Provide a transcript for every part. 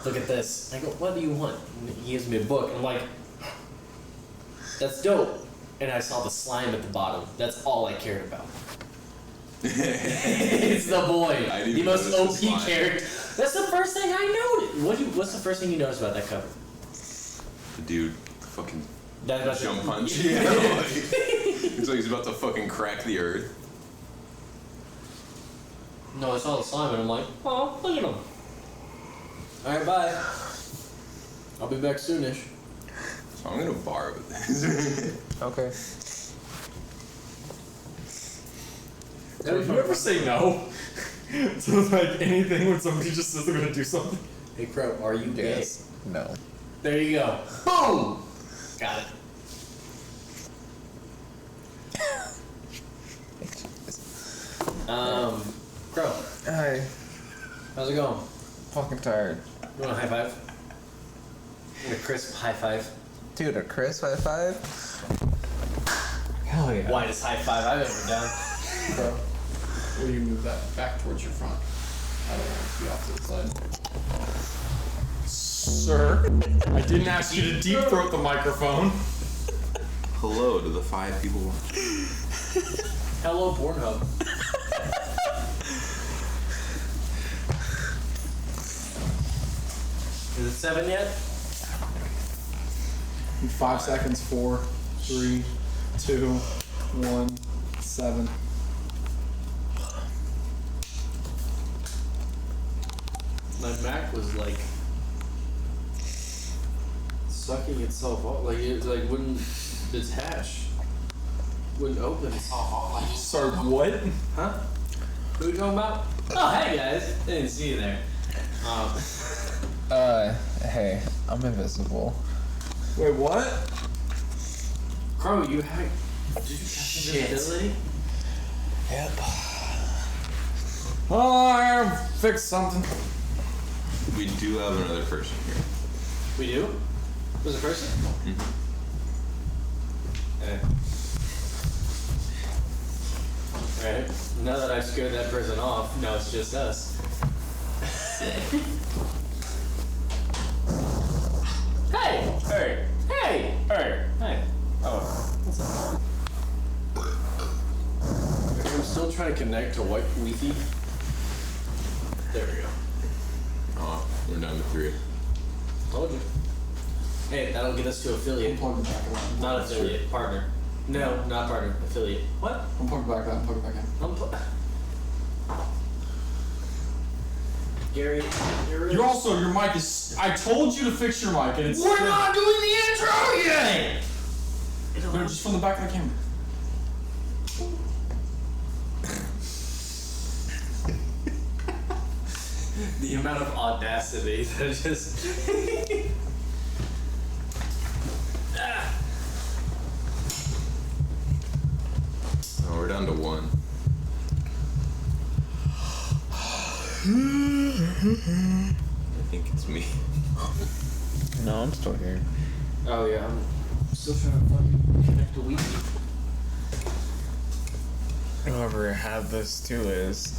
look at this. I go, what do you want? And he gives me a book, and I'm like, that's dope. And I saw the slime at the bottom. That's all I cared about. It's the boy. The most OP character. That's the first thing I noticed. What's the first thing you noticed about that cover? The dude, fucking jump punch. Yeah. It's like he's about to fucking crack the earth. No, I saw the slime and I'm like, oh, look at him. Alright, bye. I'll be back soonish. So I'm gonna borrow this. Okay. Did you ever say no? So it's like anything when somebody just says they're gonna do something. Hey Crowe, are you gay? Yes. No. There you go. Boom! Got it. Crowe, Hi. how's it going? Fucking tired. You want a high five? A crisp high five. Dude, a crisp high five? Hell yeah. Widest high five I've ever done. Bro, will you move that back towards your front? I don't want it to be off to the side. Sir, I didn't ask you to deep throat the microphone. Hello to the 5 people watching. Hello, Pornhub. Is it 7 yet? In 5 seconds, 4, 3, 2, 1, 7. My Mac was like sucking itself up, like it like wouldn't detach, wouldn't open itself up. Like Sorry, what? Huh? Who are you talking about? Oh, hey guys, I didn't see you there. Hey, I'm invisible. Wait, what? Crowe, you had. Did you have invisibility? Yep. Oh, I fixed something. We do have another person here. We do? There's a person? Mm-hmm. Alright. Now that I've scared that person off, now it's just us. Hey! Hey! Hey! Hey! Hey! Oh, what's up? I'm still trying to connect to white Wi-Fi. There we go. Oh, we're down to 3. Told you. Hey, that'll get us to affiliate. Unplug it back around. Not affiliate, partner. No, not partner, affiliate. What? Unplug it back out, unplug it back in. Gary, You're also, your mic is, I told you to fix your mic and it's... We're not doing the intro yet! No, just from the back of the camera. The amount of audacity that just... Oh, we're down to 1. I think it's me. No, I'm still here. Oh yeah, I'm still trying to fucking connect to Wi-Fi. Whoever had this too is.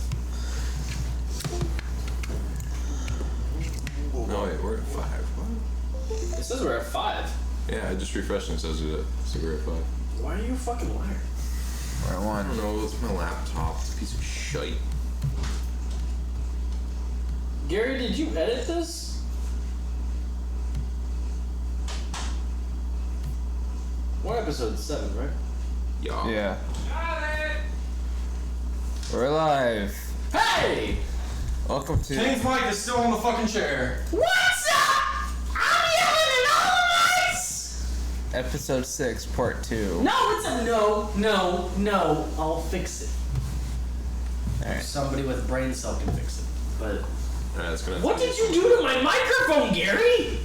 No, wait, we're at 5. What? It says we're at 5. Yeah, I just refreshed and it says we're at 5. Why are you a fucking liar? Where I I won. don't know, it's my laptop. It's a piece of shite. Gary, did you edit this? We're episode 7, right? Yeah. We're live. Hey! Welcome to. Caine's mic is still on the fucking chair. What's up? I'm yelling at all mics! Episode 6, part 2. No, it's a no. I'll fix it. Alright. Somebody with a brain cell can fix it. But Alright, that's gonna. what did you do to my microphone, Gary?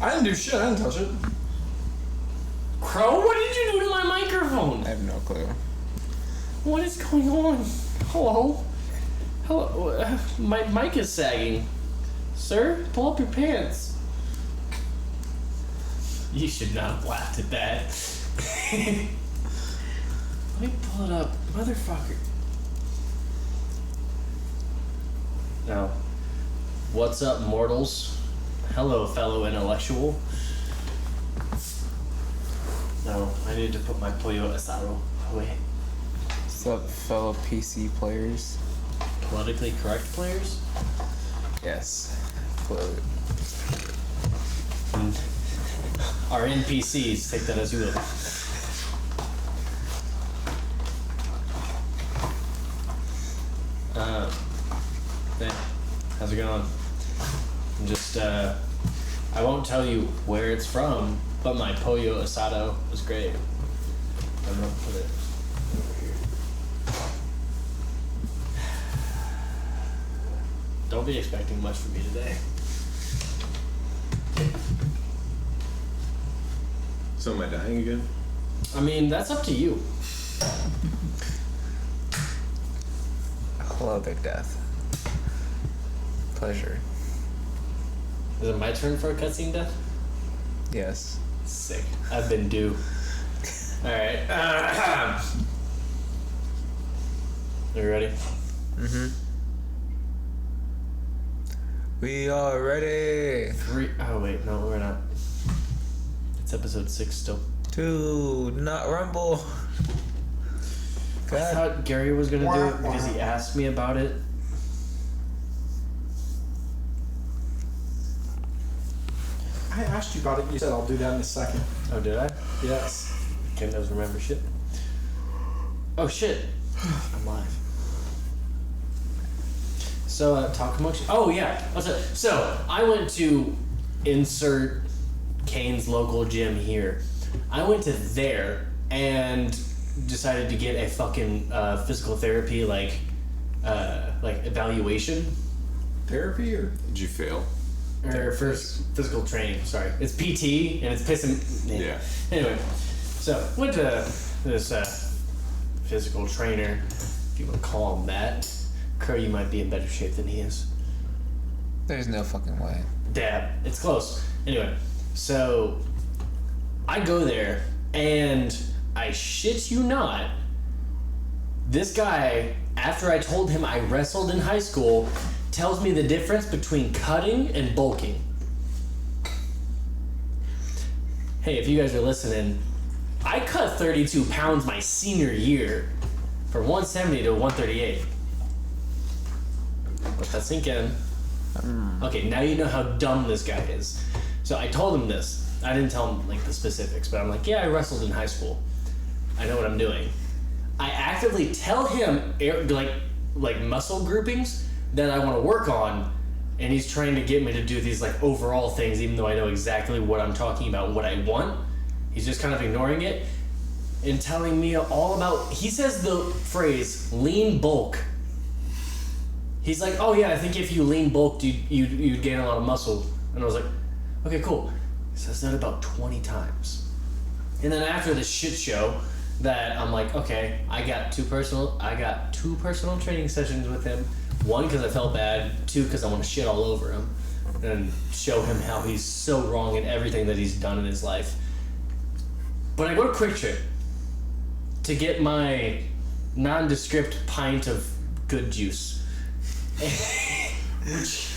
I didn't do shit, I didn't touch it. Crowe, what did you do to my microphone? I have no clue. What is going on? Hello? Hello? My mic is sagging. Sir, pull up your pants. You should not have laughed at that. Let me pull it up. Motherfucker. Now, what's up, mortals? Hello, fellow intellectual. No, I need to put my pollo asado away. What's up, fellow PC players? Politically correct players? Yes. Our NPCs, take that as you will. Hey, how's it going? I'm just, I won't tell you where it's from, but my pollo asado was great. I'm gonna put it over here. Don't be expecting much from me today. So am I dying again? I mean, that's up to you. Hello there, death. Pleasure. Is it my turn for a cutscene, Death? Yes. Sick. I've been due. Alright. Are you ready? Mm-hmm. We are ready Oh, wait. No, we're not. It's episode 6 still. to not rumble. I God. thought Gary was gonna do it because he asked me about it. I asked you about it. You said I'll do that in a second. Oh, did I? Yes. Ken doesn't remember shit. Oh, shit. I'm live. So, talk amongst you. Oh, yeah. So, I went to insert Caine's local gym here. I went to there and decided to get a fucking physical therapy, like evaluation. Therapy or? Did you fail? Or first physical training, sorry. It's PT and it's pissing. Yeah. Anyway, so went to this physical trainer, if you want to call him that. Crowe, you might be in better shape than he is. There's no fucking way. Dab. It's close. Anyway, so I go there and I shit you not, this guy, after I told him I wrestled in high school, tells me the difference between cutting and bulking. Hey, if you guys are listening, I cut 32 pounds my senior year from 170 to 138. Let that sink in. Okay, now you know how dumb this guy is. So I told him this. I didn't tell him like the specifics, but I'm like, yeah, I wrestled in high school. I know what I'm doing. I actively tell him like muscle groupings that I want to work on, and he's trying to get me to do these like overall things, even though I know exactly what I'm talking about, what I want. He's just kind of ignoring it and telling me all about. He says the phrase "lean bulk." He's like, "Oh yeah, I think if you lean bulked, you'd gain a lot of muscle." And I was like, "Okay, cool." He says that about 20 times, and then after this shit show, that I'm like, okay, I got two personal training sessions with him. One, because I felt bad. Two, because I want to shit all over him and show him how he's so wrong in everything that he's done in his life. But I go to Quick Trip to get my nondescript pint of good juice. Which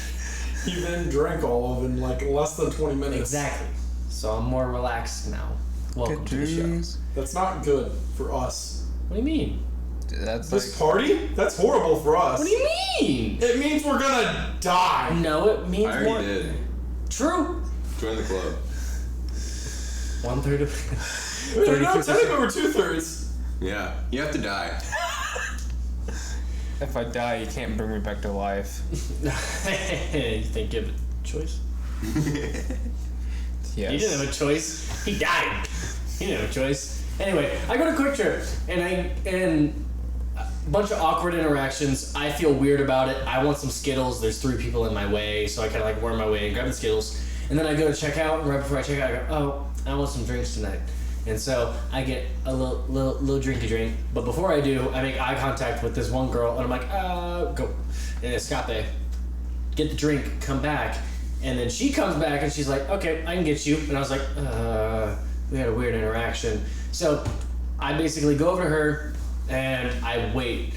you then drank all of in like less than 20 minutes. Exactly. So I'm more relaxed now. Welcome to the show. That's not good for us. What do you mean? That's This like party? That's horrible for us. What do you mean? It means we're gonna die. No, it means I more. already did. True. Join the club. 1/3 of. No, technically we're 2/3. Yeah, you have to die. if I die, you can't bring me back to life. You think you have a choice? Yes. He didn't have a choice. He died. He didn't have a choice. Anyway, I go to Quick Trip and a bunch of awkward interactions. I feel weird about it. I want some Skittles. There's 3 people in my way, so I kind of like worm my way and grab the Skittles. And then I go to check out, and right before I check out, I go, oh, I want some drinks tonight. And so I get a little drinky drink. But before I do, I make eye contact with this one girl, and I'm like, go. And escape. Get the drink, come back. And then she comes back, and she's like, okay, I can get you. And I was like, we had a weird interaction. So I basically go over to her, and I wait.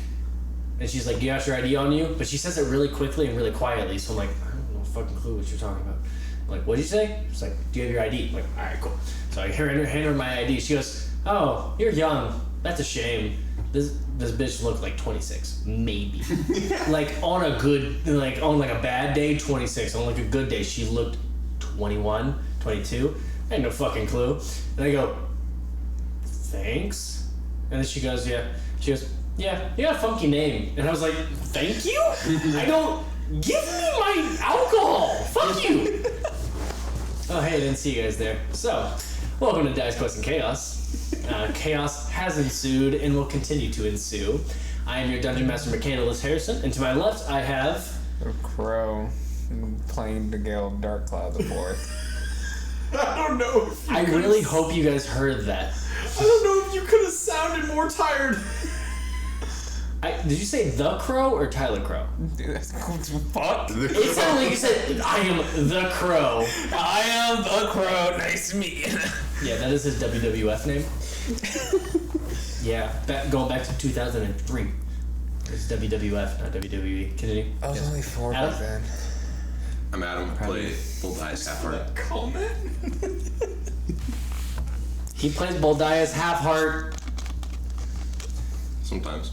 And she's like, do you have your ID on you? But she says it really quickly and really quietly, so I'm like, I don't know a fucking clue what you're talking about. I'm like, what'd you say? She's like, do you have your ID? I'm like, alright, cool. So I hand her my ID. She goes, oh, you're young. That's a shame. This bitch looked like 26, maybe. Like on a bad day, 26. On like a good day, she looked 21, 22. I had no fucking clue. And I go, thanks. And then she goes, yeah. She goes, yeah, you got a funky name. And I was like, thank you? I don't, give me my alcohol. Fuck you. Oh, hey, I didn't see you guys there. So, welcome to Dice Quest and Chaos. Chaos has ensued and will continue to ensue. I am your Dungeon Master Caine Harrison, and to my left I have... Crowe playing DeGale Darkcloud the Fourth. I don't know. I really hope you guys heard that. I don't know if you could have sounded more tired. Did you say the Crow or Tyler Crowe? Dude, that's fuck. It sounded like you said, I am the Crow. I am the Crow. Nice to meet you. Yeah, that is his WWF name. Yeah, going back to 2003. It's WWF, not WWE. Continue. I was only 4 Adam? back then. I'm Adam. Play Boldaius Halfheart. Comment? He plays Boldaius Halfheart. Sometimes.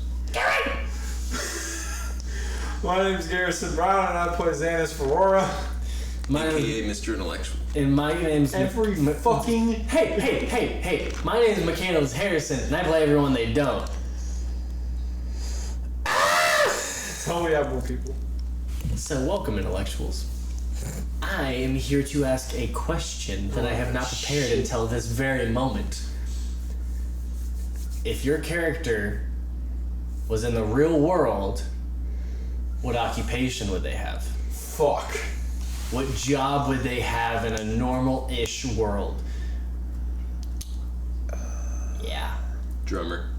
My name's Garrison Brown, and I play Zanis Verora. AKA Mr. Intellectual. And my name's... fucking... Hey. My name's Caine Harrison, and I play everyone they don't. Tell we have more people. So, welcome, intellectuals. I am here to ask a question that I have not prepared until this very moment. If your character was in the real world, what occupation would they have? Fuck. What job would they have in a normal-ish world? Yeah. Drummer.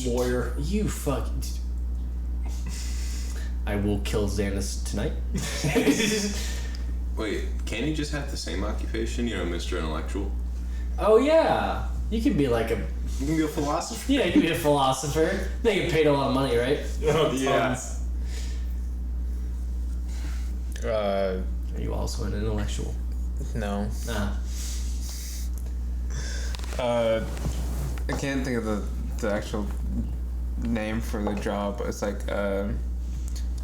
Lawyer. You fuck... I will kill Zanis tonight. Wait, can you just have the same occupation? You know, Mr. Intellectual? Oh yeah, you could be like a... You can be a philosopher. Yeah, you could be a philosopher. They get paid a lot of money, right? Oh, Yeah. Are you also an intellectual? No. Nah. I can't think of the actual name for the job. It's like a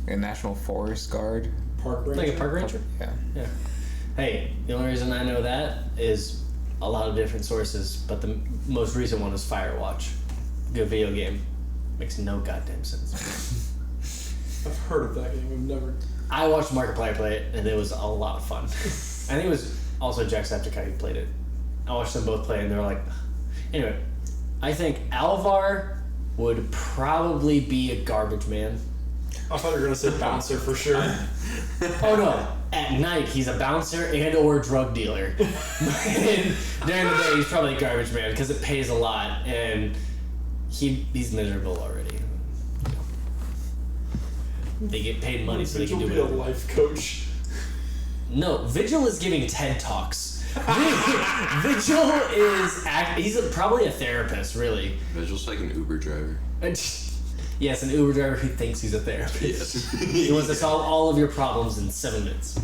National Forest Guard. Park ranger. Like a park ranger? Yeah. Yeah. Hey, the only reason I know that is a lot of different sources, but the most recent one is Firewatch. Good video game. Makes no goddamn sense. I've heard of that game. I've never... I watched Markiplier play it, and it was a lot of fun. I think it was also Jacksepticeye who played it. I watched them both play, and they were like... Anyway, I think Alvar would probably be a garbage man. I thought you were going to say bouncer for sure. Oh no, at night he's a bouncer and or drug dealer. And during the day he's probably a garbage man because it pays a lot and he's miserable already. They get paid money so they can do Vigil be a it. life coach. No, Vigil is giving TED Talks. Vigil is he's probably a therapist, really. Vigil's like an Uber driver. Yes, an Uber driver who thinks he's a therapist. Yes. He wants to solve all of your problems in 7 minutes.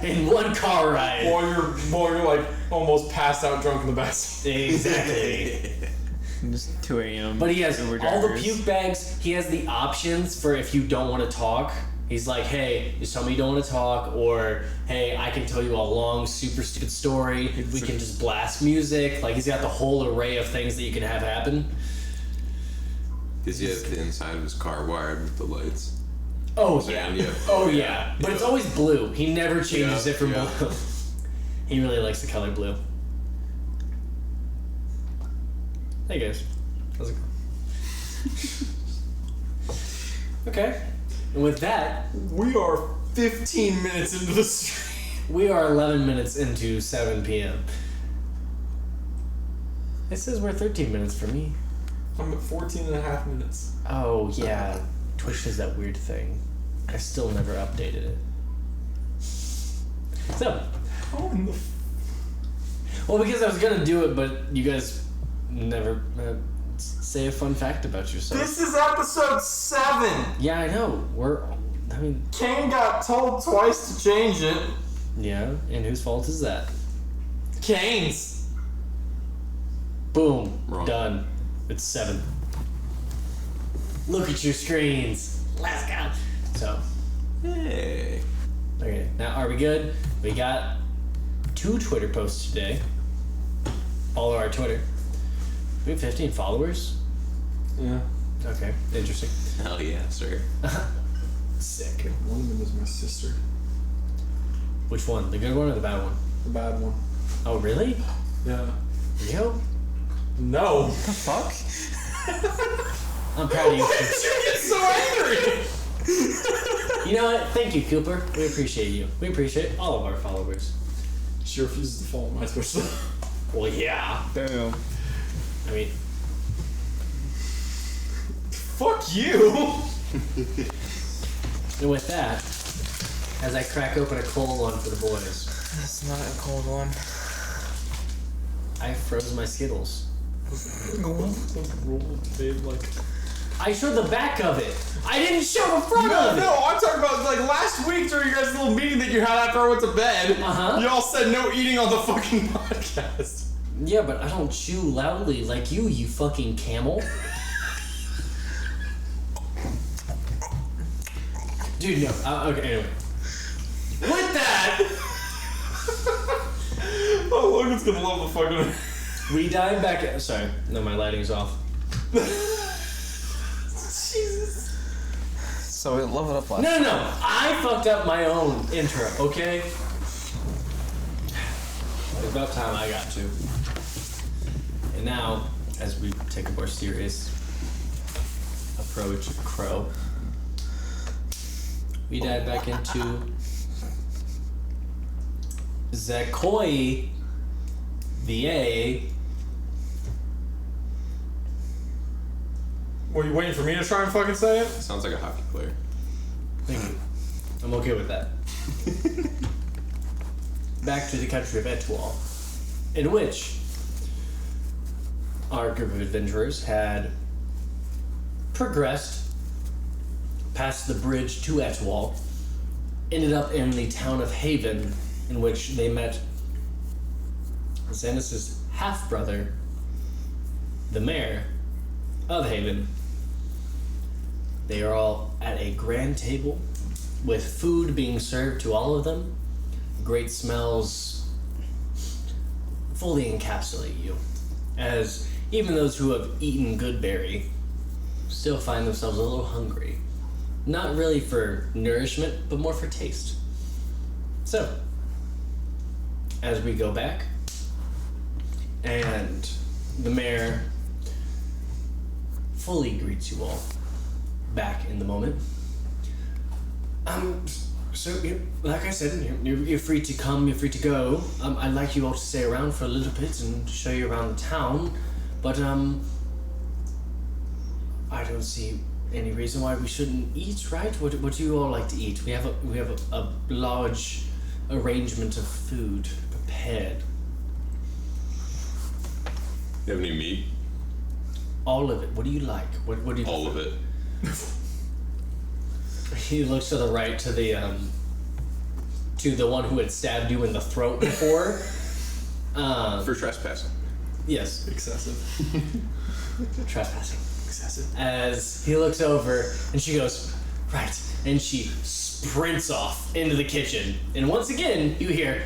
In one car ride. While you're like almost passed out drunk in the back. Exactly. Just 2 a.m. But he has Uber all the drivers. puke bags. He has the options for if you don't want to talk. He's like, hey, just tell me you don't want to talk, or hey, I can tell you a long, super stupid story. We can just blast music. Like, he's got the whole array of things that you can have happen. Does he have the inside of his car wired with the lights? Oh, So, yeah. yeah. Oh, yeah. But it's always blue. He never changes Yeah, it from yeah. blue. He really likes the color blue. Hey, guys. How's it going? Okay. And with that, We are 15 minutes into the stream. we are 11 minutes into 7 p.m. It says we're 13 minutes for me. I'm at 14 and a half minutes. Oh, yeah. Twitch does that weird thing. I still never updated it. So, How in the well, because I was gonna do it, but you guys never say a fun fact about yourself. This is episode 7! Yeah, I know. I mean, Caine got told twice to change it. Yeah, and whose fault is that? Caine's. Boom. Wrong. Done. It's 7. Look at your screens. Let's go. So, Hey. okay. Now, are we good? We got 2 Twitter posts today. Follow our Twitter. We have 15 followers. Yeah. Okay. Interesting. Hell yeah, sir. Sick. One of them is my sister. Which one? The good one or the bad one? The bad one. Oh, really? Yeah. Leo? No. The fuck? I'm proud of you. Why did you get so angry? You know what? Thank you, Cooper. We appreciate you. We appreciate all of our followers. She refuses to follow my Twitch stuff. Well, yeah. Damn. I mean, Fuck you. and with that, as I crack open a cold one for the boys, That's not a cold one. I froze my Skittles. Babe, like. I showed the back of it. I didn't show the front No, of it. no, I'm talking about like last week during your guys' little meeting that you had after I went to bed. Uh-huh. Y'all said no eating on the fucking podcast. Yeah, but I don't chew loudly like you fucking camel. Dude, no. Okay, anyway. With that, Oh, Logan's gonna love the fucking. we dive back. Sorry, no, my lighting's off. Jesus. So we leveled up last. No. I fucked up my own intro, okay? It's about time I got to. And now, as we take a more serious approach of Crowe, we dive back into Zakoi VA. Were you waiting for me to try and fucking say it? Sounds like a hockey player. Thank you. I'm okay with that. Back to the country of Etoile, in which our group of adventurers had progressed past the bridge to Etoile, ended up in the town of Haven, in which they met Zanis' half-brother, the mayor of Haven. They are all at a grand table with food being served to all of them. Great smells fully encapsulate you, as even those who have eaten Goodberry still find themselves a little hungry. Not really for nourishment, but more for taste. So, as we go back, and the mayor fully greets you all back in the moment. So, like I said, you're free to come, you're free to go. I'd like you all to stay around for a little bit and show you around the town, but, I don't see any reason why we shouldn't eat, right? What do you all like to eat? We have a large arrangement of food prepared. You have any meat? All of it. What do you like? What do you? All of it. He looks to the right to the one who had stabbed you in the throat before. For trespassing. Yes, Excessive. trespassing. Excessive. As he looks over and she goes, right, and she sprints off into the kitchen. And once again, you hear,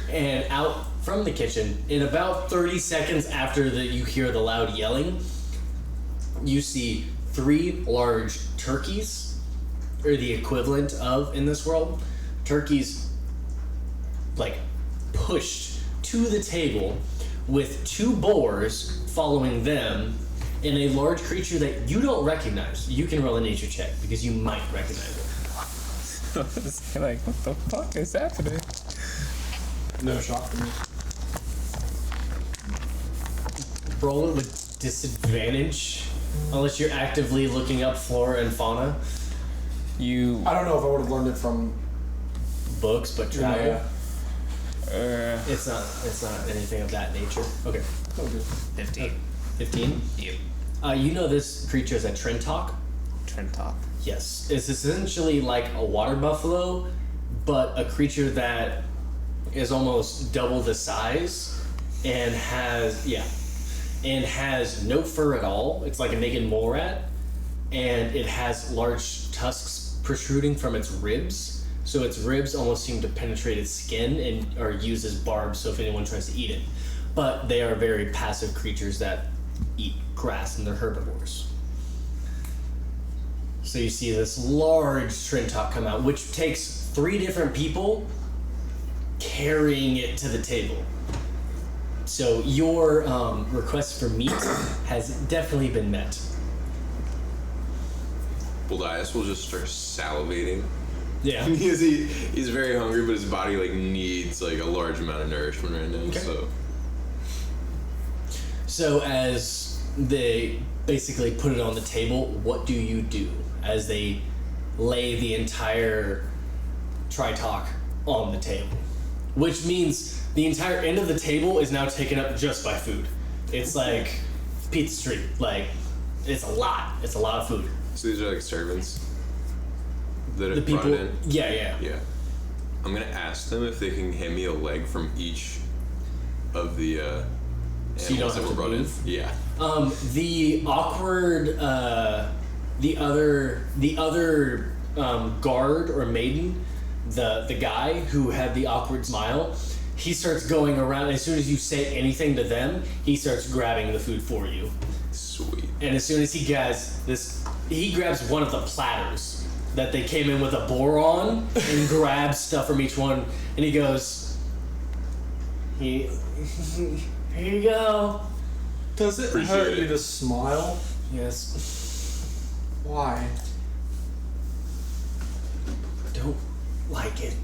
and out from the kitchen, in about 30 seconds after you hear the loud yelling, you see 3 large turkeys, or the equivalent of in this world, turkeys like pushed to the table with 2 boars following them and a large creature that you don't recognize. You can roll a nature check because you might recognize it. It's like, what the fuck is happening? No shock for me. Roll it with disadvantage unless you're actively looking up flora and fauna. You. I don't know if I would have learned it from. Books, but travel. Yeah. It's not anything of that nature. Okay. Oh, good. 15. 15? Yep. You know this creature is a Trentok? Trentok. Yes. It's essentially like a water buffalo, but a creature that is almost double the size and has no fur at all. It's like a naked mole rat, and it has large tusks protruding from its ribs. So its ribs almost seem to penetrate its skin and are used as barbs. So if anyone tries to eat it, but they are very passive creatures that eat grass and they're herbivores. So you see this large Trintok come out, which takes 3 different people carrying it to the table. So your request for meat has definitely been met. Boldaius will just start salivating. Yeah. Because he's very hungry, but his body like needs like a large amount of nourishment right now. Okay. So as they basically put it on the table, what do you do as they lay the entire Tritok on the table? Which means the entire end of the table is now taken up just by food. It's like Pizza Street. Like, it's a lot. It's a lot of food. So these are like servants that The have brought people. it in? Yeah. Yeah. I'm gonna ask them if they can hand me a leg from each of the So you don't animals have that were to brought move? in. Yeah. The awkward, the other guard or maiden, the guy who had the awkward smile, he starts going around. As soon as you say anything to them, he starts grabbing the food for you. Sweet. And as soon as he grabs one of the platters that they came in with a boar on and grabs stuff from each one, and he goes, here you go. Does it Appreciate hurt it. you to smile? Yes. Why? Don't like it.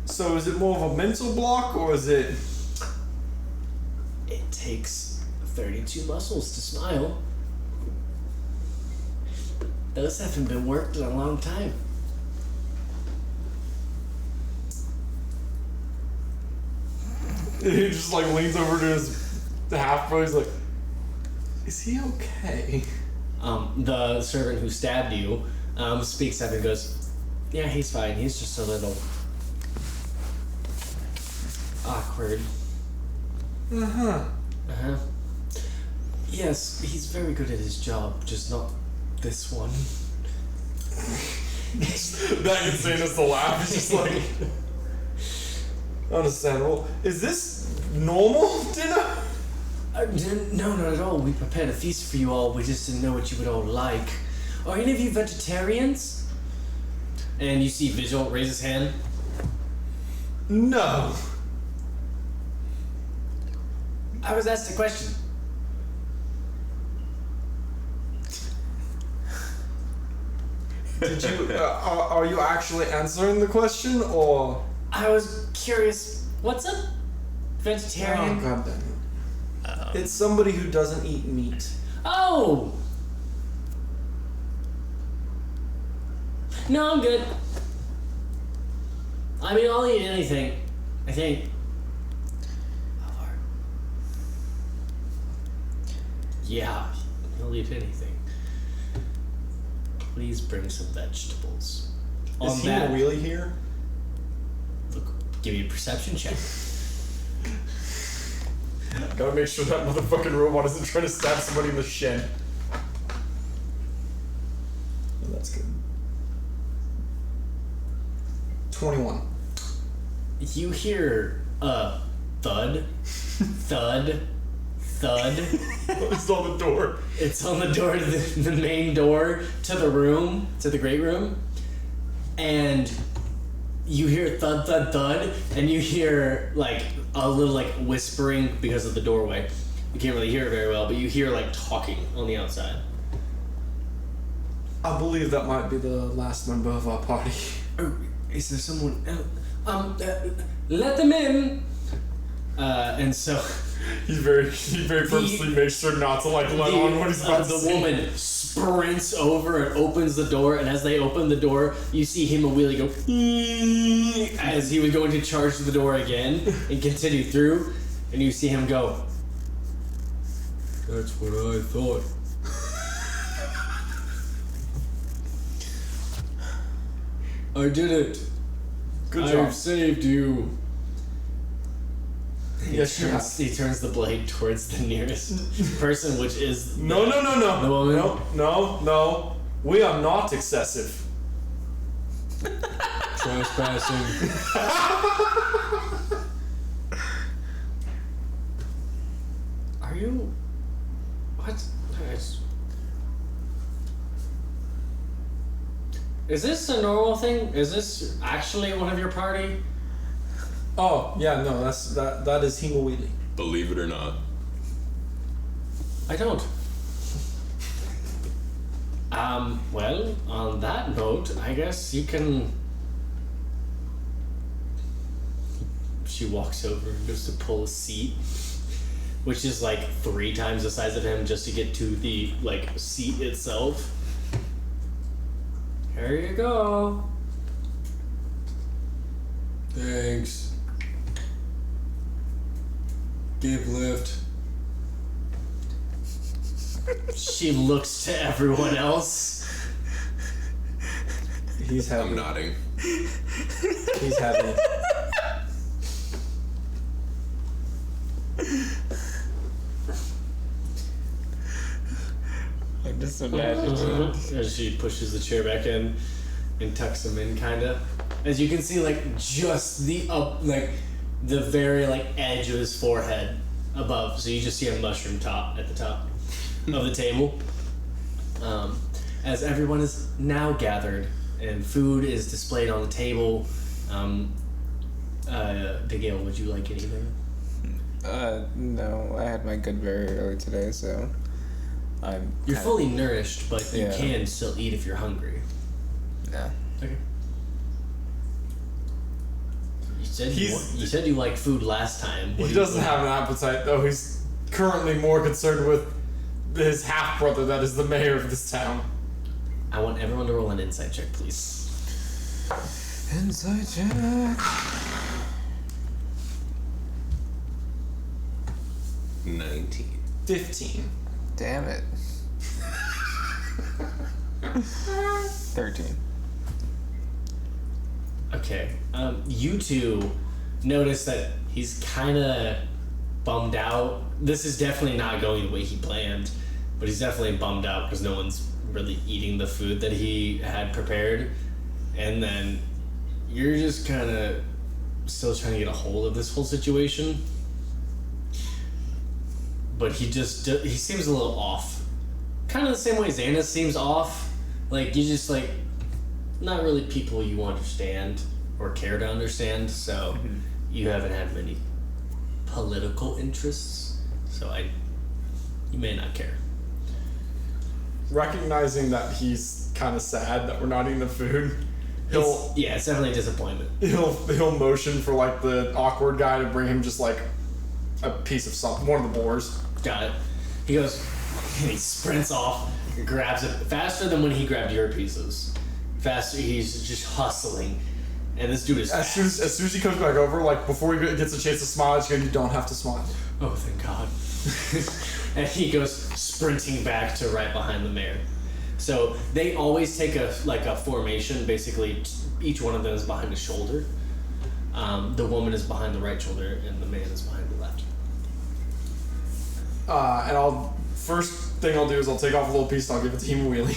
So is it more of a mental block, or is it... It takes 32 muscles to smile. Those haven't been worked in a long time. He just like leans over to the half-bro, he's like, is he okay? The servant who stabbed you speaks up and goes, yeah, he's fine. He's just a little awkward. Uh-huh. Uh-huh. Yes, he's very good at his job, just not this one. That insane is the laugh. It's just like... Understandable. Is this normal dinner? No, not at all. We prepared a feast for you all. We just didn't know what you would all like. Are any of you vegetarians? And you see Vigil raise his hand. No. I was asked a question. Did you... are you actually answering the question, or... I was curious. What's a vegetarian? Oh, God damn it. It's somebody who doesn't eat meat. Oh! No, I'm good. I mean, I'll eat anything. I think. Halfheart. Yeah, he'll eat anything. Please bring some vegetables. Is he really here? Look, give me a perception check. Gotta make sure that motherfucking robot isn't trying to stab somebody in the shin. Oh, that's good. 21. You hear a thud, thud, thud. It's on the door. It's on the door to the main door to the room, to the great room. And you hear thud, thud, thud, and you hear like a little like whispering because of the doorway. You can't really hear it very well, but you hear like talking on the outside. I believe that might be the last member of our party. Oh, is there someone else? Let them in. And so He very purposely makes sure not to like let on what he's about to the say. woman sprints over and opens the door, and as they open the door, you see him and Wheelie go as he was going to charge the door again and continue through, and you see him go. That's what I thought. I did it. Good job. I've saved you. Yes, you have. He turns the blade towards the nearest person, which is No. the woman. No. We are not excessive. Trespassing. Are you? What? Is this a normal thing? Is this actually one of your party? Oh, yeah, no, that is Himawili. Believe it or not. I don't. Well, on that note, I guess you can... She walks over and goes to pull a seat, which is like 3 times the size of him just to get to the, like, seat itself. Here you go. Thanks. Give lift. She looks to everyone else. He's heavy. I'm nodding. He's heavy. I'm just imagining. As she pushes the chair back in and tucks him in, kinda. As you can see, like, just the the very, like, edge of his forehead above. So you just see a mushroom top at the top of the table. As everyone is now gathered and food is displayed on the table. DeGale, would you like anything? No, I had my good very early today, so You're fully nourished, but you Yeah. can still eat if you're hungry. Yeah. Okay. You said He's- you said you liked food last time. What He do you- doesn't have an appetite, though. He's currently more concerned with his half-brother that is the mayor of this town. I want everyone to roll an insight check, please. Inside check. 19. 15. Damn it. 13. Okay. You two notice that he's kind of bummed out. This is definitely not going the way he planned, but he's definitely bummed out because no one's really eating the food that he had prepared. And then you're just kind of still trying to get a hold of this whole situation. But he seems a little off. Kind of the same way Zanis seems off. Like, you just, like, not really people you understand or care to understand, so you haven't had many political interests, so you may not care. Recognizing that he's kind of sad that we're not eating the food, It's definitely a disappointment. he'll motion for, like, the awkward guy to bring him just, like, a piece of something, one of the boars. Got it. He goes, and he sprints off and grabs it faster than when he grabbed your pieces. Faster, he's just hustling. And this dude is As fast. soon as he comes back over, like, before he gets a chance to smile, he's going, you don't have to smile. Oh, thank God. And he goes sprinting back to right behind the mayor. So they always take a formation. Basically, each one of them is behind a shoulder. The woman is behind the right shoulder, and the man is behind the left. And first thing I'll do is I'll take off a little piece and I'll give it to Hima Wheelie.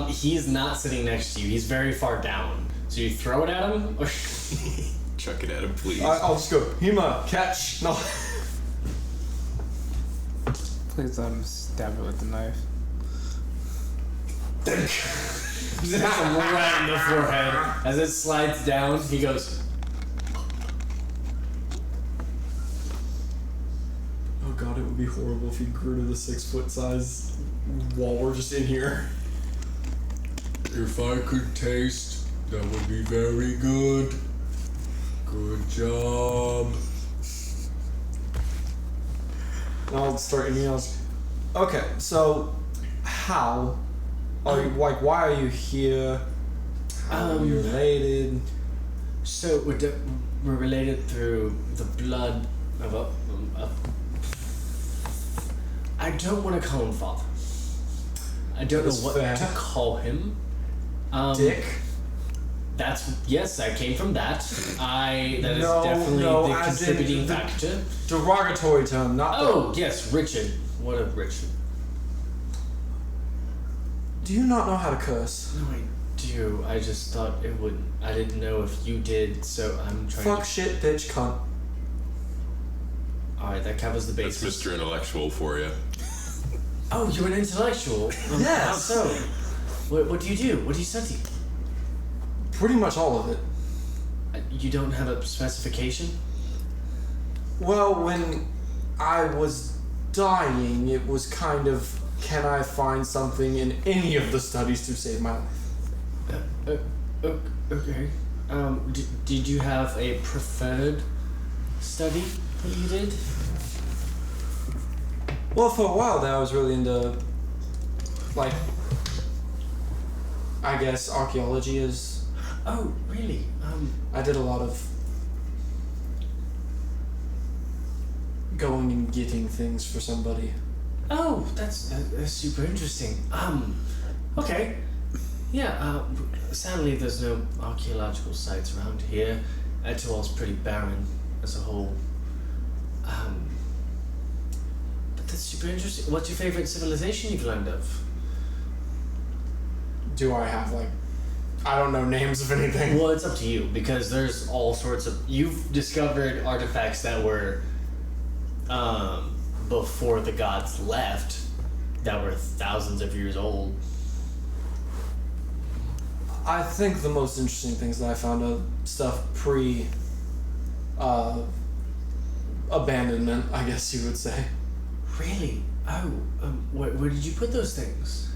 He is not sitting next to you. He's very far down. So you throw it at him? Or Chuck it at him, please. I'll just go, Hima, catch. No. Please let him stab it with the knife. Just hits him right in the forehead. As it slides down, he goes, Oh god, it would be horrible if he grew to the 6-foot size while we're just in here. If I could taste, that would be very good. Good job. And I'll start eating else. Okay, so how are you, like, why are you here? How are you related? So we're related through the blood of a I don't want to call him father. I don't That's know what fair. to call him. Dick? Yes, I came from that. That is No, definitely no, the as in contributing the- factor. Derogatory term, not Oh, yes, Richard. What a Richard. Do you not know how to curse? No, I do. I just thought it would. I didn't know if you did, so I'm trying Fuck, to. shit, bitch, cunt. Alright, that covers the That's bases. Mr. Intellectual for you. Oh, you're an intellectual? Yes. How so? What do you do? What do you study? Pretty much all of it. You don't have a specification? Well, when I was dying, it was kind of, can I find something in any of the studies to save my life? Okay. Did you have a preferred study that you did? Well, for a while there, I was really into, like, I guess archaeology is. Oh, really? I did a lot of going and getting things for somebody. Oh, that's super interesting. Okay. Yeah, sadly there's no archaeological sites around here. Etoil's pretty barren as a whole. But that's super interesting. What's your favorite civilization you've learned of? Do I have, like, I don't know names of anything. Well, it's up to you, because there's all sorts of... You've discovered artifacts that were, before the gods left, that were thousands of years old. I think the most interesting things that I found are stuff abandonment, I guess you would say. Really? Oh, where did you put those things?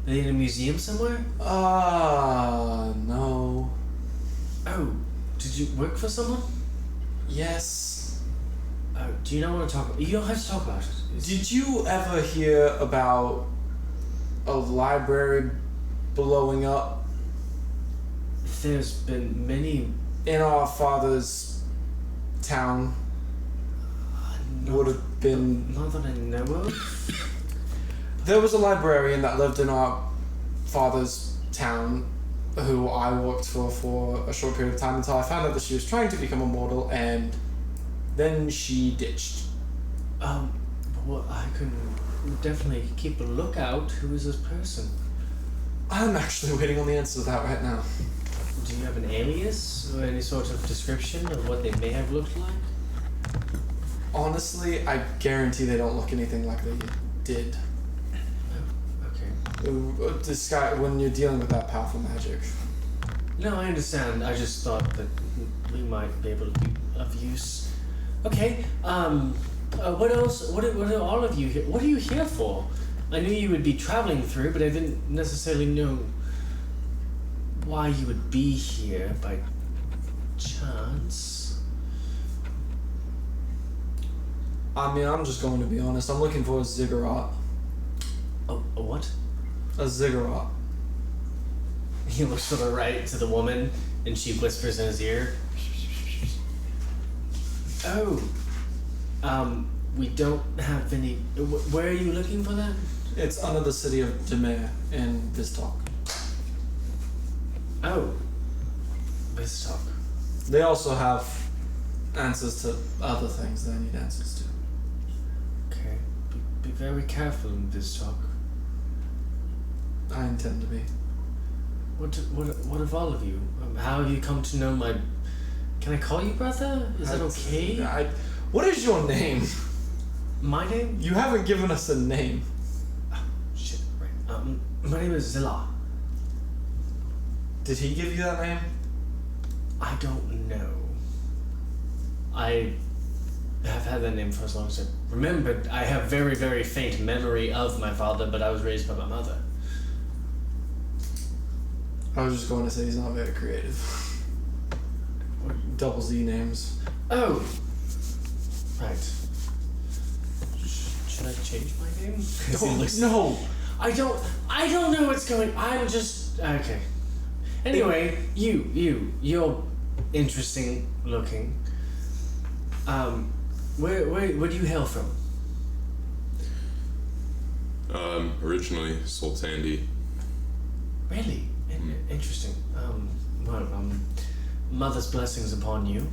Are they in a museum somewhere? No. Oh, did you work for someone? Yes. Oh, do you not want to talk about... You don't have to talk about it. Did you ever hear about a library blowing up There's been many... in our father's town? Would have been... Not that I know of. There was a librarian that lived in our father's town who I worked for a short period of time until I found out that she was trying to become immortal, and then she ditched. Well, I can definitely keep a lookout. Who is this person? I'm actually waiting on the answer to that right now. Do you have an alias or any sort of description of what they may have looked like? Honestly, I guarantee they don't look anything like they did. Okay. This guy, when you're dealing with that powerful magic. No, I understand. I just thought that we might be able to be of use. Okay. What else? What are all of you here? What are you here for? I knew you would be traveling through, but I didn't necessarily know why you would be here by chance. I mean, I'm just going to be honest. I'm looking for a ziggurat. A what? A ziggurat. He looks to the right to the woman, and she whispers in his ear. Oh. We don't have any... Where are you looking for that? It's under the city of Demare in Vistalk. Oh. Vistalk. They also have answers to other things that I need answers to. Okay. Be very careful in Vistalk. I intend to be. What of all of you? How have you come to know my... Can I call you brother? Is that okay? What is your name? My name? You haven't given us a name. Oh, shit. Right. My name is Zilla. Did he give you that name? I don't know. I have had that name for as long as I remember. I have very, very faint memory of my father, but I was raised by my mother. I was just going to say he's not very creative. Double Z names. Oh. Right. Should I change my name? 'Cause it looks- No. I don't know what's going. I'm just okay. Anyway, you're interesting looking. Where do you hail from? Originally Sultandi. Really? Interesting. Mother's blessings upon you,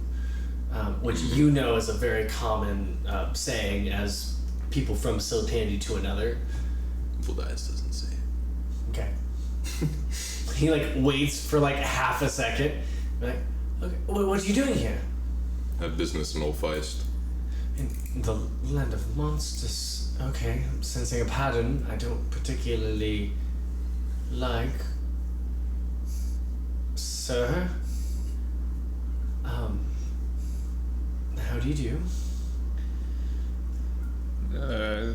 which you know is a very common saying as people from Siltandi to another. Boldaius doesn't say it. Okay. He like waits for like half a second. Like, okay, what are you doing here? Have business in Old Feist. In the land of monsters. Okay, I'm sensing a pattern I don't particularly like. Sir? How do you do? Well,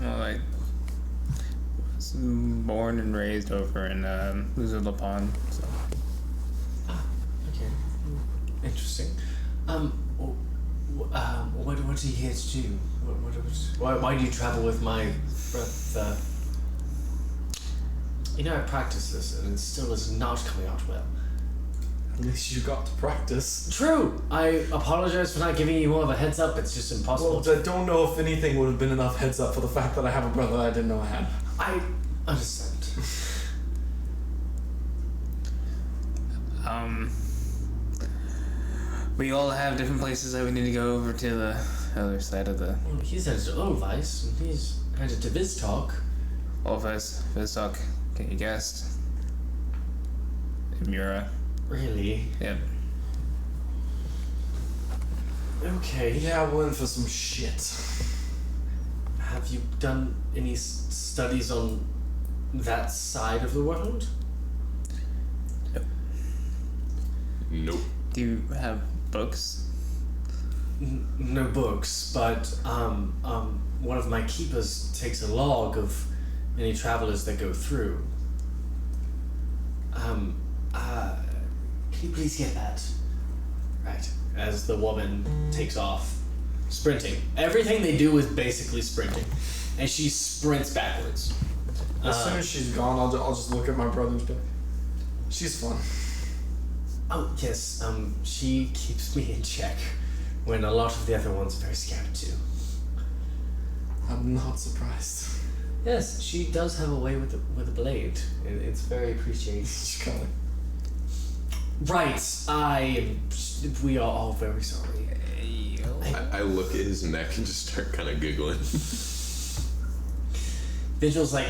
I was born and raised over in Luzulapon, so. Okay. Interesting. What are you here to do? Why do you travel with my brother? You know, I practice this and it still is not coming out well. At least you got to practice. True! I apologize for not giving you more of a heads up, it's just impossible. Well, I don't know if anything would have been enough heads up for the fact that I have a brother I didn't know I had. I understand. We all have different places that we need to go over to the other side of the. Well, he's headed to Olvice, and he's headed to Viztalk. Olvice, Viztalk, can you guess? Mura. Really? Yep. Okay. Yeah, we're in for some shit. Have you done any studies on that side of the world? Nope. Do you have books? No books, but one of my keepers takes a log of any travelers that go through. Can you please get that? Right. As the woman takes off, sprinting. Everything they do is basically sprinting, and she sprints backwards. As soon as she's gone, I'll just look at my brother and be like, she's fun. Oh yes, she keeps me in check when a lot of the other ones are very scared too. I'm not surprised. Yes, she does have a way with a blade. It's very appreciated. She's kind of Right, we are all very sorry. I look at his neck and just start kind of giggling. Vigil's like,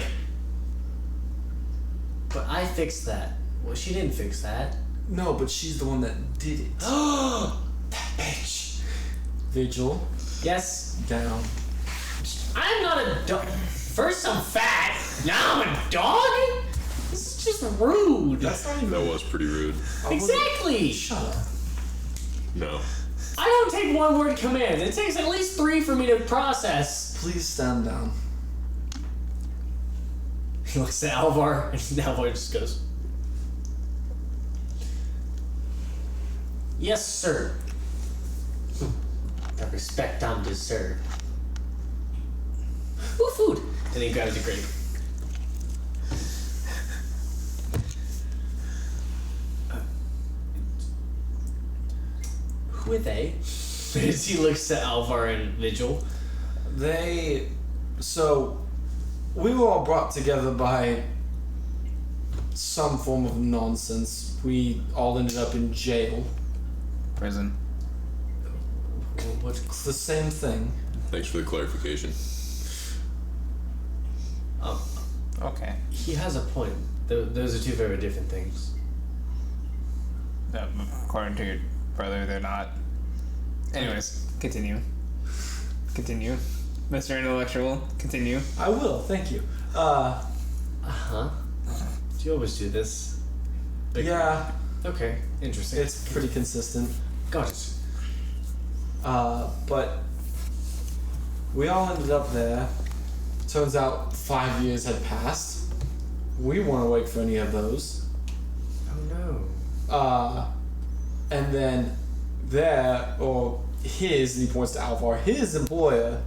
but I fixed that. Well, she didn't fix that. No, but she's the one that did it. That bitch. Vigil, Yes, down. I'm not a dog. First I'm fat, now I'm a dog? This is just rude. That's not even. That was pretty rude. Exactly. Shut up. No. I don't take one word command. It takes at least 3 for me to process. Please stand down. He looks at Alvar, and Alvar just goes, yes, sir. The respect I'm deserved. Ooh, food! And he grabs a grape. Who are they? As he looks at Alvar and Vigil. We were all brought together by some form of nonsense. We all ended up in jail. Prison. What? It's the same thing. Thanks for the clarification. Okay. He has a point. Those are 2 very different things. According to your brother, they're not. Anyways, continue. Continue. Mr. Intellectual, continue. I will, thank you. Uh-huh. Do you always do this? Yeah, Okay, interesting. it's pretty consistent. Got it. But we all ended up there. Turns out 5 years had passed. We weren't awake for any of those. Oh no. And then his, and he points to Alvar, his employer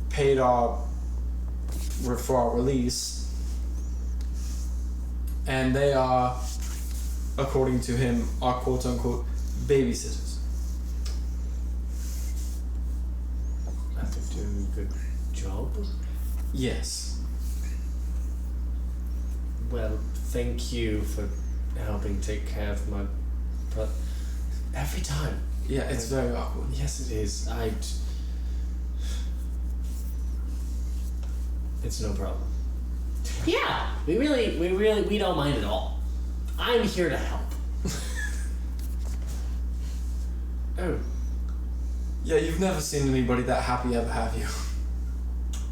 paid for our release. And they are, according to him, our quote-unquote babysitters. I think doing a good job. Yes. Well, thank you for helping take care of my brother. Every time. Yeah, it's very awkward. Yes, it is. It's no problem. Yeah, we don't mind at all. I'm here to help. Oh. Yeah, you've never seen anybody that happy ever, have you?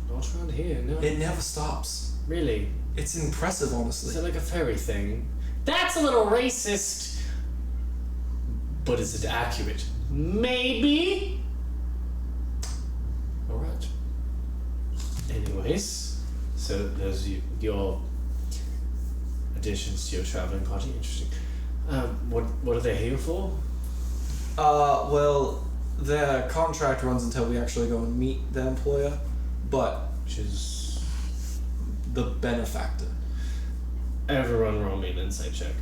Not around here, no. It never stops. Really? It's impressive, honestly. Is it like a fairy thing? That's a little racist. But is it accurate? Maybe? Alright. Anyways, so those are your additions to your traveling party. Interesting. What are they here for? Well, their contract runs until we actually go and meet the employer, but Which is... the benefactor. Everyone roll me an insight check.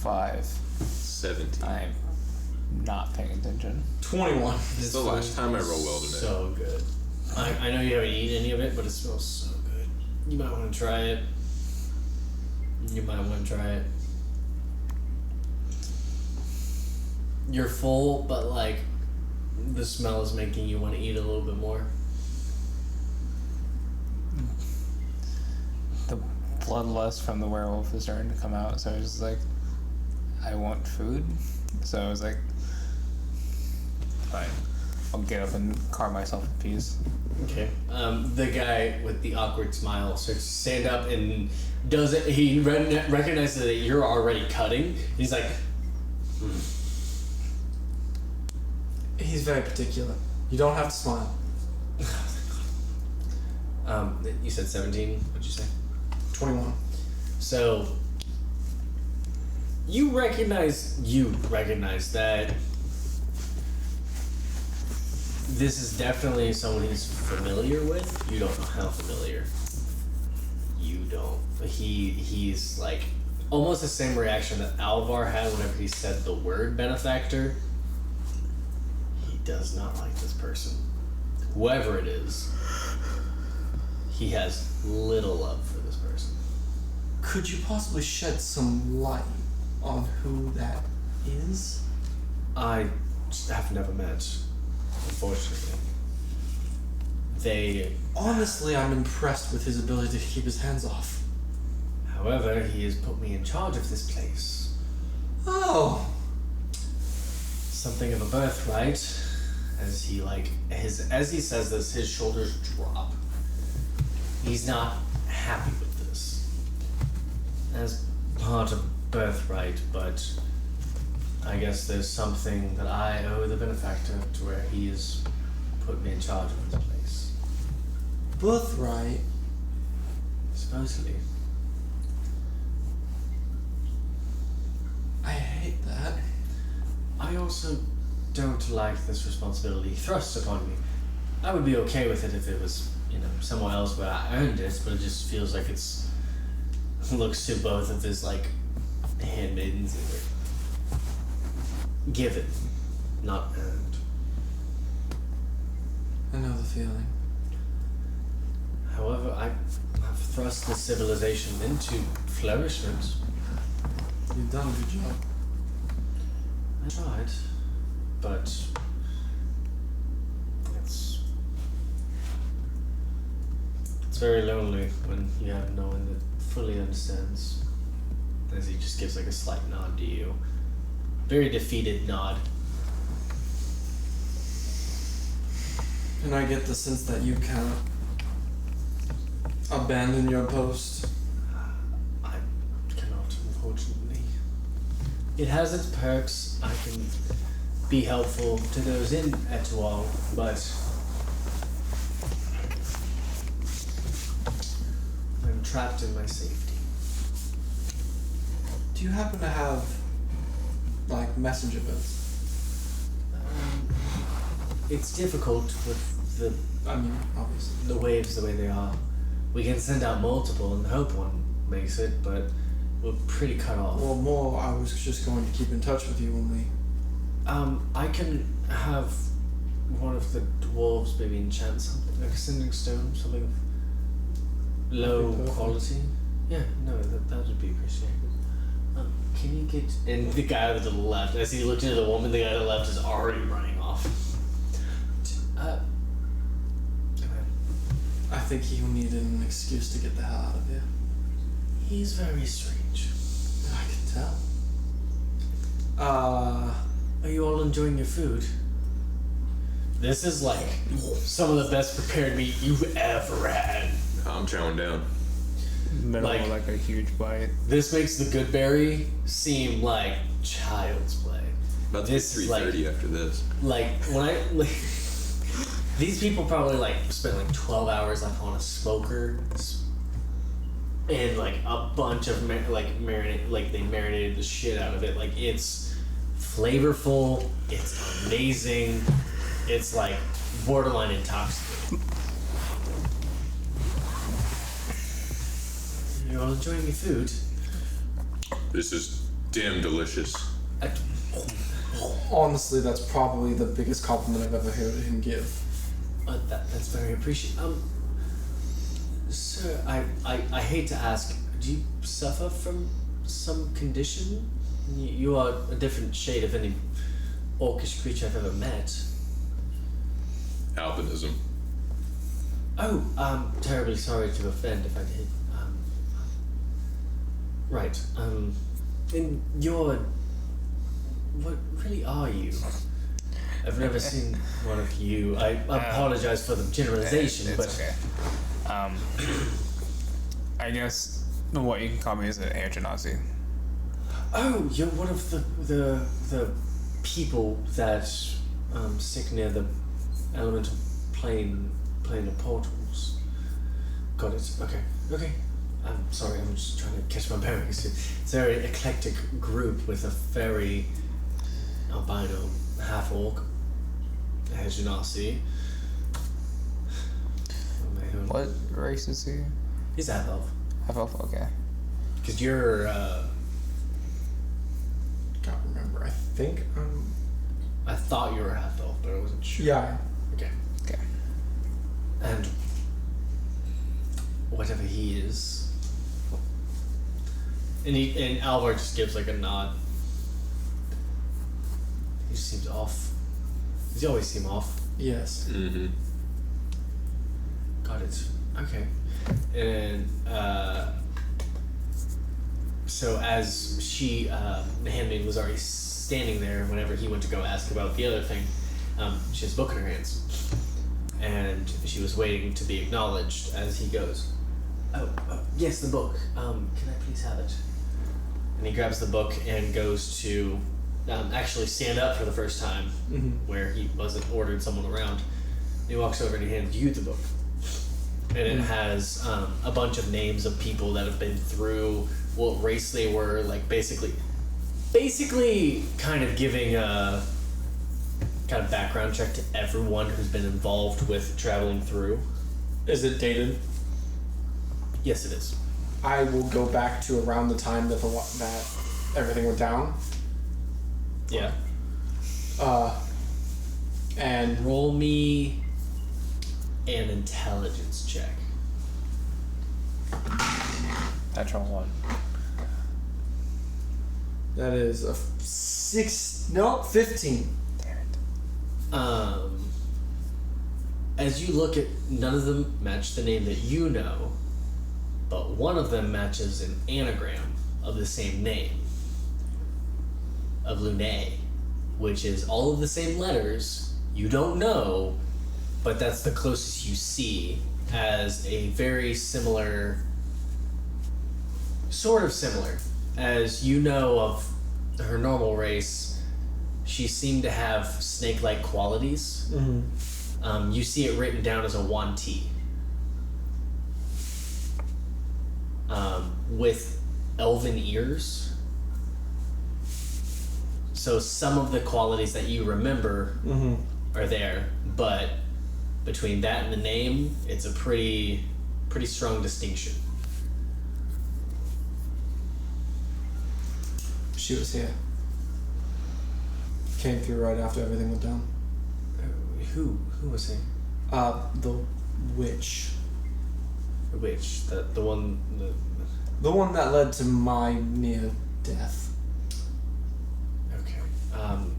5. 17. I'm not paying attention. 21. This is the last time I roll well today. So good. I know you haven't eaten any of it, but it smells so good. You might want to try it. You're full, but like the smell is making you want to eat a little bit more. The bloodlust from the werewolf is starting to come out, so I was just like, I want food. So I was like, fine, I'll get up and carve myself a piece. Okay. The guy with the awkward smile starts to stand up and does it. He recognizes that you're already cutting. He's like, He's very particular. You don't have to smile. You said 17. What'd you say? 21. So you recognize that this is definitely someone he's familiar with. You don't know how familiar. You don't. He's like almost the same reaction that Alvar had whenever he said the word benefactor. He does not like this person. Whoever it is, he has little love for this person. Could you possibly shed some light on who that is? I have never met, unfortunately. Honestly, I'm impressed with his ability to keep his hands off. However, he has put me in charge of this place. Oh! Something of a birthright. As he says this, his shoulders drop. He's not happy with this. As part of birthright, but I guess there's something that I owe the benefactor to where he has put me in charge of this place. Birthright? Supposedly. I hate that. I also don't like this responsibility thrust upon me. I would be okay with it if it was, somewhere else where I earned it, but it just feels like it looks to both of his, handmaidens given, not earned. I know the feeling. However, I have thrust this civilization into flourishment. You've done a good job. I tried, but it's very lonely when you have no one that fully understands. As he just gives a slight nod to you. Very defeated nod. And I get the sense that you cannot abandon your post. I cannot, unfortunately. It has its perks. I can be helpful to those in Etoile, but I'm trapped in my safety. Do you happen to have, messenger bells? It's difficult with Obviously. the waves the way they are. We can send out multiple and hope one makes it, but we're pretty cut off. Well, I was just going to keep in touch with you when we... I can have one of the dwarves maybe enchant something, like a sending stone, something of low quality? Yeah, no, that would be appreciated. Can you get... And the guy to the left, as he looked into the woman, the guy to the left is already running off. I think he'll need an excuse to get the hell out of here. He's very strange. I can tell. Are you all enjoying your food? This is like some of the best prepared meat you've ever had. I'm chowing down. Middle of like a huge bite. This makes the good berry seem like child's play. About to be 3:30 after this. Like when I these people probably like spent like 12 hours like on a smoker and like a bunch of marinate, like they marinated the shit out of it. Like it's flavorful, it's amazing, it's like borderline intoxicating. You're all enjoying your food. This is damn delicious. Honestly, that's probably the biggest compliment I've ever heard him give. That's very appreciated. Sir, I hate to ask, do you suffer from some condition? You are a different shade of any orcish creature I've ever met. Albinism. Oh, I'm terribly sorry to offend if I did. Right. And you're... What really are you? I've never seen one of you. I apologize for the generalization, it's but... okay. I guess what you can call me is an air genasi. Oh, you're one of the people that stick near the elemental plane of portals. Got it. Okay. I'm sorry, I'm just trying to catch my bearings. It's a very eclectic group with a very albino half-orc, as you not see. What race is he? He's half-elf. Half-elf, okay. Because you're, Can't remember. I think I thought you were half-elf, but I wasn't sure. Yeah. Okay. And whatever he is... And Alvar just gives like a nod. He just seems off. Does he always seem off? Yes. Mm-hmm. Got it. Okay. And so as she, the handmaid was already standing there whenever he went to go ask about the other thing, she has a book in her hands. And she was waiting to be acknowledged as he goes, oh yes, the book. Can I please have it? And he grabs the book and goes to actually stand up for the first time, where he wasn't ordered someone around. He walks over and he hands you the book. And it has a bunch of names of people that have been through what race they were, like basically kind of giving a kind of background check to everyone who's been involved with traveling through. Is it dated? Yes, it is. I will go back to around the time that that everything went down. Yeah. And roll me an intelligence check. Natural 1. that is a 15. Damn it. As you look at, none of them match the name that you know, but one of them matches an anagram of the same name, of Lunae, which is all of the same letters. You don't know, but that's the closest you see as a very similar, sort of similar, as you know of her normal race. She seemed to have snake-like qualities. You see it written down as a Wanti. With elven ears. So some of the qualities that you remember are there, but between that and the name, it's a pretty strong distinction. She was here. Came through right after everything went down. Who was he? The witch. Which the one The one that led to my near death. okay.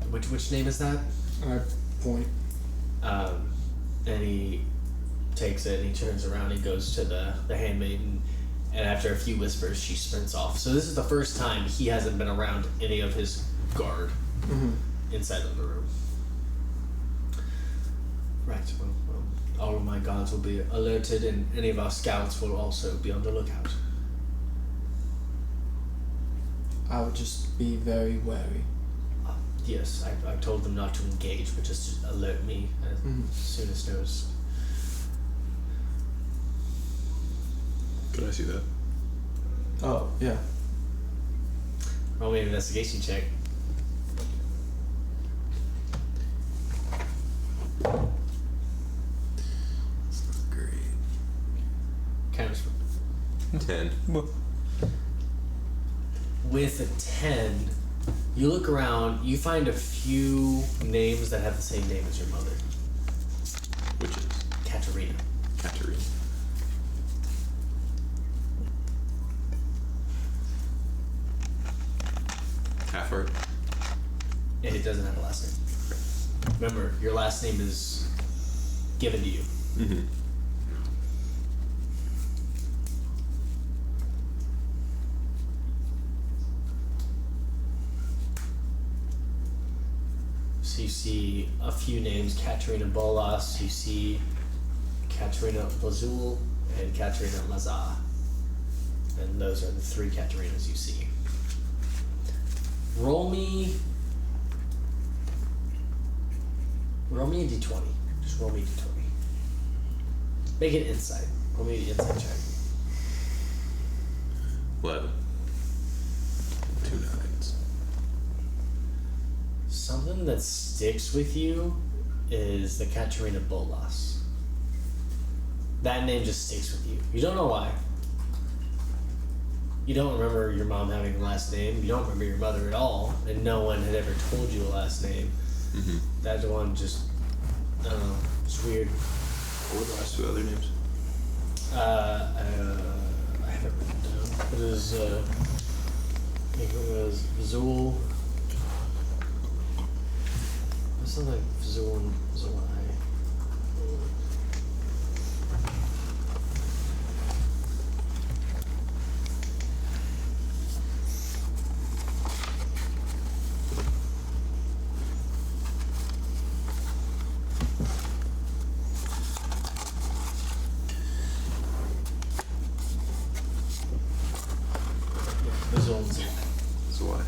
Which name is that? I point. And he takes it and he turns around. He goes to the handmaiden, and after a few whispers, she sprints off. So this is the first time he hasn't been around any of his guard inside of the room. Right. Well, all of my guards will be alerted, and any of our scouts will also be on the lookout. I would just be very wary. Yes, I told them not to engage, but just to alert me as soon as noticed. Can I see that? Oh, yeah. Roll me an investigation check. Great. Kind of. 10. With a 10, you look around, you find a few names that have the same name as your mother. Which is Katerina. Katerina. Halfheart. And it doesn't have a last name. Remember, your last name is given to you. Mm-hmm. So you see a few names, Katerina Bolas, you see Katerina Lazul, and Katerina Lazar. And those are the three Katerinas you see. Roll me a d20. Just roll me a d20. Make it insight. Roll me an insight check. 11. 2 9s. Something that sticks with you is the Katerina Bolas. That name just sticks with you. You don't know why. You don't remember your mom having a last name. You don't remember your mother at all, and no one had ever told you a last name. Mm-hmm. That one just, I don't know, it's weird. What were the last 2 other names? I have it written down. It is, I think it was Zul. It's something like Zul and Zulai. So why?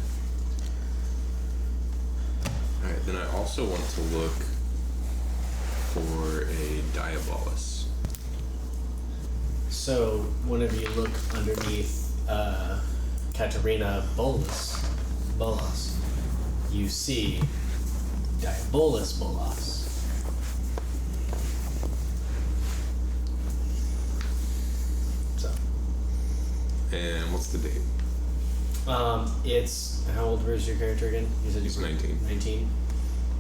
Alright, then I also want to look for a Diabolus. So, whenever you look underneath Katerina Bolas, you see Diabolus Bolas. So, And what's the date? it's, how old was your character again? You said He's you were 19. 19?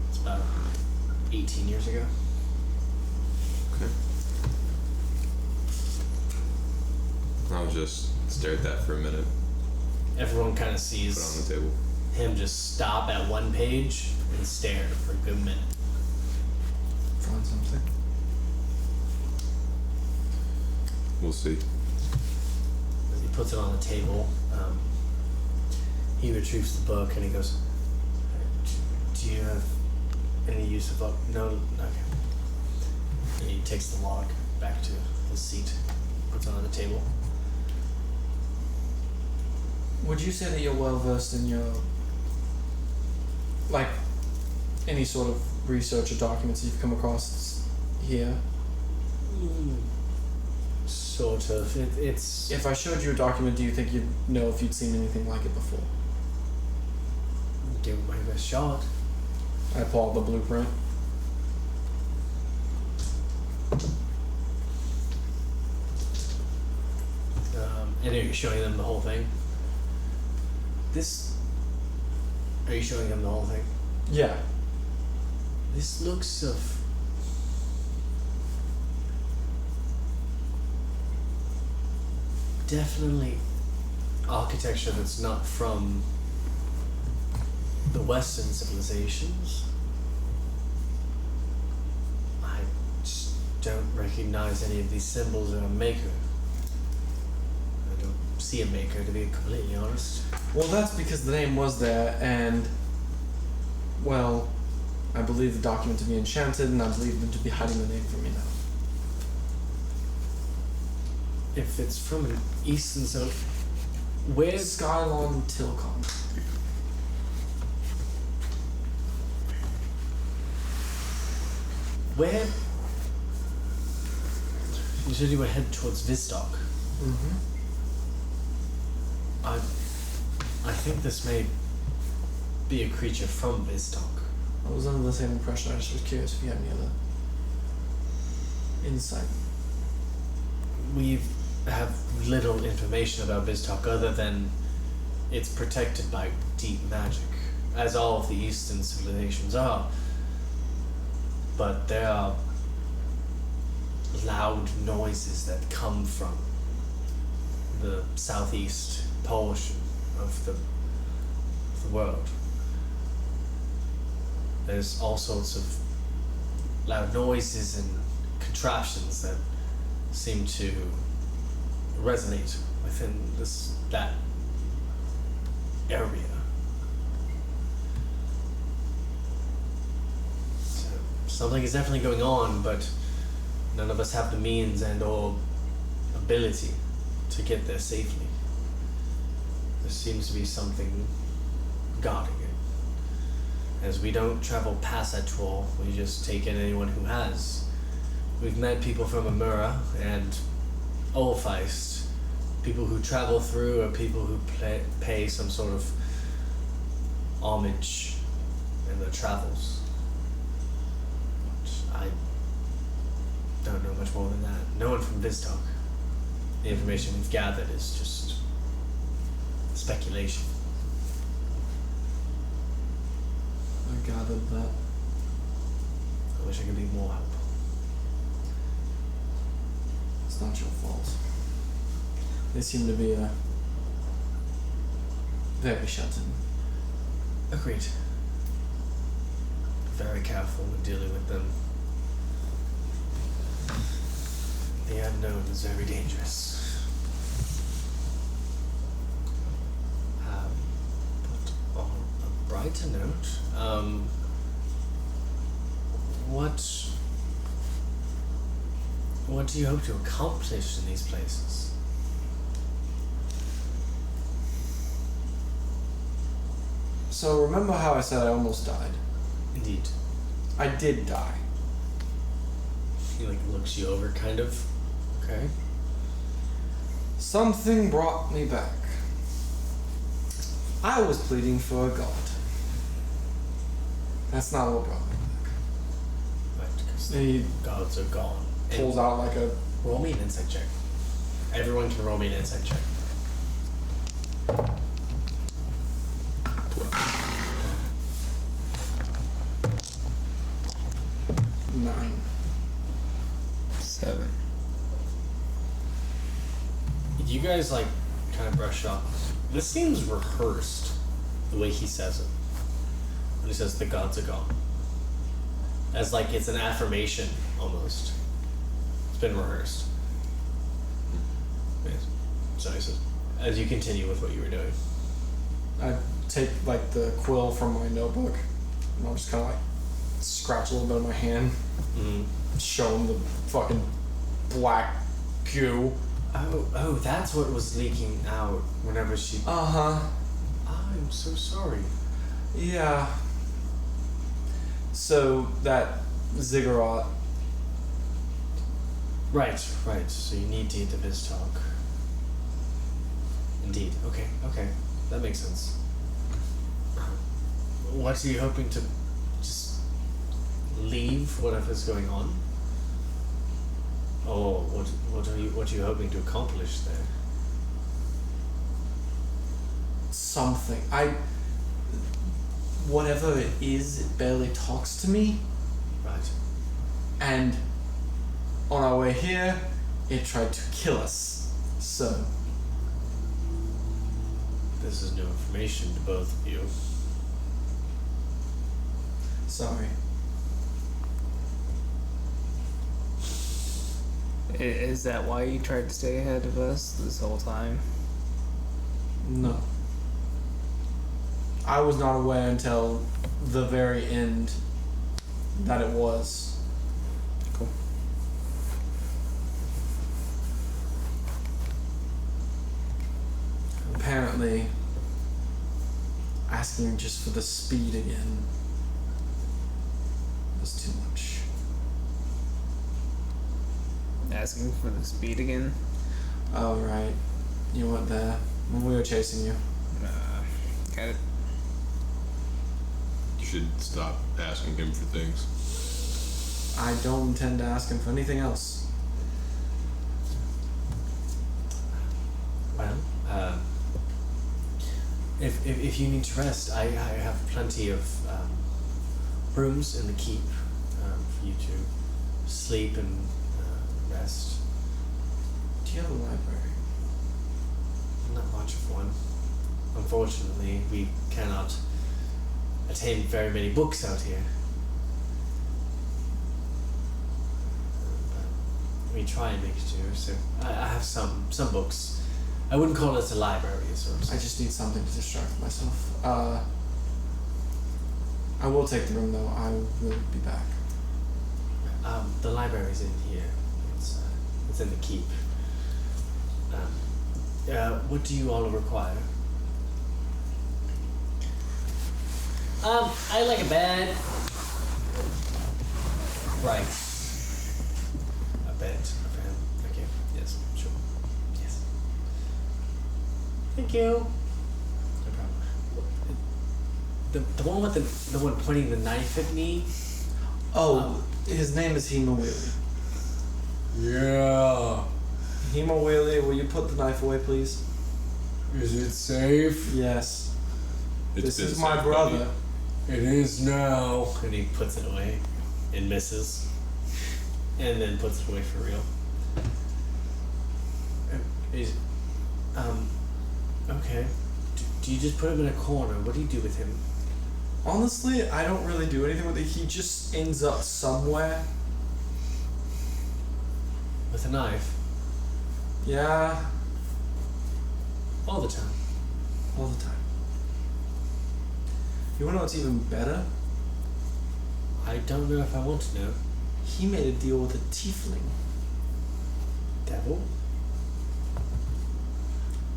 It's about 18 years ago. Okay. I'll just stare at that for a minute. Everyone kind of Put it on sees the table. him just stop at one page and stare for a good minute. Find something. We'll see. As he puts it on the table, he retrieves the book and he goes, "Do you have any use of book?" "No, okay." And he takes the log back to his seat, puts it on the table. Would you say that you're well versed in your, like, any sort of research or documents you've come across here? Sort of. It's. If I showed you a document, do you think you'd know if you'd seen anything like it before? Give it my best shot. I pull out the blueprint. And are you showing them the whole thing? Are you showing them the whole thing? Yeah. This looks of definitely architecture that's not from the Western civilizations. I just don't recognize any of these symbols in a maker. I don't see a maker, to be completely honest. Well, that's because the name was there, and, well, I believe the document to be enchanted, and I believe them to be hiding the name from me now. If it's from an Eastern zone, where's Skylon Tilcon. where? You said you were headed towards Vistok. Mm-hmm. I think this may be a creature from Vistok. I was under the same impression. I just was curious if you had any other insight. We have little information about Vistok other than it's protected by deep magic, as all of the Eastern civilizations are. But there are loud noises that come from the southeast portion of the world. There's all sorts of loud noises and contraptions that seem to resonate within that area. So something is definitely going on, but none of us have the means and or ability to get there safely. There seems to be something guarding it. As we don't travel past that troll, we just take in anyone who has. We've met people from Amura and Olfeist, people who travel through or people who pay some sort of homage in their travels. But I don't know much more than that. No one from Vistok. The information we've gathered is just speculation. I gathered that. I wish I could be more help. It's not your fault. They seem to be very sheltered. Agreed. Very careful when dealing with them. The unknown is very dangerous. But on a brighter note, what do you hope to accomplish in these places? So remember how I said I almost died? Indeed. I did die. He looks you over, kind of. Okay. Something brought me back. I was pleading for a god. That's not what brought me back. Right, because He the gods are gone. pulls out like a... Roll me an insight check. Everyone can roll me an insight check. 9. 7. You guys kind of brush off. This seems rehearsed, the way he says it. When he says the gods are gone. As it's an affirmation, almost. It's been rehearsed. Yes. So he says, as you continue with what you were doing. I take the quill from my notebook and I'll just kind of scratch a little bit of my hand, show him the fucking black goo. Oh, that's what was leaking out whenever she... Uh-huh. I'm so sorry. Yeah. So that ziggurat. Right. So you need to get to Vistok. Indeed. Okay. That makes sense. What are you hoping to just leave whatever's going on? Or what are you hoping to accomplish there? Something. Whatever it is, it barely talks to me. Right. And on our way here, it tried to kill us. So this is new information to both of you. Sorry. Is that why you tried to stay ahead of us this whole time? No. I was not aware until the very end that it was. Cool. Apparently, asking just for the speed again was too much. Asking for the speed again? Oh, right. You weren't there when we were chasing you. Got it. You should stop asking him for things. I don't intend to ask him for anything else. Well, if you need to rest, I have plenty of rooms in the keep for you to sleep and rest. Do you have a library? Not much of one. Unfortunately, we cannot attain very many books out here. But we try and make it do, so I have some books. I wouldn't call it a library, sort of. I just need something to distract myself. I will take the room though. I will be back. The library's in here. It's in the keep. What do you all require? I like a bed. Right. A bed. Okay. Yes. Sure. Yes. Thank you. No problem. The one with the one pointing the knife at me. Oh, his name is Hema Wheelie. Yeah. Hema Wheelie, will you put the knife away, please? Is it safe? Yes. It's This been is my safe, brother. buddy. It is now. And he puts it away and misses. And then puts it away for real. Okay. Do you just put him in a corner? What do you do with him? Honestly, I don't really do anything with it. He just ends up somewhere. With a knife? Yeah, All the time. all the time. You wanna know what's even better? I don't know if I want to know. He made a deal with a tiefling. Devil?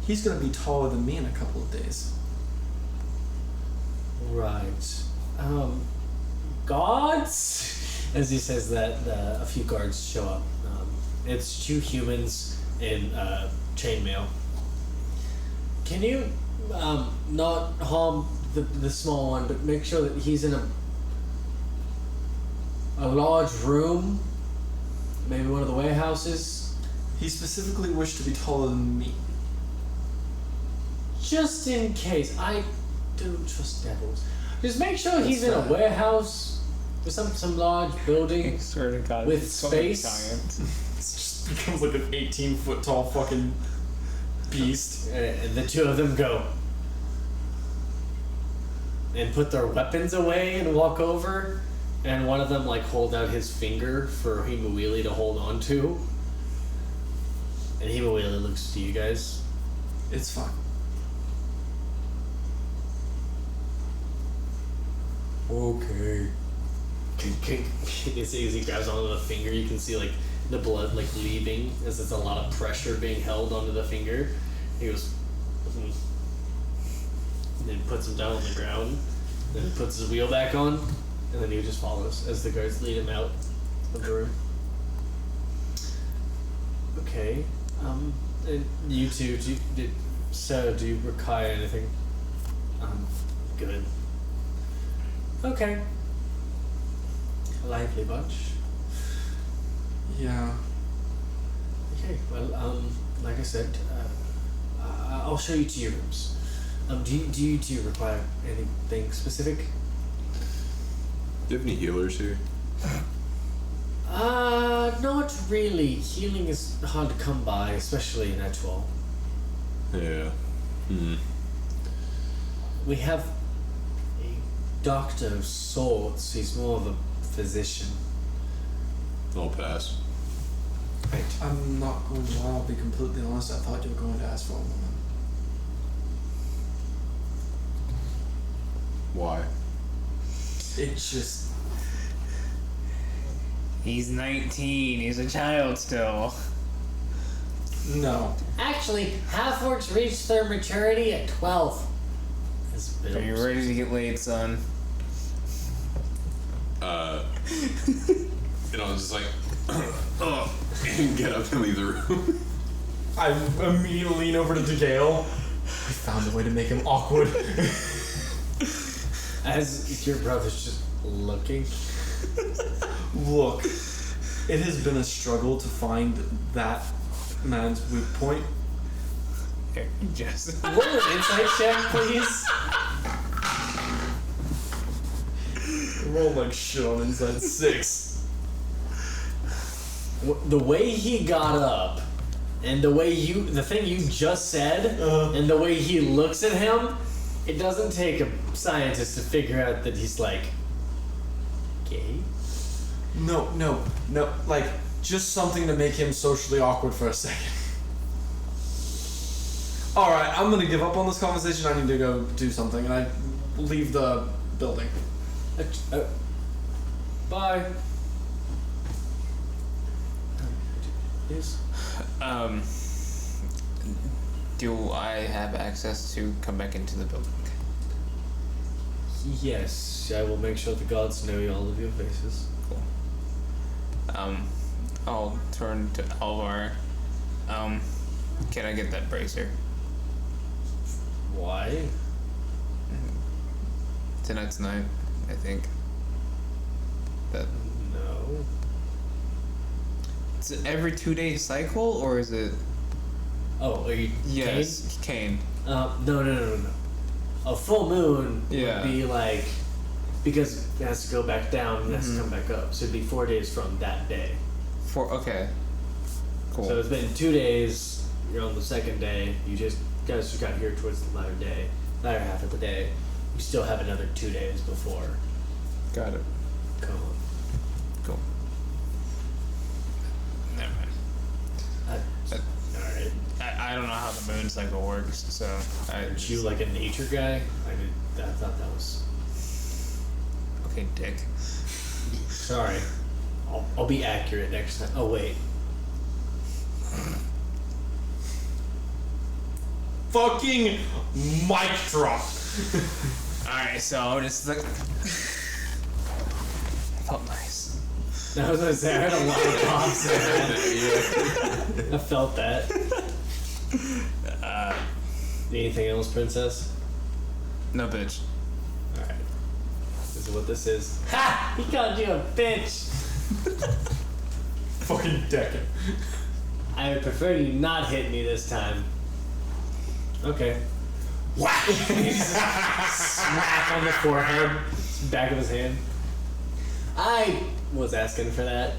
He's gonna be taller than me in a couple of days. Right. Guards? As he says that, a few guards show up. It's two humans in chainmail. Can you not harm the small one, but make sure that he's in a large room? Maybe one of the warehouses? He specifically wished to be taller than me. Just in case. I don't trust devils. Just make sure he's in a fair. warehouse or some large building. I swear to God. With it's so space? giant. It just becomes like an 18-foot tall fucking beast. And the two of them go and put their weapons away and walk over, and one of them like hold out his finger for Hema Wheelie to hold on to, and Hema Wheelie looks to you guys. It's fine. Okay. As he grabs onto the finger, you can see like the blood like leaving as it's a lot of pressure being held onto the finger. He goes, and then puts him down on the ground, then puts his wheel back on, and then he just follows as the guards lead him out of the room. Okay, and you two, do you require anything? Good. Okay. A lively bunch. Yeah. Okay, well, like I said, I'll show you to your rooms. Do you require anything specific? Do you have any healers here? Not really. Healing is hard to come by, especially in Edgewall. Yeah. we have a doctor of sorts. He's more of a physician. I'll pass. Right. I'm not going to lie, I'll be completely honest, I thought you were going to ask for a woman. Why? It's just... He's 19. He's a child still. No. Actually, half-orcs reach their maturity at 12. Are you ready to get laid, son? And I was just like, and get up and leave the room. I immediately lean over to DeGale. I found a way to make him awkward. As your brother's just looking. Look, it has been a struggle to find that man's weak point. Here, just. Roll an insight check, please. Roll like shit on inside 6. The way he got up, and the thing you just said, and the way he looks at him, it doesn't take a scientist to figure out that he's like gay. No, like just something to make him socially awkward for a second. Alright, I'm gonna give up on this conversation, I need to go do something, and I leave the building. Bye. Yes. Do I have access to come back into the building? Yes, I will make sure the gods know all of your faces. Cool. I'll turn to Alvar. Can I get that bracer? Why? Tonight's night, I think. That. No. Is it every 2-day cycle, or is it? Oh, are you? Yes, Caine. No. A full moon Yeah. would be like, because it has to go back down and it has to come back up. So it'd be 4 days from that day. Okay. Cool. So it's been 2 days. You're on the second day. Guys just got here towards the latter half of the day. You still have another 2 days before. Got it. Come on. Cool. Never mind. Alright. I don't know how the moon cycle works, so Aren't you like a nature guy? I thought that was. Okay, dick. Sorry. I'll be accurate next time. Oh wait. Fucking mic drop. Alright, so just like felt nice. I was gonna say I heard a lot of pops there. I felt that. Anything else, princess? No bitch. Alright. This is what this is. Ha! He called you a bitch! Fucking deck it. I would prefer you not hit me this time. Okay. Whack! He just smack on the forehead, back of his hand. I was asking for that.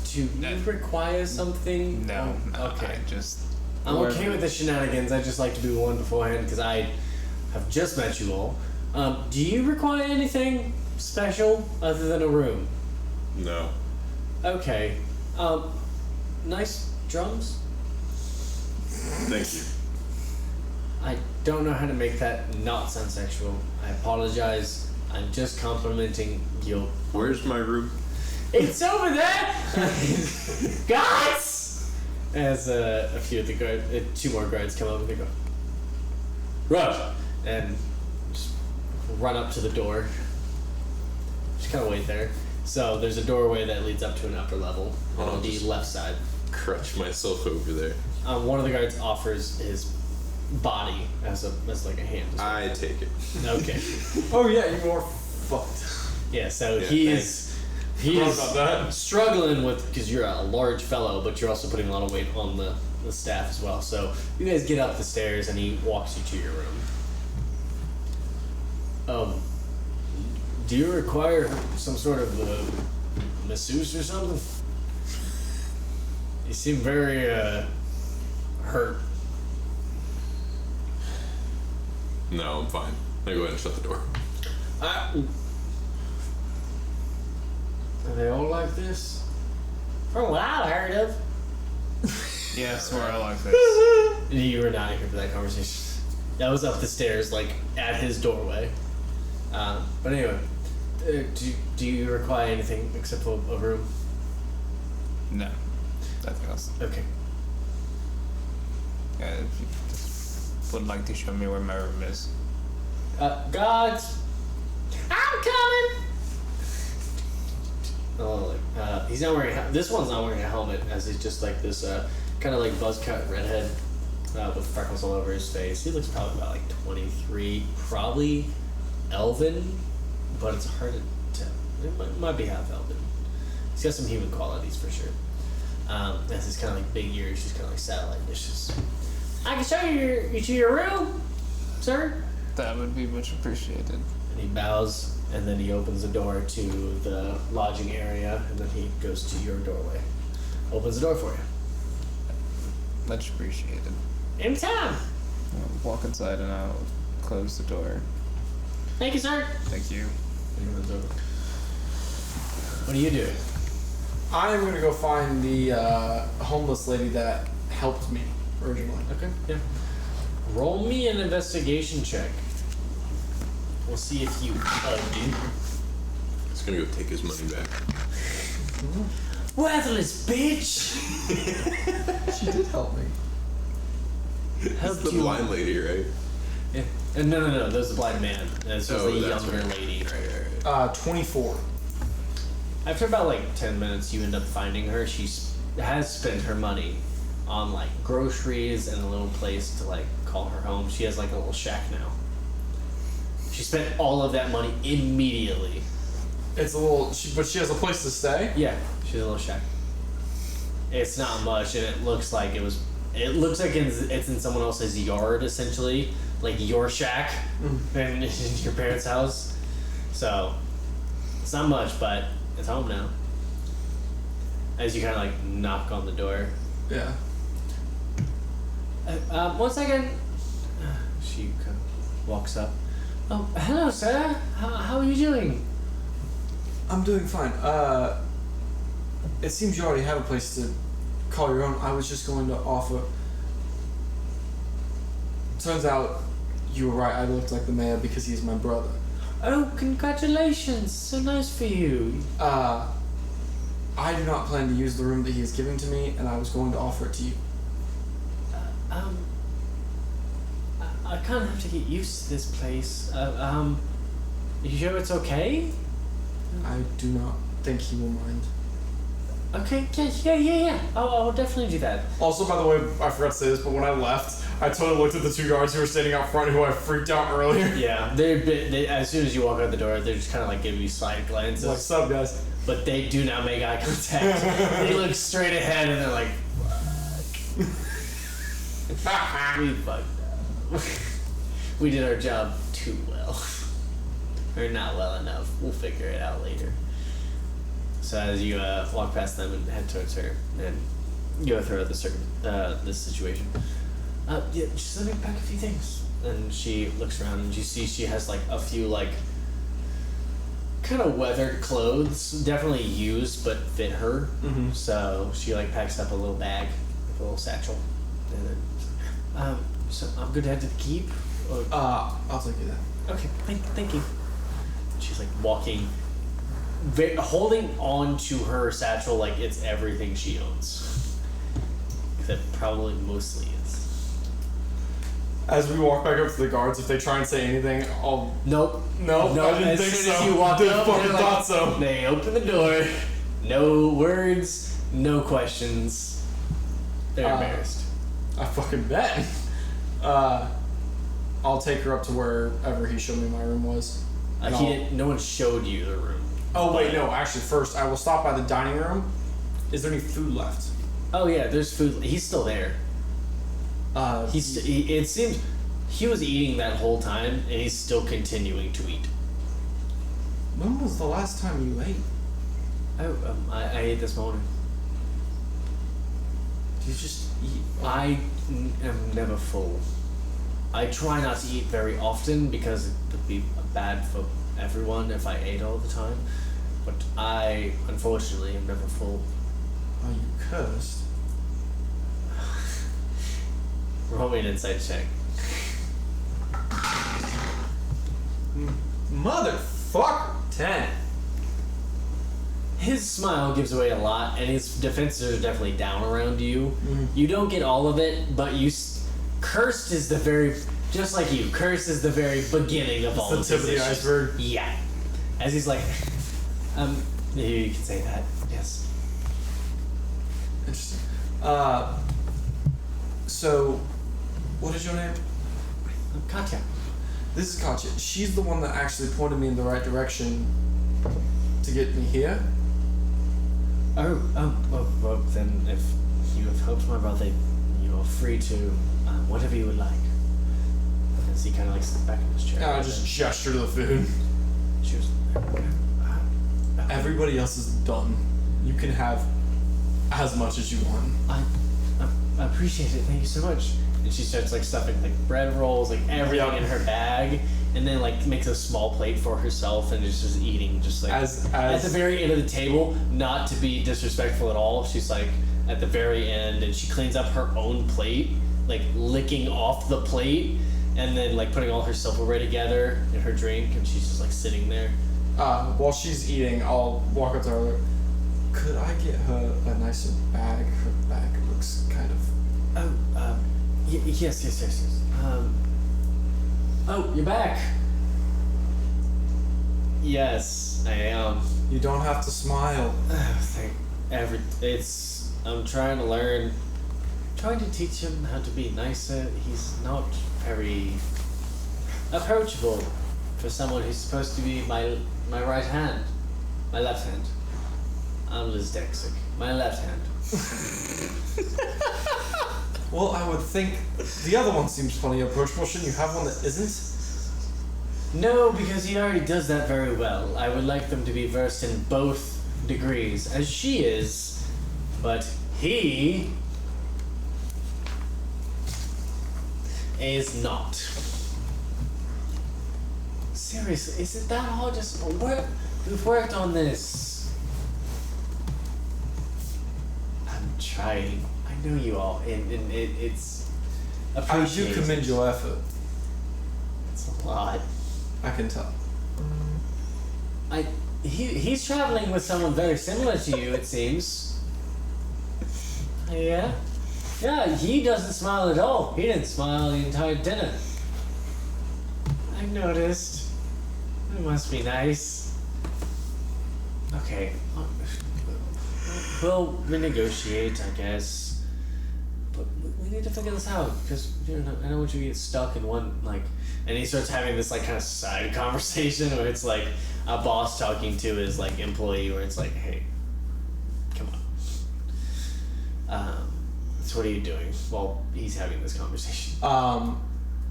Do you require something? No. Okay. I'm I'm okay with the shenanigans. I just like to be warned beforehand because I have just met you all. Do you require anything special other than a room? No. Okay. Nice drums? Thank you. I don't know how to make that not sound sexual. I apologize. I'm just complimenting you. Where's my room? It's over there! Guys! As a few of the guards, 2 more guards come up and they go, rush! And just run up to the door. Just kind of wait there. So there's a doorway that leads up to an upper level on the left side. Crutch myself over there. One of the guards offers his body as like a hand. I take it. Okay. Oh yeah, you are fucked. Yeah, so Yeah, he is Forgot about that. struggling with, because you're a large fellow, but you're also putting a lot of weight on the staff as well. So you guys get up the stairs and he walks you to your room. Do you require some sort of masseuse or something? You seem very hurt. No, I'm fine. I go ahead and shut the door. Are they all like this? From what I've heard of. Yes, we're all like this. You were not here for that conversation. That was up the stairs, like, at his doorway. But anyway, do you require anything except for a room? No, nothing else. Okay. Yeah, if you just would like to show me where my room is. Guards! I'm coming! Oh, he's not wearing this one's not wearing a helmet, as he's just like this kind of like buzz cut redhead with freckles all over his face. He looks probably about like 23, probably elven, but it's hard to tell. It might be half elven. He's got some human qualities for sure. Has his kind of like big ears, just kind of like satellite dishes. I can show you your room, sir. That would be much appreciated. And he bows, and then he opens the door to the lodging area, and then he goes to your doorway. Opens the door for you. Much appreciated. Anytime. I'll walk inside and I'll close the door. Thank you, sir. Thank you. And he runs over. What are you doing? I'm gonna go find the homeless lady that helped me originally. Okay, yeah. Roll me an investigation check. We'll see if you do. He's gonna go take his money back. Worthless bitch! She did help me. That's the blind lady, right? Yeah. No. That was the blind man. This was the that's younger right. lady. Right. 24. After about like 10 minutes, you end up finding her. She has spent her money on like groceries and a little place to like call her home. She has like a little shack now. She spent all of that money immediately. It's a little, but she has a place to stay. Yeah, she has a little shack. It's not much, and it looks like it was. It looks like it's in someone else's yard, essentially, like your shack, and in your parents' house. So it's not much, but it's home now. As you kind of like knock on the door. Yeah. 1 second. She kind of walks up. Oh, hello, sir. How are you doing? I'm doing fine. It seems you already have a place to call your own. I was just going to offer. Turns out you were right. I looked like the mayor because he's my brother. Oh, congratulations. So nice for you. I do not plan to use the room that he is giving to me, and I was going to offer it to you. I kind of have to get used to this place. You sure it's okay? I do not think he will mind. Okay, yeah. I'll definitely do that. Also, by the way, I forgot to say this, but when I left, I totally looked at the two guards who were standing out front who I freaked out earlier. Yeah, they as soon as you walk out the door, they're just kind of like giving you side glances. Like, sup, guys? But they do not make eye contact. They look straight ahead and they're like, fuck. We fucked up. We did our job too well. Or not well enough. We'll figure it out later. So as you walk past them and head towards her, and you go through this situation. Yeah, just let me pack a few things. And she looks around and you see she has like a few like kind of weathered clothes, definitely used but fit her. Mm-hmm. So she like packs up a little bag, like a little satchel, and then so I'm good to head to the keep. Or, I'll take you that. okay, thank you. She's like walking, holding on to her satchel like it's everything she owns. That probably mostly is. As we walk back up to the guards, if they try and say anything, I'll... Nope. No, I didn't as think soon so. as you walk Didn't up, fucking they're thought so. They open the door. No words, no questions. They're embarrassed. I fucking bet. I'll take her up to wherever he showed me my room was. And No one showed you the room. Oh, wait, no. Actually, first, I will stop by the dining room. Is there any food left? Oh yeah, there's food. He's still there. It seems he was eating that whole time, and he's still continuing to eat. When was the last time you ate? Oh, I ate this morning. You just eat. I am never full. I try not to eat very often because it would be bad for everyone if I ate all the time. But I, unfortunately, am never full. Are you cursed? Roll me an insight check. Motherfucker! 10. His smile gives away a lot, and his defenses are definitely down around you. Mhm. You don't get all of it, but cursed is the very, just like you, cursed is the very beginning of all the of tip his of the issues. iceberg. Yeah. As he's like, you can say that, yes. Interesting. So, what is your name? Katya. This is Katya. She's the one that actually pointed me in the right direction to get me here. Well, then if you have helped my brother, you are free to whatever you would like. As he kind of like sits back in his chair. And I just gesture to the food. She was. Everybody else is done. You can have as much as you want. I appreciate it. Thank you so much. And she starts like stuffing like bread rolls, like everything in her bag, and then like makes a small plate for herself and is just eating, just like at the very end of the table. Not to be disrespectful at all, she's like at the very end, and she cleans up her own plate, like licking off the plate, and then like putting all her silverware together in her drink, and she's just like sitting there. While she's eating, I'll walk up to her. Could I get her a nicer bag? Her bag looks kind of... Yes. Oh, you're back. Yes, I am. You don't have to smile. I'm trying to learn. Trying to teach him how to be nicer. He's not very approachable for someone who's supposed to be my right hand. My left hand. I'm dyslexic. My left hand. Well, I would think the other one seems plenty approachable. Shouldn't you have one that isn't? No, because he already does that very well. I would like them to be versed in both degrees, as she is, but he is not. Seriously, is it that hard? We've worked on this. I'm trying. I know you all, and it's I do appreciated. commend your effort. It's a lot. I can tell. He's traveling with someone very similar to you, it seems. Yeah? Yeah, he doesn't smile at all. He didn't smile the entire dinner. I noticed. It must be nice. Okay. We'll renegotiate, I guess. But we need to figure this out, because I don't want you to get stuck in one, like... And he starts having this, like, kind of side conversation where it's, like, a boss talking to his, like, employee, where it's like, hey, come on. So what are you doing while he's having this conversation?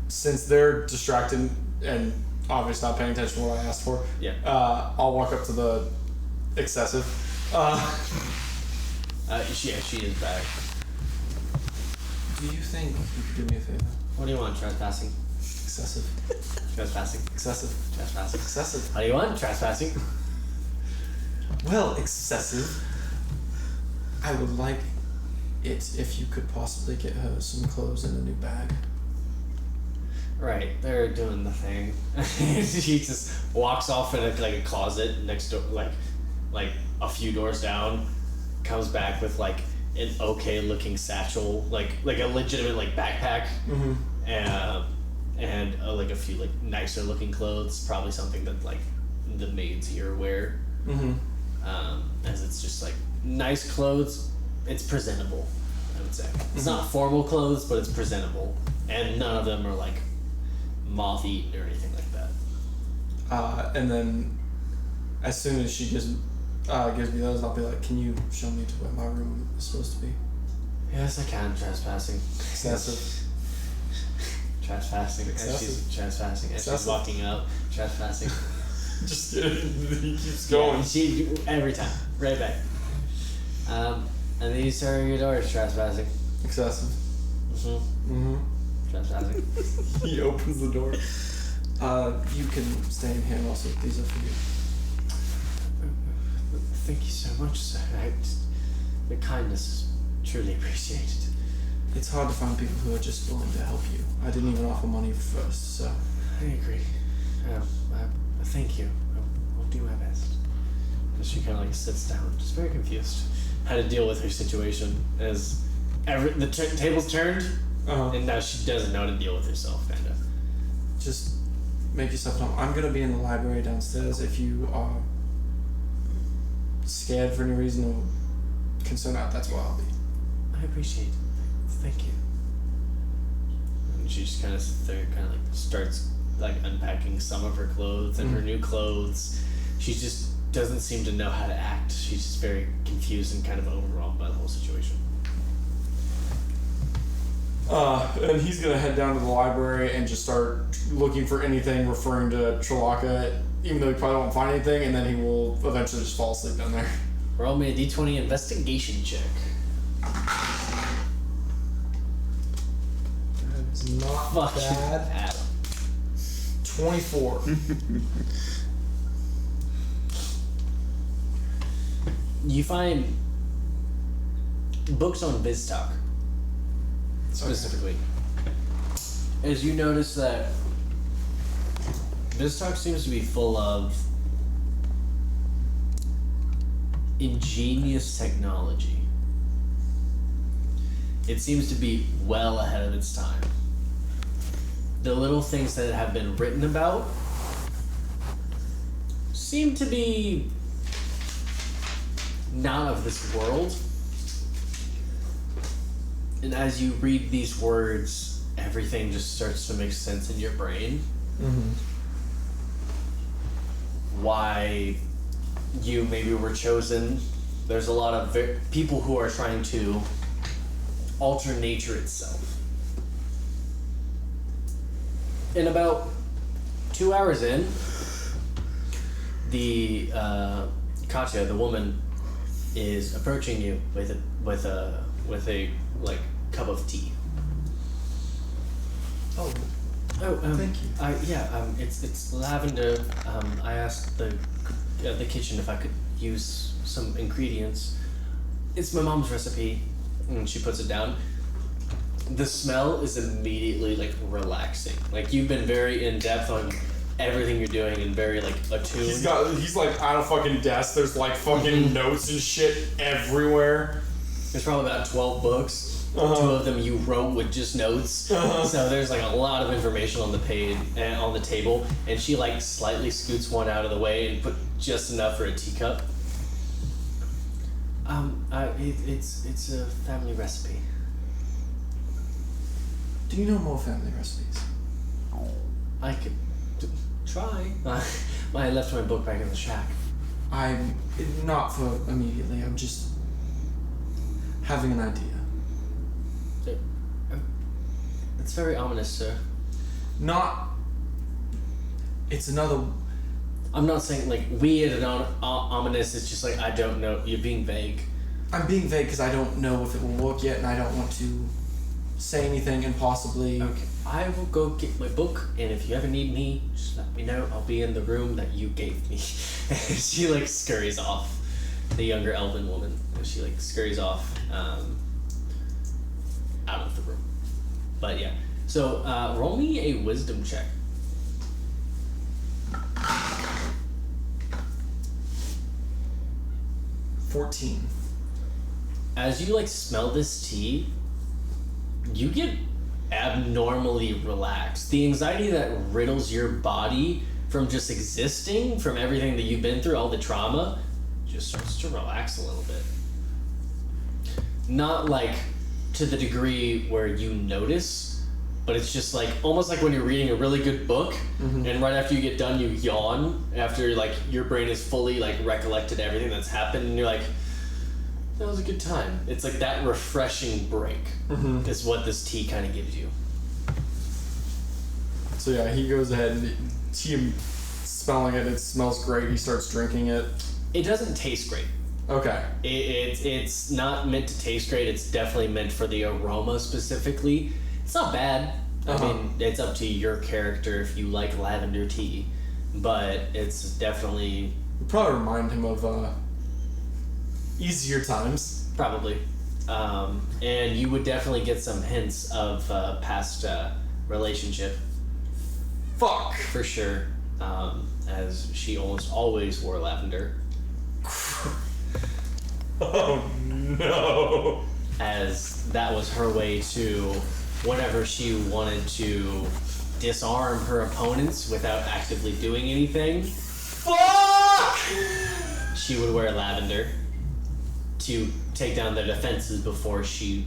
Since they're distracted and obviously not paying attention to what I asked for, Yeah. I'll walk up to the excessive. She is back. Do you think you could do me a favor? What do you want? Trespassing? Excessive. Trespassing? Excessive. Trespassing? Excessive. How do you want? Trespassing? Well, excessive. I would like it if you could possibly get her some clothes and a new bag. Right, they're doing the thing. She just walks off in a closet next door, like a few doors down, comes back with like an okay looking satchel, like a legitimate like backpack, Mm-hmm. and like a few like nicer looking clothes, probably something that like the maids here wear. Mm-hmm. As it's just like nice clothes, it's presentable, I would say. It's not formal clothes, but it's presentable, and none of them are like moth-eaten or anything like that. And then, as soon as she gives me those, I'll be like, "Can you show me to where my room is supposed to be?" Yes, I can. Trespassing. Excessive. Trespassing. Excessive. As she's trespassing. As she's Excessive. walking up. Trespassing. Just he keeps going. Yeah, she every time. Right back. And then you start your doors. Trespassing. Excessive. Mm-hmm. Mm-hmm. Trespassing. He opens the door. You can stay in here also. These are for you. Thank you so much, sir. Your kindness is truly appreciated. It's hard to find people who are just willing to help you. I didn't even offer money first, so. I agree. Thank you. I'll do my best. And she kind of like sits down, just very confused how to deal with her situation as the tables turned, and now she doesn't know how to deal with herself, kind of. Just make yourself at home. I'm gonna be in the library downstairs. If you are scared for any reason or concerned, that's where I'll be. I appreciate it. Thank you. And she just kind of sits there, kind of like starts like unpacking some of her clothes and her new clothes. She just doesn't seem to know how to act. She's just very confused and kind of overwhelmed by the whole situation. And he's gonna head down to the library and just start looking for anything referring to Chalaka, even though he probably won't find anything, and then he will eventually just fall asleep down there. Roll me a d20 investigation check. That's not bad. Adam. 24. You find books on BizTalk, specifically. As you notice that BizTalk seems to be full of ingenious technology. It seems to be well ahead of its time. The little things that have been written about seem to be not of this world. And as you read these words, everything just starts to make sense in your brain. Mm-hmm. Why you maybe were chosen. There's a lot of people who are trying to alter nature itself. In about 2 hours in, the Katya, the woman, is approaching you with a like cup of tea. Oh, Thank you. It's lavender. I asked the kitchen if I could use some ingredients. It's my mom's recipe, and she puts it down. The smell is immediately like relaxing. Like you've been very in depth on everything you're doing and very like attuned. he's like on a fucking desk. There's like fucking notes and shit everywhere. There's probably about 12 books. 2 of them you wrote with just notes. So there's like a lot of information on the page and on the table. And she like slightly scoots one out of the way and put just enough for a teacup. It's a family recipe. Do you know more family recipes? I could try. I left my book back in the shack. I'm not for immediately. I'm just having an idea. It's very ominous, sir. Not. It's another. I'm not saying like weird and ominous. It's just like I don't know. You're being vague. I'm being vague because I don't know if it will work yet, and I don't want to say anything and possibly. Okay, I will go get my book, and if you ever need me, just let me know. I'll be in the room that you gave me. She like scurries off. The younger elven woman. She like scurries off out of the room. But yeah. So roll me a wisdom check. 14. As you like smell this tea, you get abnormally relaxed. The anxiety that riddles your body from just existing, from everything that you've been through, all the trauma, just starts to relax a little bit. Not like to the degree where you notice, but it's just like almost like when you're reading a really good book, and right after you get done, you yawn after like your brain is fully like recollected everything that's happened, and you're like, that was a good time. It's like that refreshing break is what this tea kind of gives you. So yeah, he goes ahead and smelling it. It smells great. He starts drinking it. It doesn't taste great. Okay. It's not meant to taste great. It's definitely meant for the aroma specifically. It's not bad. I mean, it's up to your character if you like lavender tea, but it's definitely It'd probably remind him of easier times. probably, and you would definitely get some hints of past relationship Fuck. for sure, as she almost always wore lavender. Oh no. As that was her way to, whenever she wanted to disarm her opponents without actively doing anything, Fuck! she would wear lavender to take down their defenses before she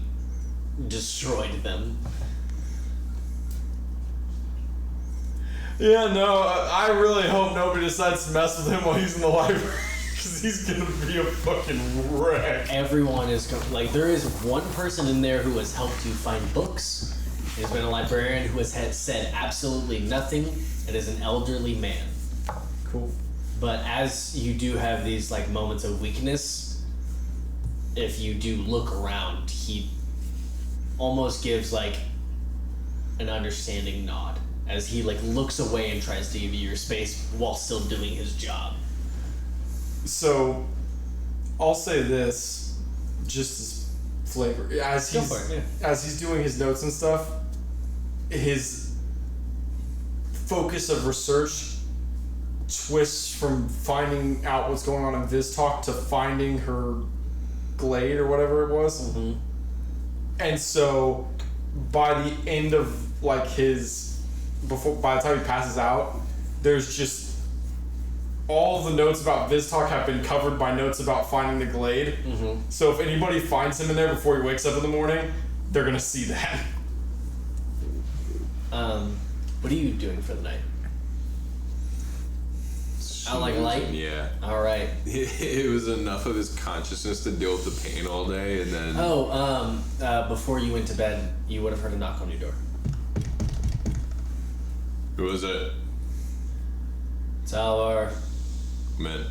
destroyed them. Yeah, no, I really hope nobody decides to mess with him while he's in the library. Because he's gonna be a fucking wreck. Everyone is like, there is one person in there who has helped you find books. There's been a librarian who has said absolutely nothing. It is an elderly man. Cool. But as you do have these like moments of weakness, if you do look around, he almost gives like an understanding nod as he like looks away and tries to give you your space while still doing his job. So, I'll say this, just as flavor, as Go he's for it, as he's doing his notes and stuff, his focus of research twists from finding out what's going on in Viztalk to finding her glade or whatever it was. Mm-hmm. And so, by the end of like by the time he passes out, there's just all the notes about Viztalk have been covered by notes about finding the glade. Mm-hmm. So if anybody finds him in there before he wakes up in the morning, they're gonna see that. What are you doing for the night? Out like a light? Yeah. All right. It was enough of his consciousness to deal with the pain all day, and then. Before you went to bed, you would have heard a knock on your door. Who was it? It's Alvar. Man.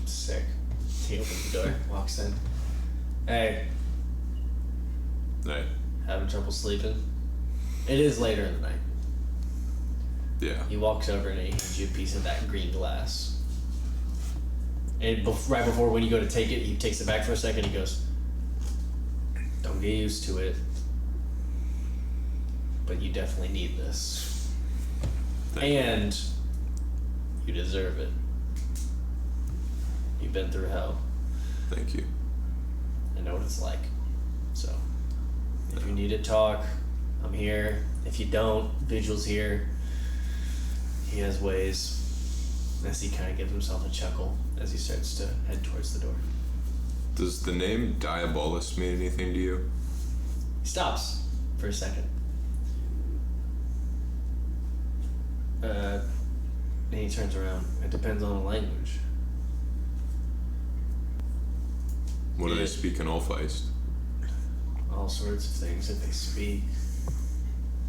Sick. He opens the door, walks in. Hey, Hey. having trouble sleeping? It is later in the night. Yeah. He walks over and he hands you a piece of that green glass. And right before when you go to take it, he takes it back for a second. He goes, "Don't get used to it, but you definitely need this, Thank you. and you deserve it. You've been through hell. Thank you. I know what it's like. So, if you need to talk, I'm here. If you don't, Vigil's here. He has ways." As he kind of gives himself a chuckle as he starts to head towards the door. Does the name Diabolus mean anything to you? He stops for a second. And he turns around. It depends on the language. What do Yeah. they speak in Ulfheist? All sorts of things that they speak.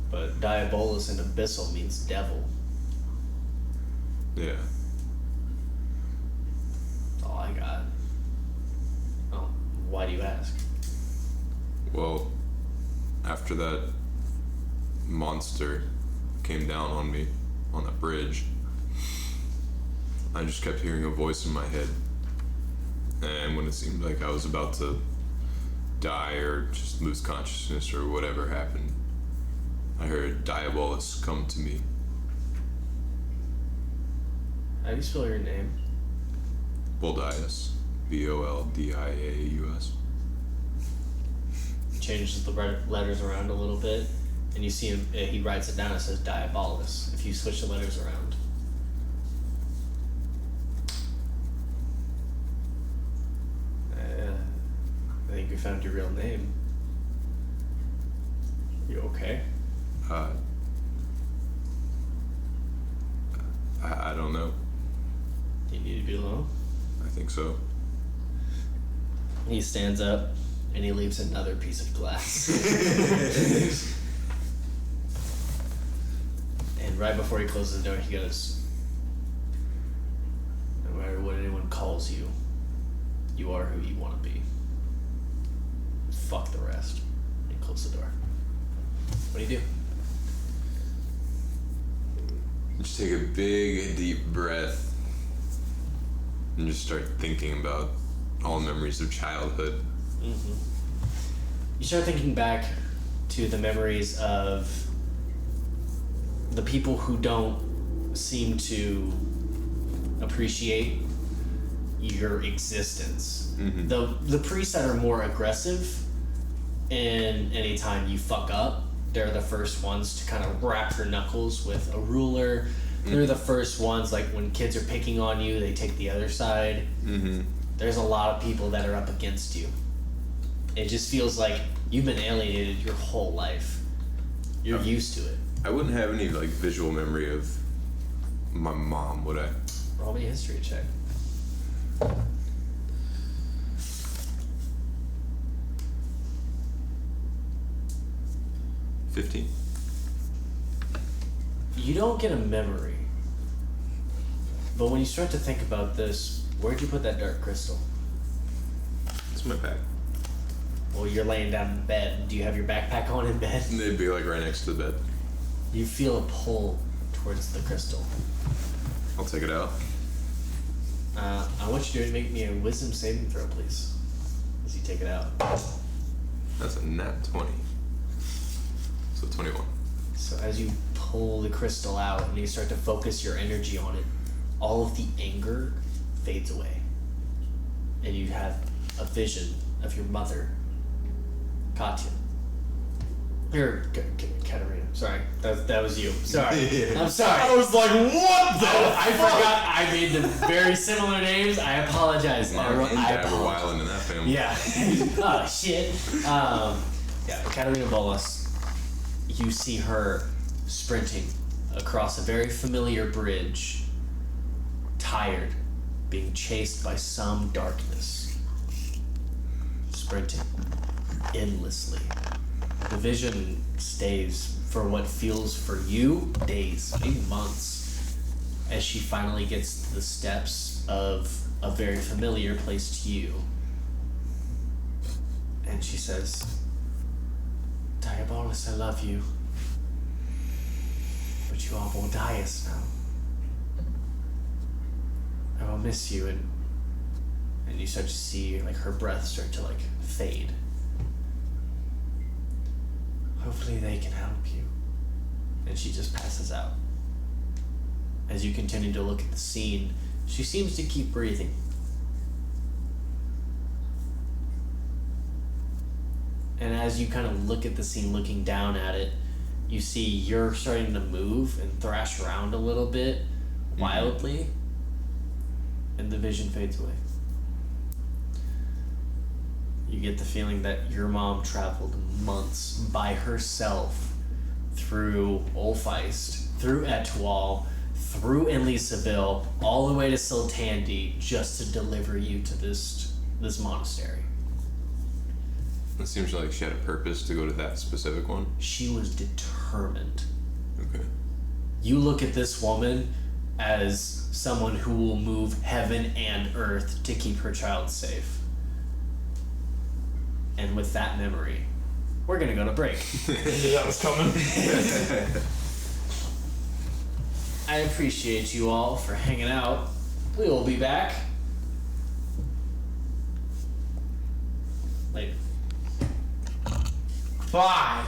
But Diabolus in Abyssal means devil. Yeah. That's all I got. Oh, why do you ask? Well, after that monster came down on me on that bridge, I just kept hearing a voice in my head. And when it seemed like I was about to die or just lose consciousness or whatever happened, I heard Diabolus come to me. How do you spell your name? Boldaius. Boldiaus. He changes the letters around a little bit, and you see him, he writes it down, it says Diabolus, if you switch the letters around. I think you found your real name. You okay? I don't know. Do you need to be alone? I think so. He stands up, and he leaves another piece of glass. And right before he closes the door, he goes, "No matter what anyone calls you, you are who you want to be. Fuck the rest." And he closes the door. What do you do? Just take a big, deep breath and just start thinking about all memories of childhood. Mm-hmm. You start thinking back to the memories of the people who don't seem to appreciate your existence. Mm-hmm. The priests that are more aggressive, and anytime you fuck up, they're the first ones to kind of wrap your knuckles with a ruler. Mm-hmm. They're the first ones, like when kids are picking on you, they take the other side. Mm-hmm. There's a lot of people that are up against you. It just feels like you've been alienated your whole life. You're used to it. I wouldn't have any like visual memory of my mom, would I? Roll me a history check. 15. You don't get a memory. But when you start to think about this, where'd you put that dark crystal? It's my bag. Well, you're laying down in bed. Do you have your backpack on in bed? They'd be like right next to the bed. You feel a pull towards the crystal. I'll take it out. I want you to make me a wisdom saving throw, please. As you take it out. That's a nat 20. So 21. So as you pull the crystal out and you start to focus your energy on it, all of the anger fades away. And you have a vision of your mother, Katya. Katerina. Sorry, that was you. Sorry. I'm sorry. I was like, what the I forgot I made them very similar names. I apologize. Mark and Dad were wilding in that family. Yeah. Oh, shit. Yeah, Katerina Bolas, you see her sprinting across a very familiar bridge, tired, being chased by some darkness. Sprinting endlessly. The vision stays for what feels for you days, maybe months, as she finally gets to the steps of a very familiar place to you. And she says, Diabolus, I love you. But you are Boldaius now. I will miss you. And you start to see like her breath start to like fade. Hopefully they can help you. And she just passes out. As you continue to look at the scene, she seems to keep breathing. And as you kind of look at the scene, looking down at it, you see you're starting to move and thrash around a little bit wildly, and the vision fades away. You get the feeling that your mom traveled months by herself through Olfeist, through Etoile, through Enlisaville, all the way to Siltandi just to deliver you to this monastery. It seems like she had a purpose to go to that specific one. She was determined. Okay. You look at this woman as someone who will move heaven and earth to keep her child safe. And with that memory, we're gonna go to break. Knew that was coming. I appreciate you all for hanging out. We will be back later. Bye.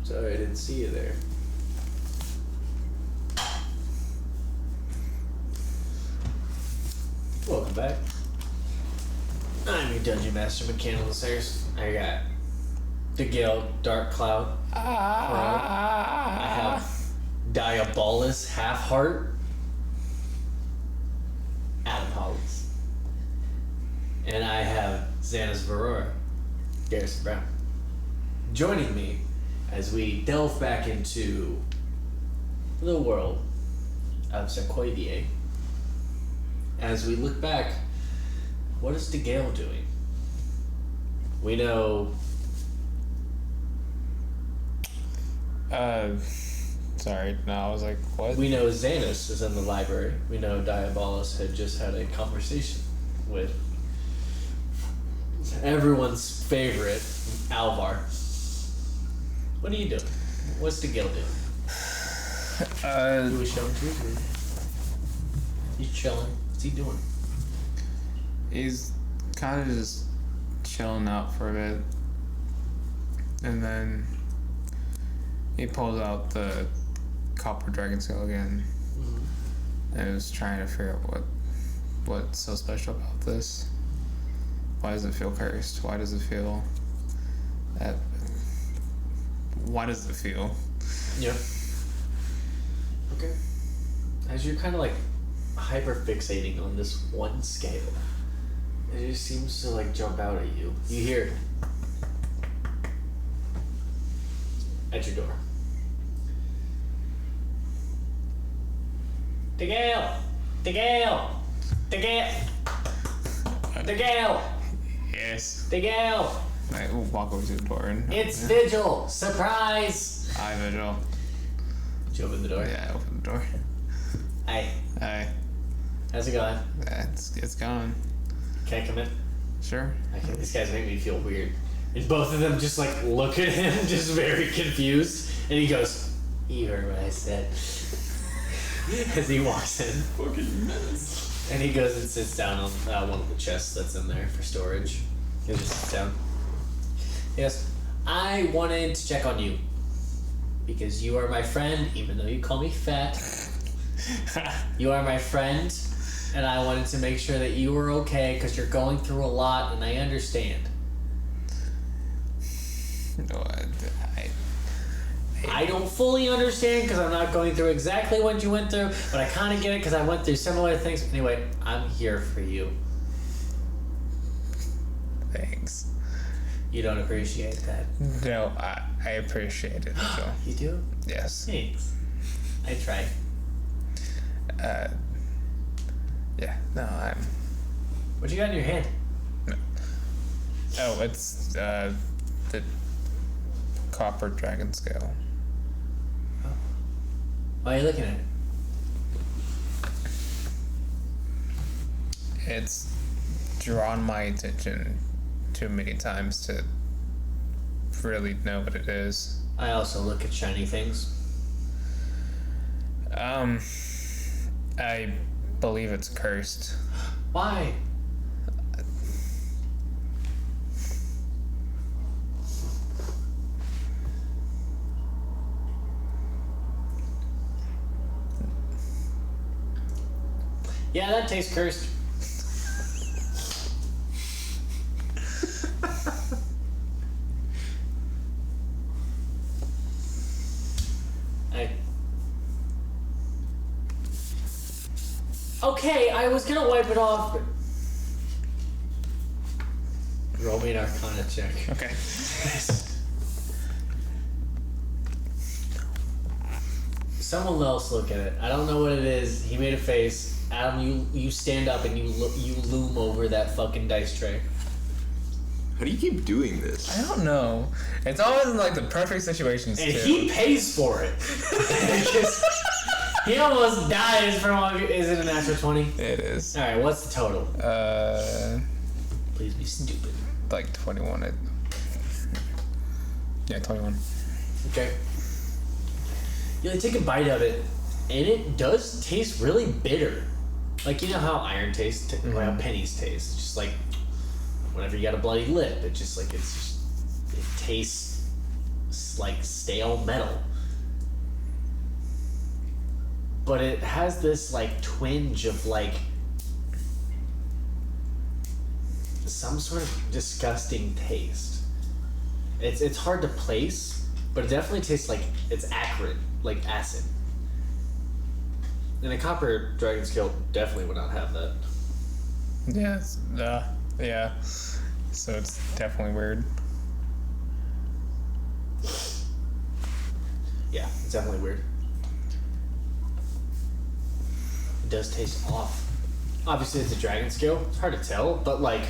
Sorry, I didn't see you there. Welcome back. I'm your Dungeon Master, Mechanical Sayers. I got DeGale, Darkcloud, Crowe. I have Diabolus, Halfheart, Hollis. And I have Zanis, Verora, Garrison Brown. Joining me as we delve back into the world of Sequoia. As we look back, what is DeGale doing? We know. Sorry, no, I was like, what? We know Zanis is in the library. We know Diabolus had just had a conversation with everyone's favorite, Alvar. What are you doing? What's DeGale doing? He was showing too. He's chilling. What's he doing? He's kind of just chilling out for a bit. And then he pulls out the copper dragon scale again. Mm-hmm. And was trying to figure out what's so special about this. Why does it feel cursed? Why does it feel that? Why does it feel? Yeah. Okay. As you're kind of like hyper fixating on this one scale, it just seems to like jump out at you. You hear it at your door. DeGale! DeGale! DeGale! DeGale! Yes. DeGale! I walk over to the door and... It's Vigil! Surprise! Hi, Vigil. Did you open the door? Yeah, I opened the door. Hey. Hi. How's it going? It's going. Can I come in? Sure. I think these guys make me feel weird. And both of them just like look at him, just very confused. And he goes, "You heard what I said." As he walks in. Fucking mess. And he goes and sits down on one of the chests that's in there for storage. He just sits down. Yes, I wanted to check on you. Because you are my friend, even though you call me fat. You are my friend. And I wanted to make sure that you were okay because you're going through a lot and I understand. No, I don't fully understand because I'm not going through exactly what you went through, but I kind of get it because I went through similar things. Anyway, I'm here for you. Thanks. You don't appreciate that. No, I appreciate it. So. You do? Yes. Thanks. I tried. Yeah. No, I'm. What you got in your hand? No. Oh, it's the copper dragon scale. Oh. Why are you looking at it? It's drawn my attention too many times to really know what it is. I also look at shiny things. I believe it's cursed. Why? Yeah, that tastes cursed. Okay, I was gonna wipe it off, but... Roll me an Arcana check. Okay. Someone else look at it. I don't know what it is. He made a face. Adam, you stand up and you loom over that fucking dice tray. How do you keep doing this? I don't know. It's always in like the perfect situations And too. he pays for it. He almost dies from all of you. Is it a natural 20? It is. Alright, what's the total? Please be stupid. Like 21. Yeah, 21. Okay. You like, take a bite of it, and it does taste really bitter. Like, you know how iron tastes, or how pennies taste. It's just like, whenever you got a bloody lip, it just like, it tastes like stale metal. But it has this like twinge of like some sort of disgusting taste. It's hard to place, but it definitely tastes like it's acrid, like acid. And a copper dragon scale definitely would not have that. Yeah, yeah. So it's definitely weird. Yeah, it's definitely weird. It does taste off. Obviously, it's a dragon scale. It's hard to tell, but like,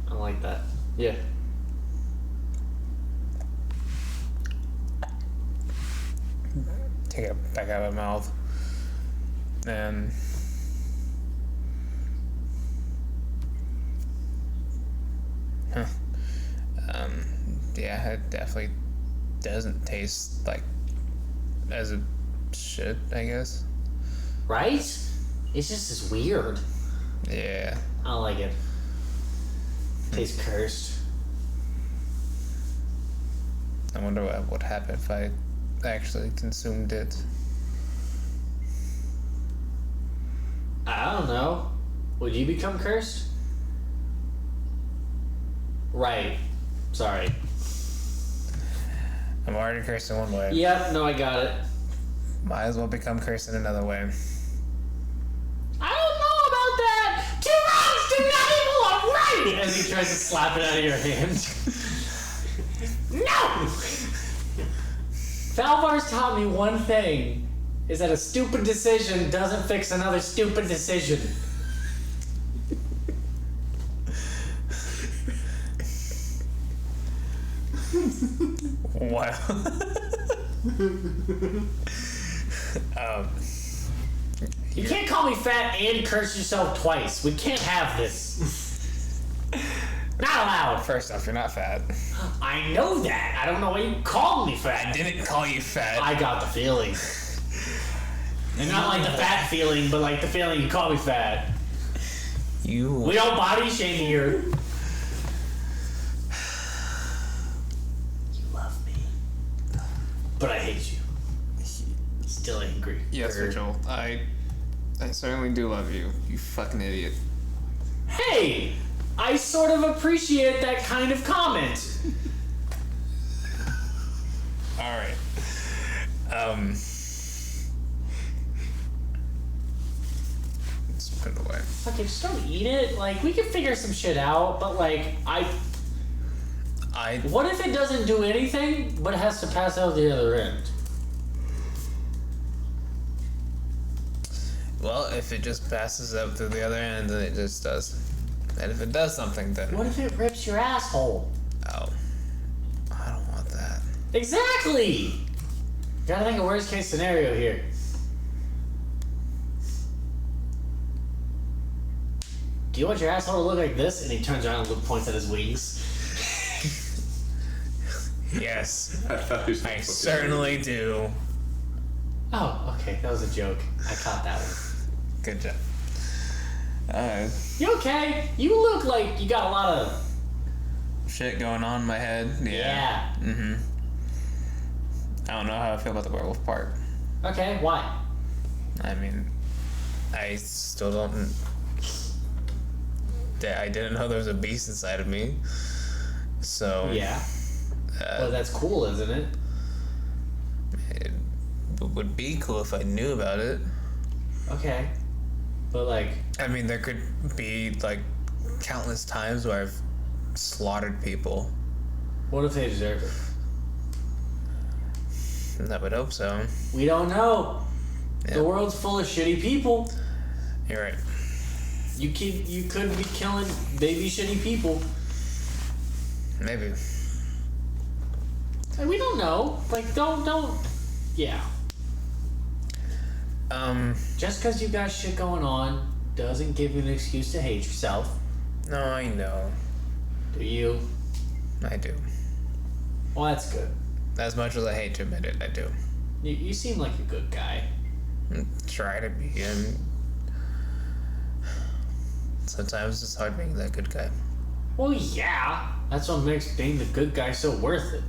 I like that. Yeah. Take it back out of my mouth. And yeah, it definitely doesn't taste like as it should, I guess. Right? It's just as weird. Yeah. I don't like it. Tastes cursed. I wonder what would happen if I actually consumed it. I don't know. Would you become cursed? Right. Sorry. I'm already cursed in one way. Yep, no, I got it. Might as well become cursed in another way. I don't know about that! 2 wrongs do not equal a right! As he tries to slap it out of your hand. No! Falvar's taught me one thing, is that a stupid decision doesn't fix another stupid decision. Wow. You can't call me fat and curse yourself twice. We can't have this. Not allowed. First off, you're not fat. I know that. I don't know why you called me fat. I didn't call you fat. I got the feeling. And not like the fat feeling, but like the feeling you call me fat. We don't body shame here. You love me. But I hate you. Still angry. Yes, Rachel. I certainly do love you. You fucking idiot. Hey! I sort of appreciate that kind of comment. Alright. Let's put it away. Okay, just don't eat it. Like, we can figure some shit out, but like, what if it doesn't do anything, but it has to pass out the other end? Well, if it just passes up to the other end, then it just does. And if it does something, then... What if it rips your asshole? Oh. I don't want that. Exactly! Gotta think of worst case scenario here. Do you want your asshole to look like this? And he turns around and points at his wings. Yes. I certainly do. Oh, okay, that was a joke. I caught that one. Good job. You okay? You look like you got a lot of shit going on in my head. Yeah. Mm-hmm. I don't know how I feel about the werewolf part. Okay, why? I mean, I still don't... I didn't know there was a beast inside of me. So... Yeah. Well, that's cool, isn't it? It would be cool if I knew about it. Okay. But, like... I mean, there could be, like, countless times where I've slaughtered people. What if they deserve it? I would hope so. We don't know. Yeah. The world's full of shitty people. You're right. You could be killing baby shitty people. Maybe. And we don't know. Like, don't... Yeah. Just because you got shit going on doesn't give you an excuse to hate yourself. No, I know. Do you? I do. Well, that's good. As much as I hate to admit it, I do. You seem like a good guy. Try to be, and sometimes it's hard being that good guy. Well, yeah. That's what makes being the good guy so worth it.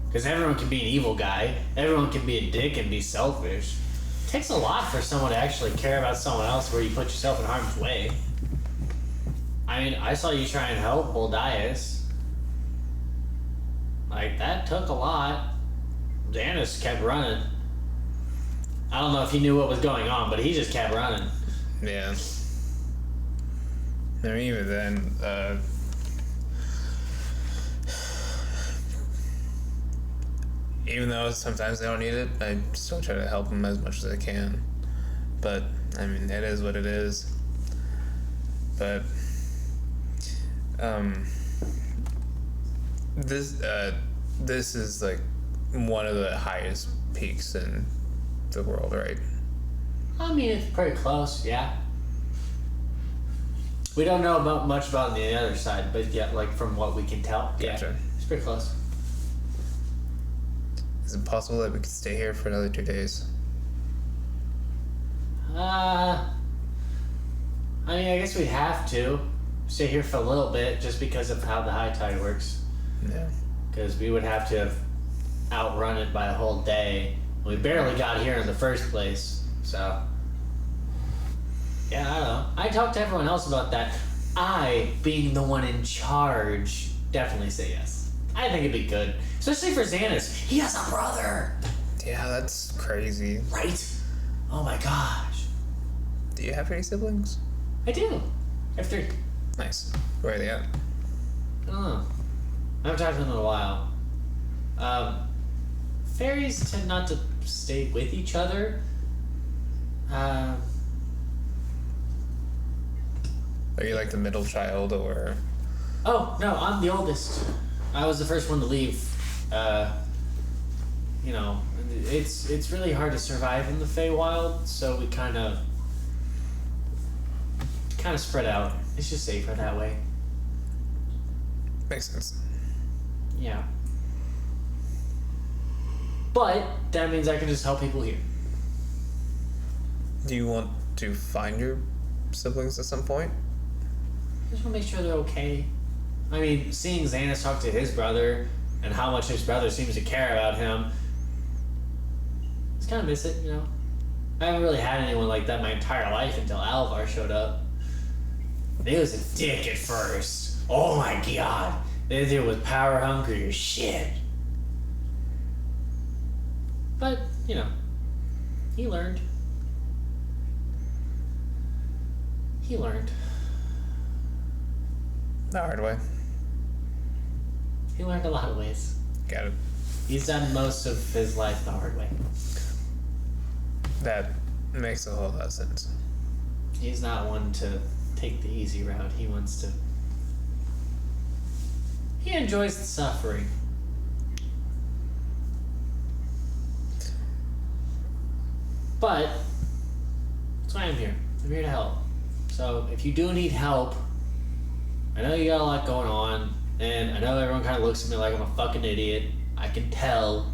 Because everyone can be an evil guy. Everyone can be a dick and be selfish. It takes a lot for someone to actually care about someone else where you put yourself in harm's way. I mean, I saw you try and help Boldaius. Like, that took a lot. Zanis kept running. I don't know if he knew what was going on, but he just kept running. Yeah. I mean, even then, even though sometimes they don't need it, I still try to help them as much as I can. But, I mean, it is what it is. But, this is like one of the highest peaks in the world, right? I mean, it's pretty close, yeah. We don't know much about the other side, but yeah, like from what we can tell, yeah, Gotcha. it's pretty close. Is it possible that we could stay here for another 2 days? I mean, I guess we'd have to stay here for a little bit just because of how the high tide works. Yeah. Because we would have to have outrun it by a whole day. We barely got here in the first place, so. Yeah, I don't know. I talked to everyone else about that. I, being the one in charge, definitely say yes. I think it'd be good. Especially for Zanis. He has a brother! Yeah, that's crazy. Right? Oh my gosh. Do you have any siblings? I do. I have 3. Nice. Where are they at? I don't know. I haven't talked to them in a while. Fairies tend not to stay with each other. Are you like the middle child, or? Oh, no, I'm the oldest. I was the first one to leave. You know, it's really hard to survive in the Feywild, so we kind of spread out. It's just safer that way. Makes sense. Yeah. But that means I can just help people here. Do you want to find your siblings at some point? I just want to make sure they're okay. I mean, seeing Zanis talk to his brother and how much his brother seems to care about him, I just kind of miss it, you know? I haven't really had anyone like that my entire life until Alvar showed up. He was a dick at first. Oh my god. This dude was power hungry as shit. But, you know, he learned. He learned. The hard way. He learned a lot of ways. Got it. He's done most of his life the hard way. That makes a whole lot of sense. He's not one to take the easy route. He wants to... He enjoys the suffering. But that's why I'm here. I'm here to help. So if you do need help, I know you got a lot going on, and I know everyone kind of looks at me like I'm a fucking idiot. I can tell.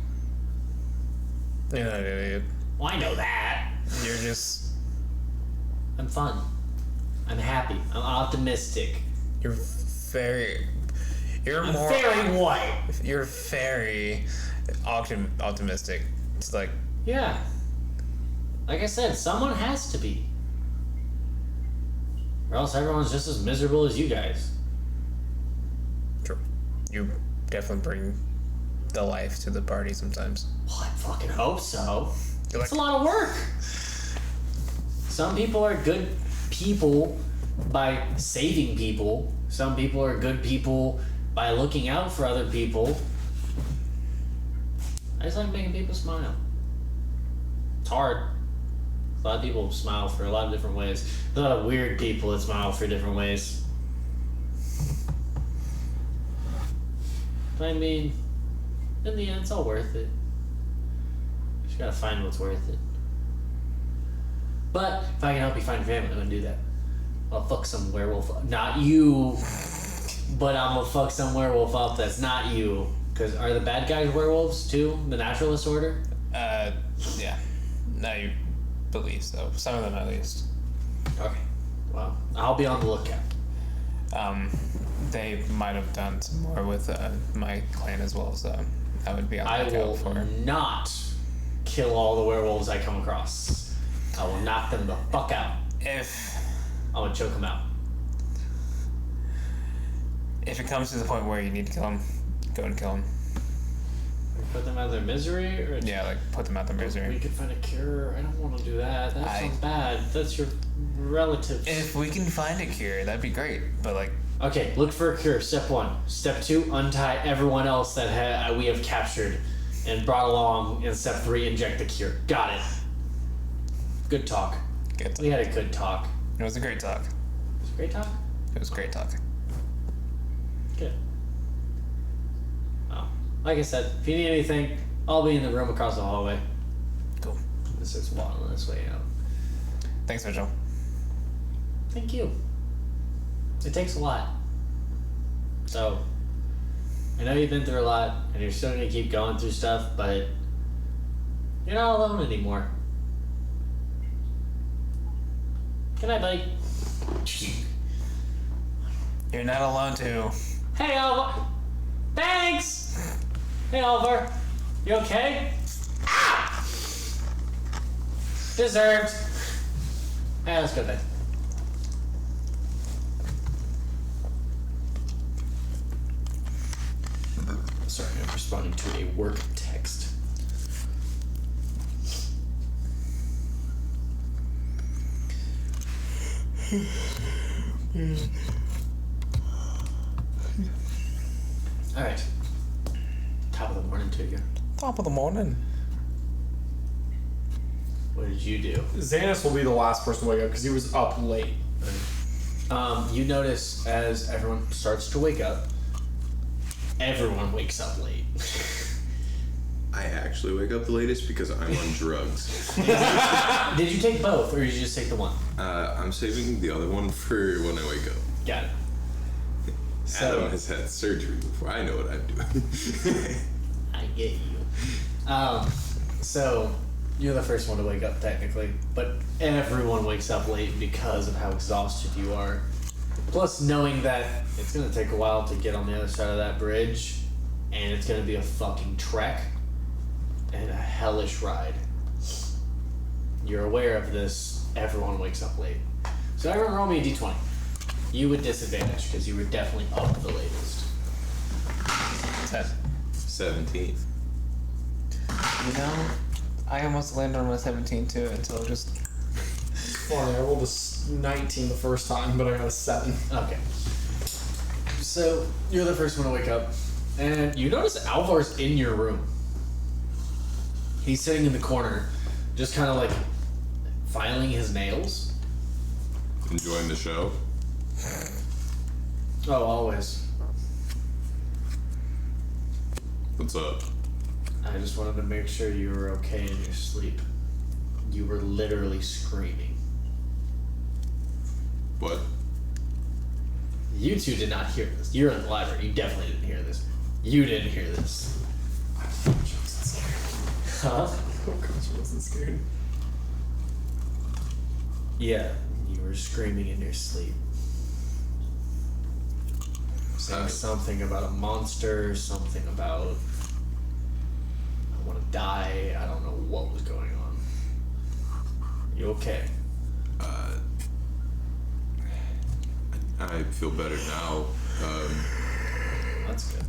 You're not an idiot. Well, I know that. You're just... I'm fun. I'm happy. I'm optimistic. You're very... You're I'm more... very what? You're very optimistic. It's like... Yeah. Like I said, someone has to be. Or else everyone's just as miserable as you guys. True. You definitely bring the life to the party sometimes. Well, I fucking hope so. You're It's a like, lot of work. Some people are good people by saving people. Some people are good people by looking out for other people. I just like making people smile. It's hard. A lot of people smile for a lot of different ways. There's a lot of weird people that smile for different ways. But I mean, in the end, it's all worth it. Just gotta find what's worth it. But if I can help you find your family, I'm gonna do that. I'll fuck some werewolf. Not you, but I'm gonna fuck some werewolf up that's not you. Because are the bad guys werewolves too? The naturalist order? yeah. No, you believe so. Some of them at least. Okay. Well, I'll be on the lookout. They might have done some more with my clan as well, so I would be on I the will lookout for. not kill all the werewolves I come across. I will knock them the fuck out. If I will choke them out. it comes to the point where you need to kill him, go and kill him. Put them out of their misery, or Yeah, like put them out their we misery. could find a cure. I don't want to do that. That sounds bad. That's your relatives. If we can find a cure, that'd be great. But like, Okay, look for a cure. Step 1. Step 2, untie everyone else that we have captured and brought along. And step 3, inject the cure. Got it. Good talk. good. We had a good talk. It was a great talk. Was it a great talk? It was great talk. Good. Well, like I said, if you need anything, I'll be in the room across the hallway. Cool. This is waddling this way out. Thanks, Mitchell. Thank you. It takes a lot. So, I know you've been through a lot, and you're still gonna keep going through stuff, but you're not alone anymore. Good night, buddy. You're not alone too. Hey, Alvar. Thanks. Hey, Alvar. You okay? Ah! Deserved. Hey, let's go to bed. Sorry, I'm responding to a work text. Alright. Top of the morning to you. Top of the morning. What did you do? Zanis will be the last person to wake up because he was up late. You notice as everyone starts to wake up, everyone wakes up late. I actually wake up the latest because I'm on drugs. Did you take both, or did you just take the one? I'm saving the other one for when I wake up. Got it. So, Adam has had surgery before. I know what I'm doing. I get you. So, you're the first one to wake up, technically, but everyone wakes up late because of how exhausted you are. Plus, knowing that it's gonna take a while to get on the other side of that bridge, and it's gonna be a fucking trek and a hellish ride. You're aware of this. Everyone wakes up late. So everyone roll me a d20. You would disadvantage because you were definitely up the latest. 10. 17. You know, I almost landed on a 17 too until just. Funny, I rolled a 19 the first time, but I got a 7. Okay. So you're the first one to wake up, and you notice Alvar's in your room. He's sitting in the corner, just kind of like filing his nails. Enjoying the show? Oh, always. What's up? I just wanted to make sure you were okay in your sleep. You were literally screaming. What? You two did not hear this. You're in the library. You definitely didn't hear this. You didn't hear this. I wasn't scared. Huh? Oh gosh, I wasn't scared. Yeah, you were screaming in your sleep. Saying something about a monster, something about I want to die. I don't know what was going on. You okay? I feel better now. That's good.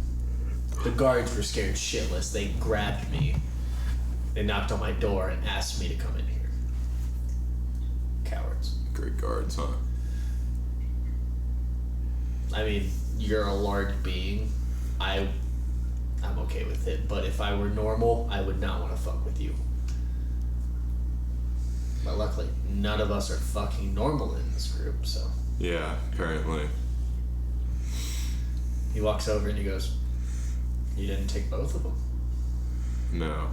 The guards were scared shitless. They grabbed me. They knocked on my door and asked me to come in here. Cowards. Great guards, huh? I mean, you're a large being. I'm okay with it, but if I were normal, I would not want to fuck with you. But luckily, none of us are fucking normal in this group, so. Yeah, apparently. He walks over and he goes, "You didn't take both of them." No.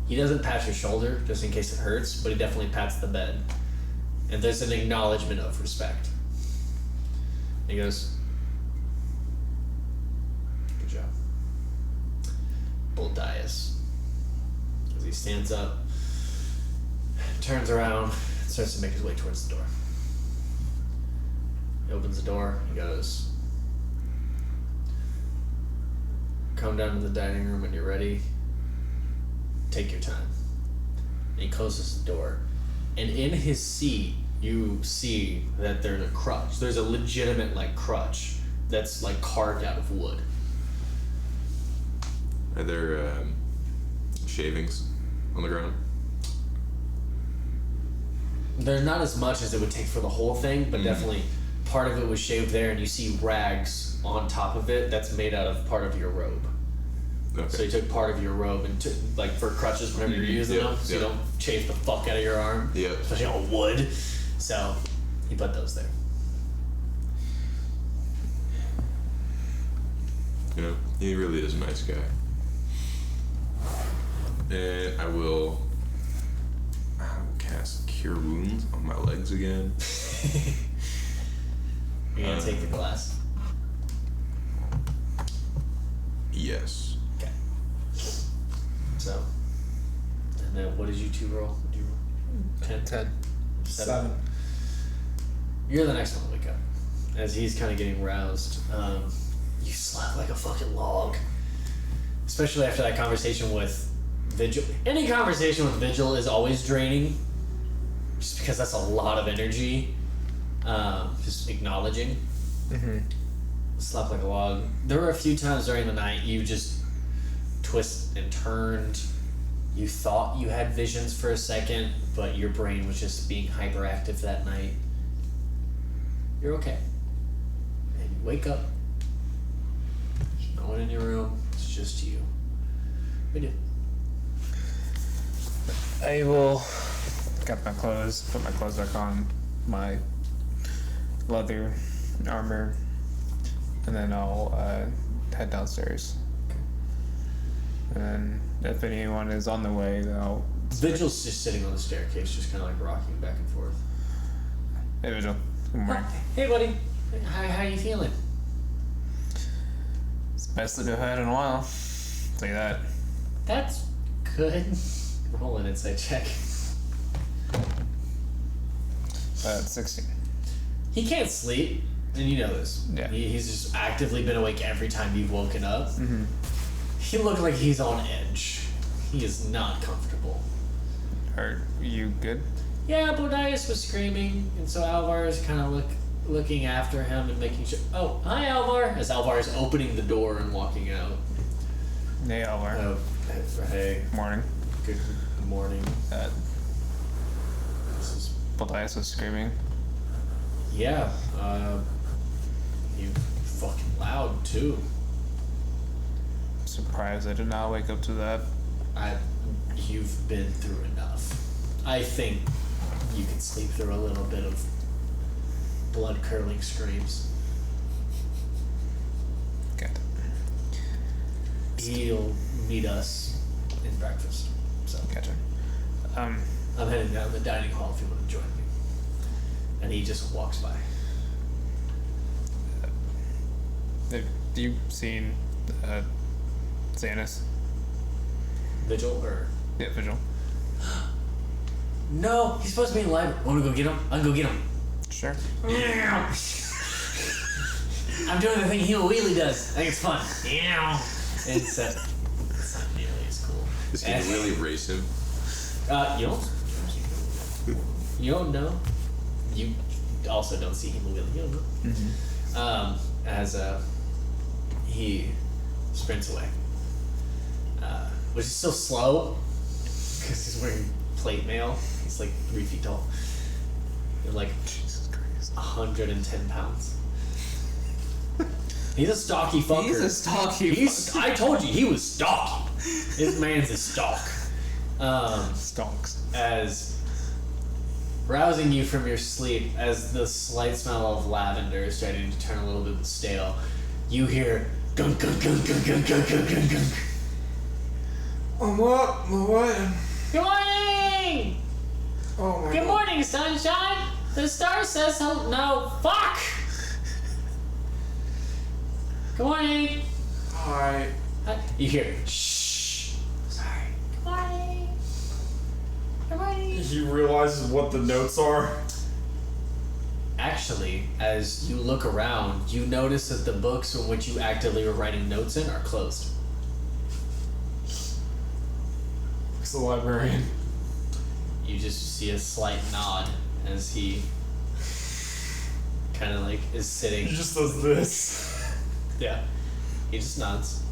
He doesn't pat your shoulder just in case it hurts, but he definitely pats the bed. And there's an acknowledgement of respect. He goes, "Good job." Boldaius. As he stands up, turns around, and starts to make his way towards the door. He opens the door, he goes, come down to the dining room when you're ready. Take your time. And he closes the door. And in his seat, you see that there's a crutch. There's a legitimate, like, crutch that's, like, carved out of wood. Are there shavings on the ground? There's not as much as it would take for the whole thing, but definitely part of it was shaved there, and you see rags on top of it that's made out of part of your robe. Okay. So you took part of your robe and took, like, for crutches whenever you're using them, so you don't chafe the fuck out of your arm. Yep. Especially on wood. So he put those there. You know, he really is a nice guy. And I will cast Cure Wounds on my legs again. You're gonna take the glass. Yes. Okay. So, and then what did you two roll? What did you roll? 10? 7. You're the next one to wake up. As he's kind of getting roused, you slept like a fucking log. Especially after that conversation with Vigil. Any conversation with Vigil is always draining. Just because that's a lot of energy. Just acknowledging. Slept like a log. There were a few times during the night you just twist and turned. You thought you had visions for a second, but your brain was just being hyperactive that night. You're okay. And you wake up. There's no one in your room. It's just you. What do you do? I will get my clothes, put my clothes back on, my leather armor, and then I'll head downstairs. And then if anyone is on the way, then I'll... Vigil's just sitting on the staircase, just kind of like rocking back and forth. Hey, Vigil. Good morning. Hey, buddy. How you feeling? It's the best sleep I've had in a while. I'll tell you that. That's good. Roll an insight check. 16. He can't sleep, and you know this. Yeah. He's just actively been awake every time you've woken up. He looked like he's on edge. He is not comfortable. Are you good? Yeah, Boldaius was screaming, and so Alvar is kind of looking after him and making sure. Oh, hi, Alvar! As Alvar is opening the door and walking out. Hey, Alvar. Oh, hey. Morning. Good morning. This is Boldaius was screaming. Yeah, you fucking loud too. Surprised I did not wake up to that. You've been through enough. I think you can sleep through a little bit of blood-curdling screams. Good. He'll meet us in breakfast. So Gotcha. I'm heading down the dining hall if you want to join me. And he just walks by. Have you seen Zanis? Vigil or? Yeah, Vigil. No, he's supposed to be in the library. Want to go get him? I can go get him. Sure. I'm doing the thing he wheelie does. I think it's fun. It's not nearly as cool. Is he really race him? You don't know. You also don't see him wheelie. You don't know. As he sprints away, which is so slow because he's wearing plate mail. He's like 3 feet tall. You're like Jesus Christ, 110 pounds. He's a stocky fucker. He's a stocky fucker. I told you, he was stocky. This man's a stalk. Stonks. As rousing you from your sleep, as the slight smell of lavender is starting to turn a little bit stale, you hear gunk gunk gunk gunk gunk gunk gunk gunk gunk. I'm up. I'm awake. Good morning! Oh my Good god. morning, sunshine! The star says hello. No, fuck! Good morning! Hi. You hear, shh. Sorry. Good morning. Good morning. He realizes what the notes are. Actually, as you look around, you notice that the books in which you actively were writing notes in are closed. the librarian. You just see a slight nod as he kind of like is sitting. He just does this. Yeah. He just nods.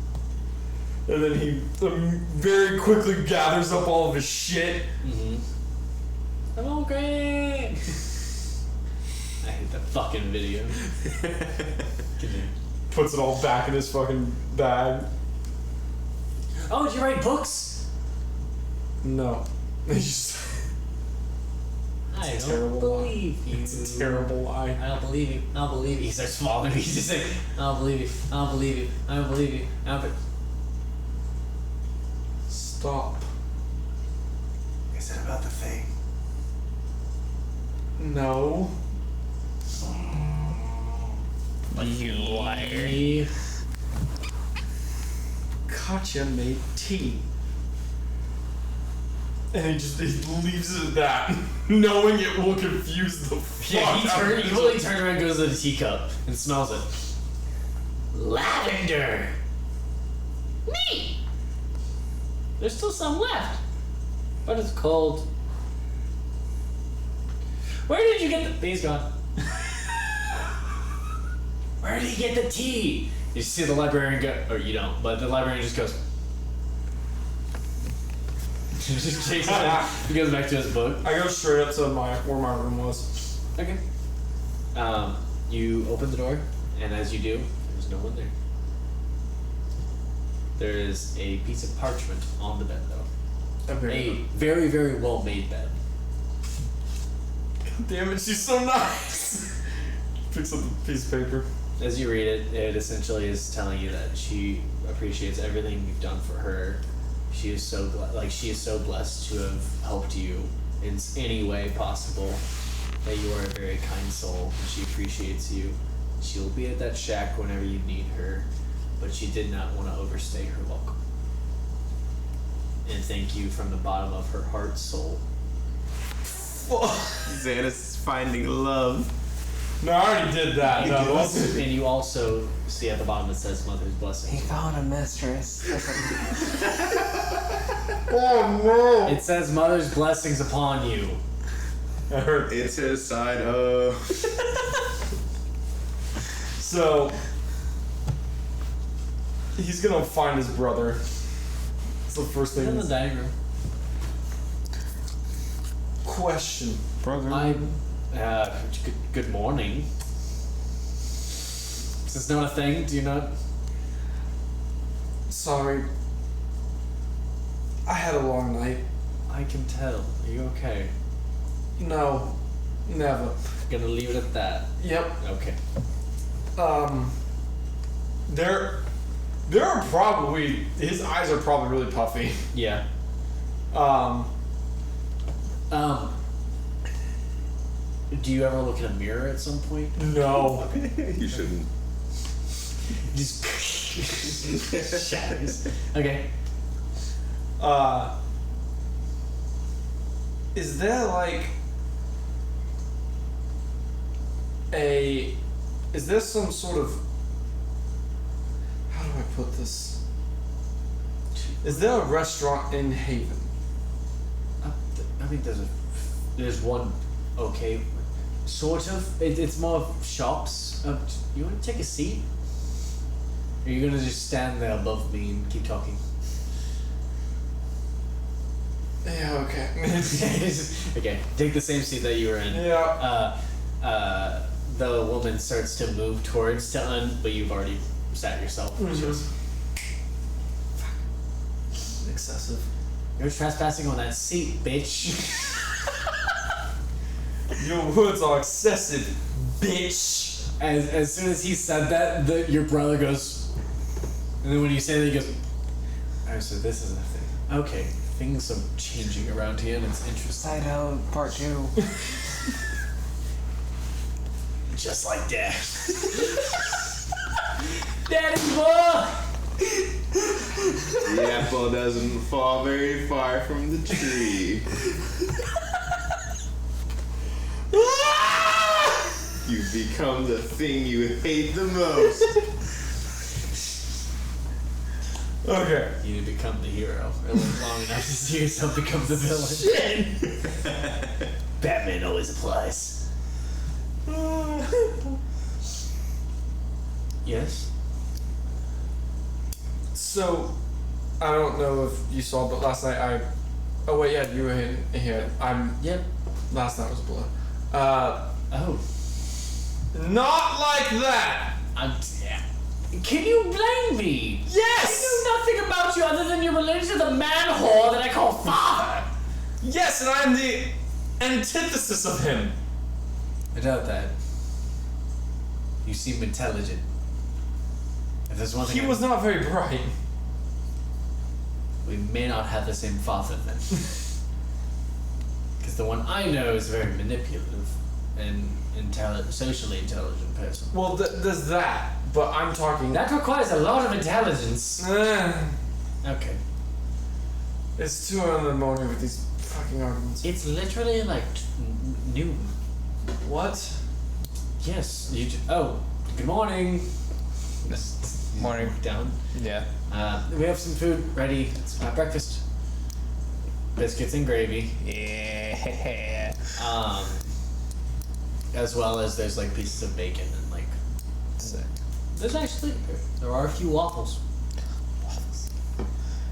And then he very quickly gathers up all of his shit. Mm-hmm. Oh, great! I hate that fucking video. Puts it all back in his fucking bag. Oh, did you write books? No. He just... I It's a don't terrible believe you. It's a terrible lie. I don't believe you. I don't believe you. He starts falling. He's just like, I don't believe you. I don't believe you. I don't believe you. I don't Stop. Is it about the thing? No. You liar. Katya made tea. And he leaves it at that, knowing it will confuse the fuck Yeah, he out of literally him. turns around and goes to the teacup and smells it. Lavender! Neat! There's still some left. But it's cold. Where did you get the... He's gone. Where did he get the tea? You see the librarian go... Or you don't, but the librarian just goes... He just takes it and he goes back to his book. I go straight up to where my room was. Okay. You open the door, and as you do, there's no one there. There is a piece of parchment on the bed, though. A very, very well made bed. Damn it, she's so nice! Picks up the piece of paper. As you read it, it essentially is telling you that she appreciates everything you've done for her. She is so she is so blessed to have helped you in any way possible. That you are a very kind soul, and she appreciates you. She will be at that shack whenever you need her, but she did not want to overstay her welcome. And thank you from the bottom of her heart, soul. Zanis is finding love. No, I already did that. No, it wasn't. And you also see at the bottom it says Mother's Blessing. He found a mistress. Oh no! It says Mother's Blessings upon you. I heard. It's his side of. So he's gonna find his brother. That's the first thing. In the dining room. Question. Brother. Good morning. Is this not a thing? Do you not? Sorry. I had a long night. I can tell. Are you okay? No. Never. Gonna leave it at that. Yep. Okay. There are probably his eyes are probably really puffy. Yeah. Do you ever look in a mirror at some point? No. You shouldn't. Just shatters. Okay. Is there like is there some sort of, how do I put this? Is there a restaurant in Haven? I think there's one. Okay. Sort of. It's more of shops. You want to take a seat? Or are you gonna just stand there above me and keep talking? Yeah, okay. Okay, take the same seat that you were in. Yeah. The woman starts to move towards but you've already sat yourself. Mhm. She goes, Excessive. "You're trespassing on that seat, bitch." Your words are excessive, bitch. As soon as he said that, your brother goes, and then when you say that, he goes, "Oh, so this is a thing. Okay, things are changing around here, and it's interesting." Side out, part 2. Just like Dad. Daddy boy! The apple doesn't fall very far from the tree. You become the thing you hate the most. Okay. You need to become the hero. Or live long enough to see yourself become the villain. Batman always applies. Yes? So, I don't know if you saw, but last night oh wait, yeah, you were here. Yep. Last night was a blur. Oh. Not like that! Can you blame me? Yes! I know nothing about you other than you're related to the man whore that I call father. Yes, and I'm the antithesis of him. I doubt that. You seem intelligent. If there's one thing He was not very bright. we may not have the same father then. Because the one I know is very manipulative and socially intelligent person. Well, there's that, but I'm talking... That requires a lot of intelligence. Okay. It's 2 a.m. in the morning with these fucking arguments. It's literally like noon. What? Yes. Oh, good morning. Morning. Down. Yeah. We have some food ready. It's breakfast. Biscuits and gravy. Yeah. As well as there's like pieces of bacon and like. Sick. There are a few waffles.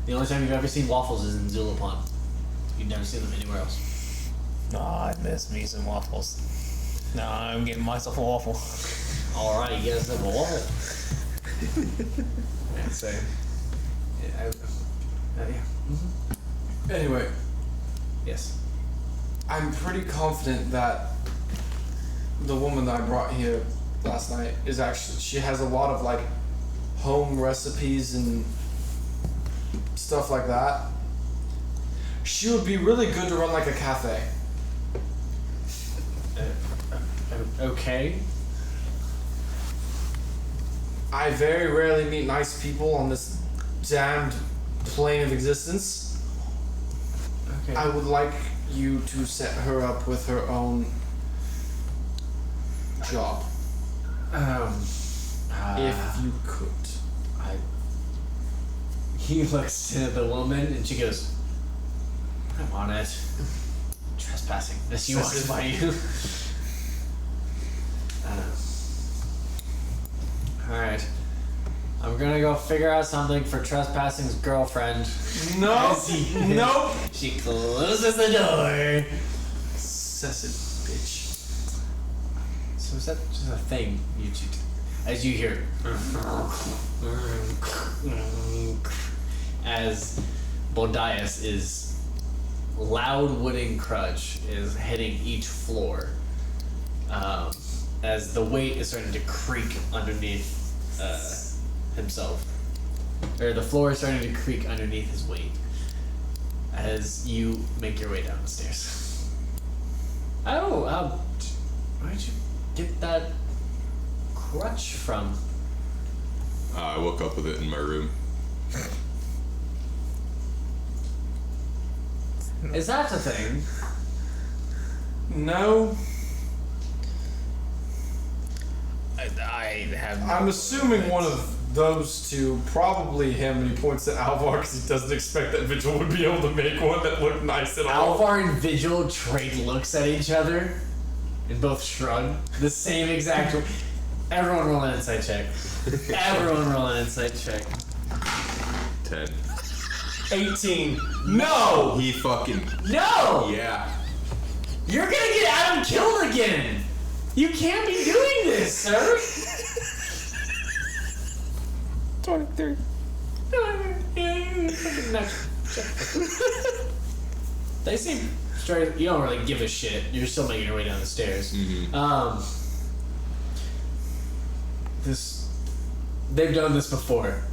The only time you've ever seen waffles is in Zulapon. You've never seen them anywhere else. Oh, I miss me some waffles. No, I'm getting myself a waffle. Alright, you guys have a waffle. Yeah, so. Yeah. Yeah. Mm-hmm. Anyway, Yes. I'm pretty confident that the woman that I brought here last night is actually... She has a lot of, like, home recipes and stuff like that. She would be really good to run, like, a cafe. Okay. I very rarely meet nice people on this damned plane of existence. Okay. I would like you to set her up with her own job. If you could. He looks to the woman and she goes, I'm on it. Trespassing. As she walks by you. Alright. I'm gonna go figure out something for Trespassing's girlfriend. No! Nope! She closes the door. Excessive bitch. So is that just a thing you two do? As you hear as Boldaius is loud wooden crutch is hitting each floor, as the weight is starting to creak underneath himself, or the floor is starting to creak underneath his weight as you make your way down the stairs. Oh, where'd you get that crutch from? I woke up with it in my room. Is that a thing? No. I have. I'm assuming one of those two, probably him, and he points at Alvar because he doesn't expect that Vigil would be able to make one that looked nice at all. Alvar and Vigil trade looks at each other and both shrug. The same exact. Everyone roll an insight check. Everyone roll an insight check. 10. 18. No! He fucking... No! Yeah. You're gonna get Adam killed again! You can't be doing this, sir! 23. They seem straight. You don't really give a shit. You're still making your way down the stairs. Mm-hmm. They've done this before.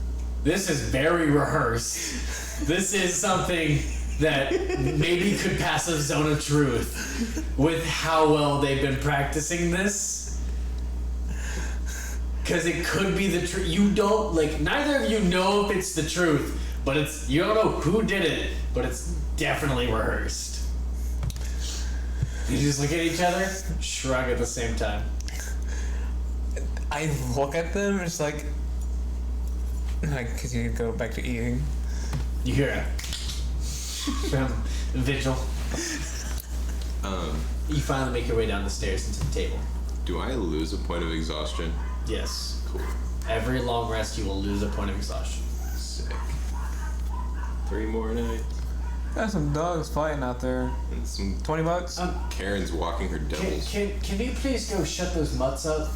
This is very rehearsed. This is something that maybe could pass a zone of truth with how well they've been practicing this. Because it could be the truth. You don't, like, neither of you know if it's the truth, but it's, you don't know who did it, but it's definitely rehearsed. You just look at each other, shrug at the same time. I look at them and it's like, I continue to go back to eating. You hear it from Vigil. You finally make your way down the stairs into the table. Do I lose a point of exhaustion? Yes. Cool. Every long rest, you will lose a point of exhaustion. Sick. 3 more nights. Got some dogs fighting out there. And some $20? Karen's walking her devils. Can you please go shut those mutts up?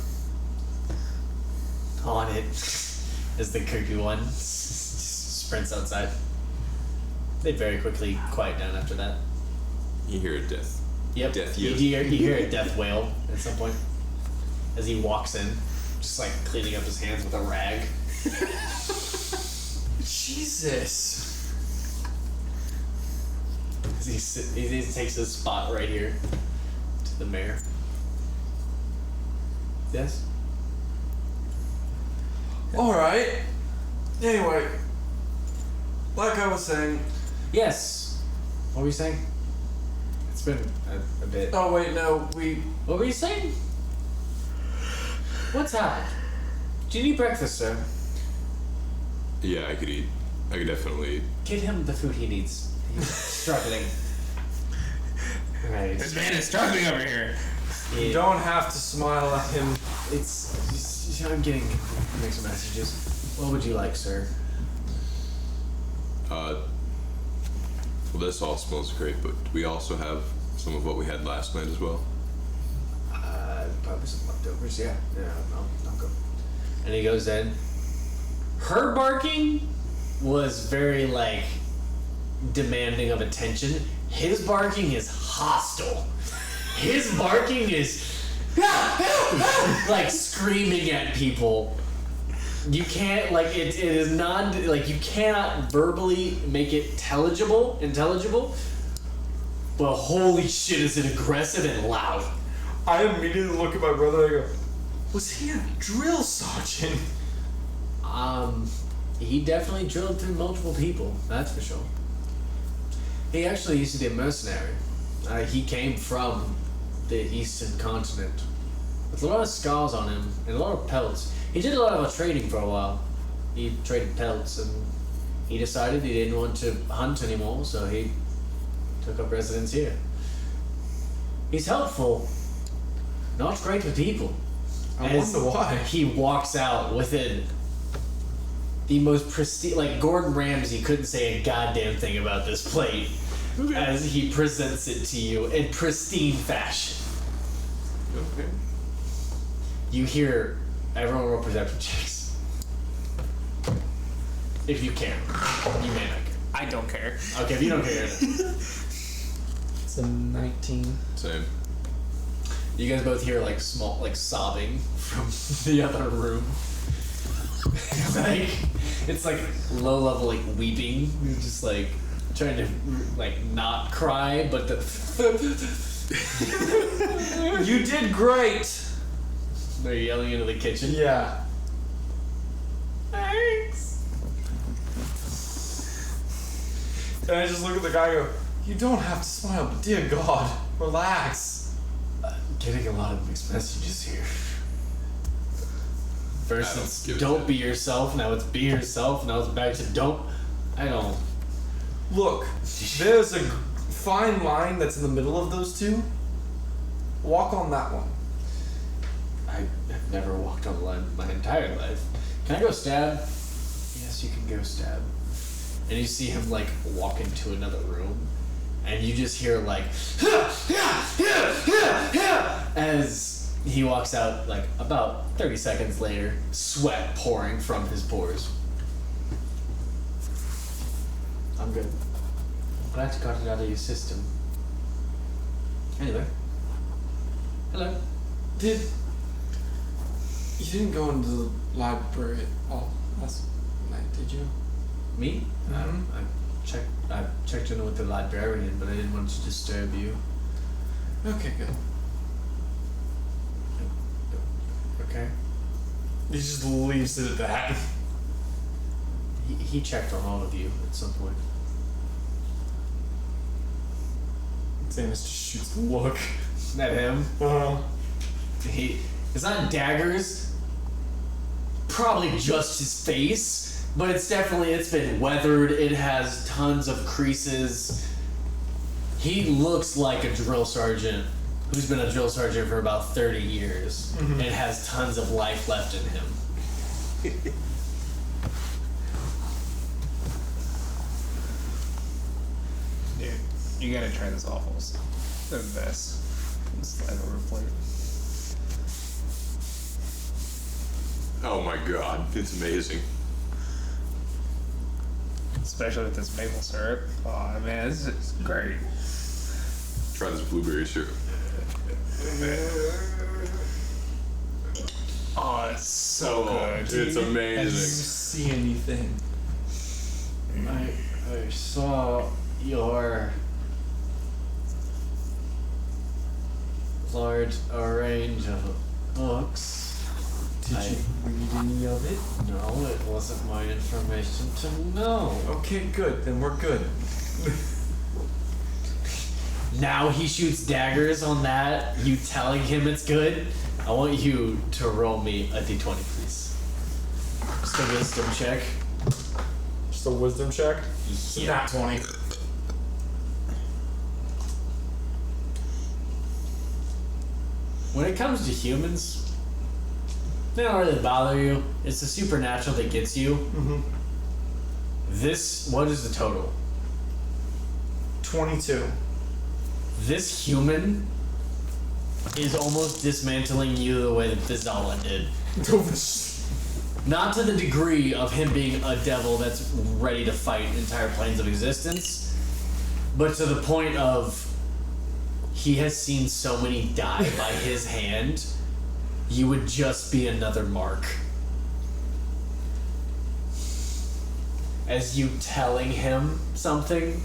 On it. As the cuckoo one sprints outside. They very quickly quiet down after that. You hear a death. Yep. Death you hear a death wail at some point. As he walks in, just like cleaning up his hands with a rag. Jesus. As he takes his spot right here to the mayor. Yes? Alright. Anyway, like I was saying. Yes. What were you saying? It's been a bit. Oh, wait, no, What were you saying? What's happened? Do you need breakfast, sir? Yeah, I could eat. I could definitely eat. Get him the food he needs. He's struggling. Right. This man is struggling over here. You don't have to smile at him. I'm getting mixed messages. What would you like, sir? Well, this all smells great, but do we also have some of what we had last night as well? Probably some leftovers, yeah. Yeah, I'll go. And he goes in. Her barking was very, like, demanding of attention. His barking is hostile. His barking is like screaming at people. You can't, like, it is not, like, you cannot verbally make it intelligible, but holy shit, is it aggressive and loud. I immediately look at my brother and I go, was he a drill sergeant? He definitely drilled through multiple people, that's for sure. He actually used to be a mercenary. He came from the eastern continent with a lot of scars on him and a lot of pelts. He did a lot of trading for a while. He traded pelts, and he decided he didn't want to hunt anymore, so he took up residence here. He's helpful, not great with people. I wonder why. He walks out with it. The most pristine, like Gordon Ramsay couldn't say a goddamn thing about this plate as he presents it to you in pristine fashion. Okay. You hear everyone roll perception checks. If you can. You may not care. I don't care. Okay, if you don't care. It's a 19. Same. You guys both hear like small, like sobbing from the other room. It's like low level, like weeping. You're just like trying to like not cry, but You did great! they're yelling into the kitchen. Yeah. Thanks. And I just look at the guy and go, you don't have to smile, but dear God, relax. Getting a lot of mixed messages here. First I don't it's give a don't shit. be yourself, now it's be yourself, now it's back to don't. I don't. Look, there's a fine line that's in the middle of those two. Walk on that one. I have never walked on the line my entire life. Can I go stab? Yes, you can go stab. And you see him like walk into another room, and you just hear like as he walks out. Like about 30 seconds later, sweat pouring from his pores. I'm good. Glad you got it out of your system. Anyway, hello. You didn't go into the library all last night, did you? Me? Mhm. I checked in with the librarian, but I didn't want to disturb you. Okay, good. Okay. He just leaves it at that. He checked on all of you at some point. Zanis just shoots the look. At him. It's not daggers. Probably just his face. But it's been weathered. It has tons of creases. He looks like a drill sergeant who's been a drill sergeant for about 30 years and has tons of life left in him. Dude, you gotta try this waffles. They're the best. It's like overplayed. Oh my god, it's amazing. Especially with this maple syrup. Oh man, this is great. Try this blueberry syrup. Oh, it's so good. It's I didn't amazing. see anything. I saw your large range of books. Did you read any of it? No, it wasn't my information to know. Okay, good. Then we're good. Now he shoots daggers on that, you telling him it's good. I want you to roll me a d20, please. Just a wisdom check. Just a wisdom check. Yeah. Not 20. When it comes to humans, they don't really bother you. It's the supernatural that gets you. What is the total? 22. This human is almost dismantling you the way that Vizala did. Not to the degree of him being a devil that's ready to fight entire planes of existence, but to the point of he has seen so many die by his hand, you would just be another mark. As you telling him something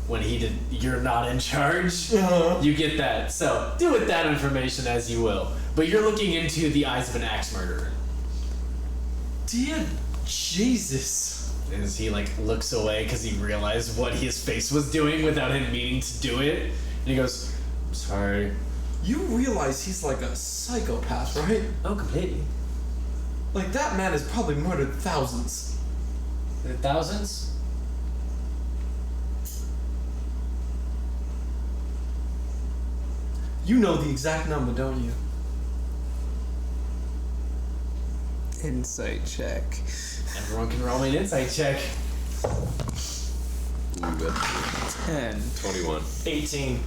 when you're not in charge, you get that. So do with that information as you will. But you're looking into the eyes of an axe murderer. Dear Jesus. As he looks away because he realized what his face was doing without him meaning to do it. And he goes, I'm sorry. You realize he's like a psychopath, right? Oh, completely. Like, that man has probably murdered thousands. Thousands? You know the exact number, don't you? Insight check. Everyone can roll me an insight check. Ooh, that's 10. 21. 18.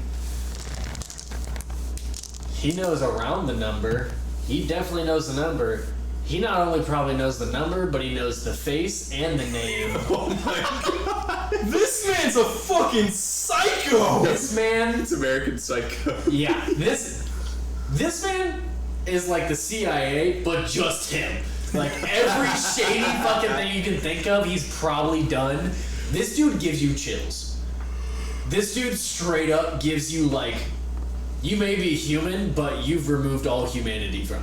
He knows around the number. He definitely knows the number. He not only probably knows the number, but he knows the face and the name. Oh my god! This man's a fucking psycho! This man, It's American Psycho. yeah, this man is like the CIA, but just him. Like every shady fucking thing you can think of, he's probably done. This dude gives you chills. This dude straight up gives you you may be human, but you've removed all humanity from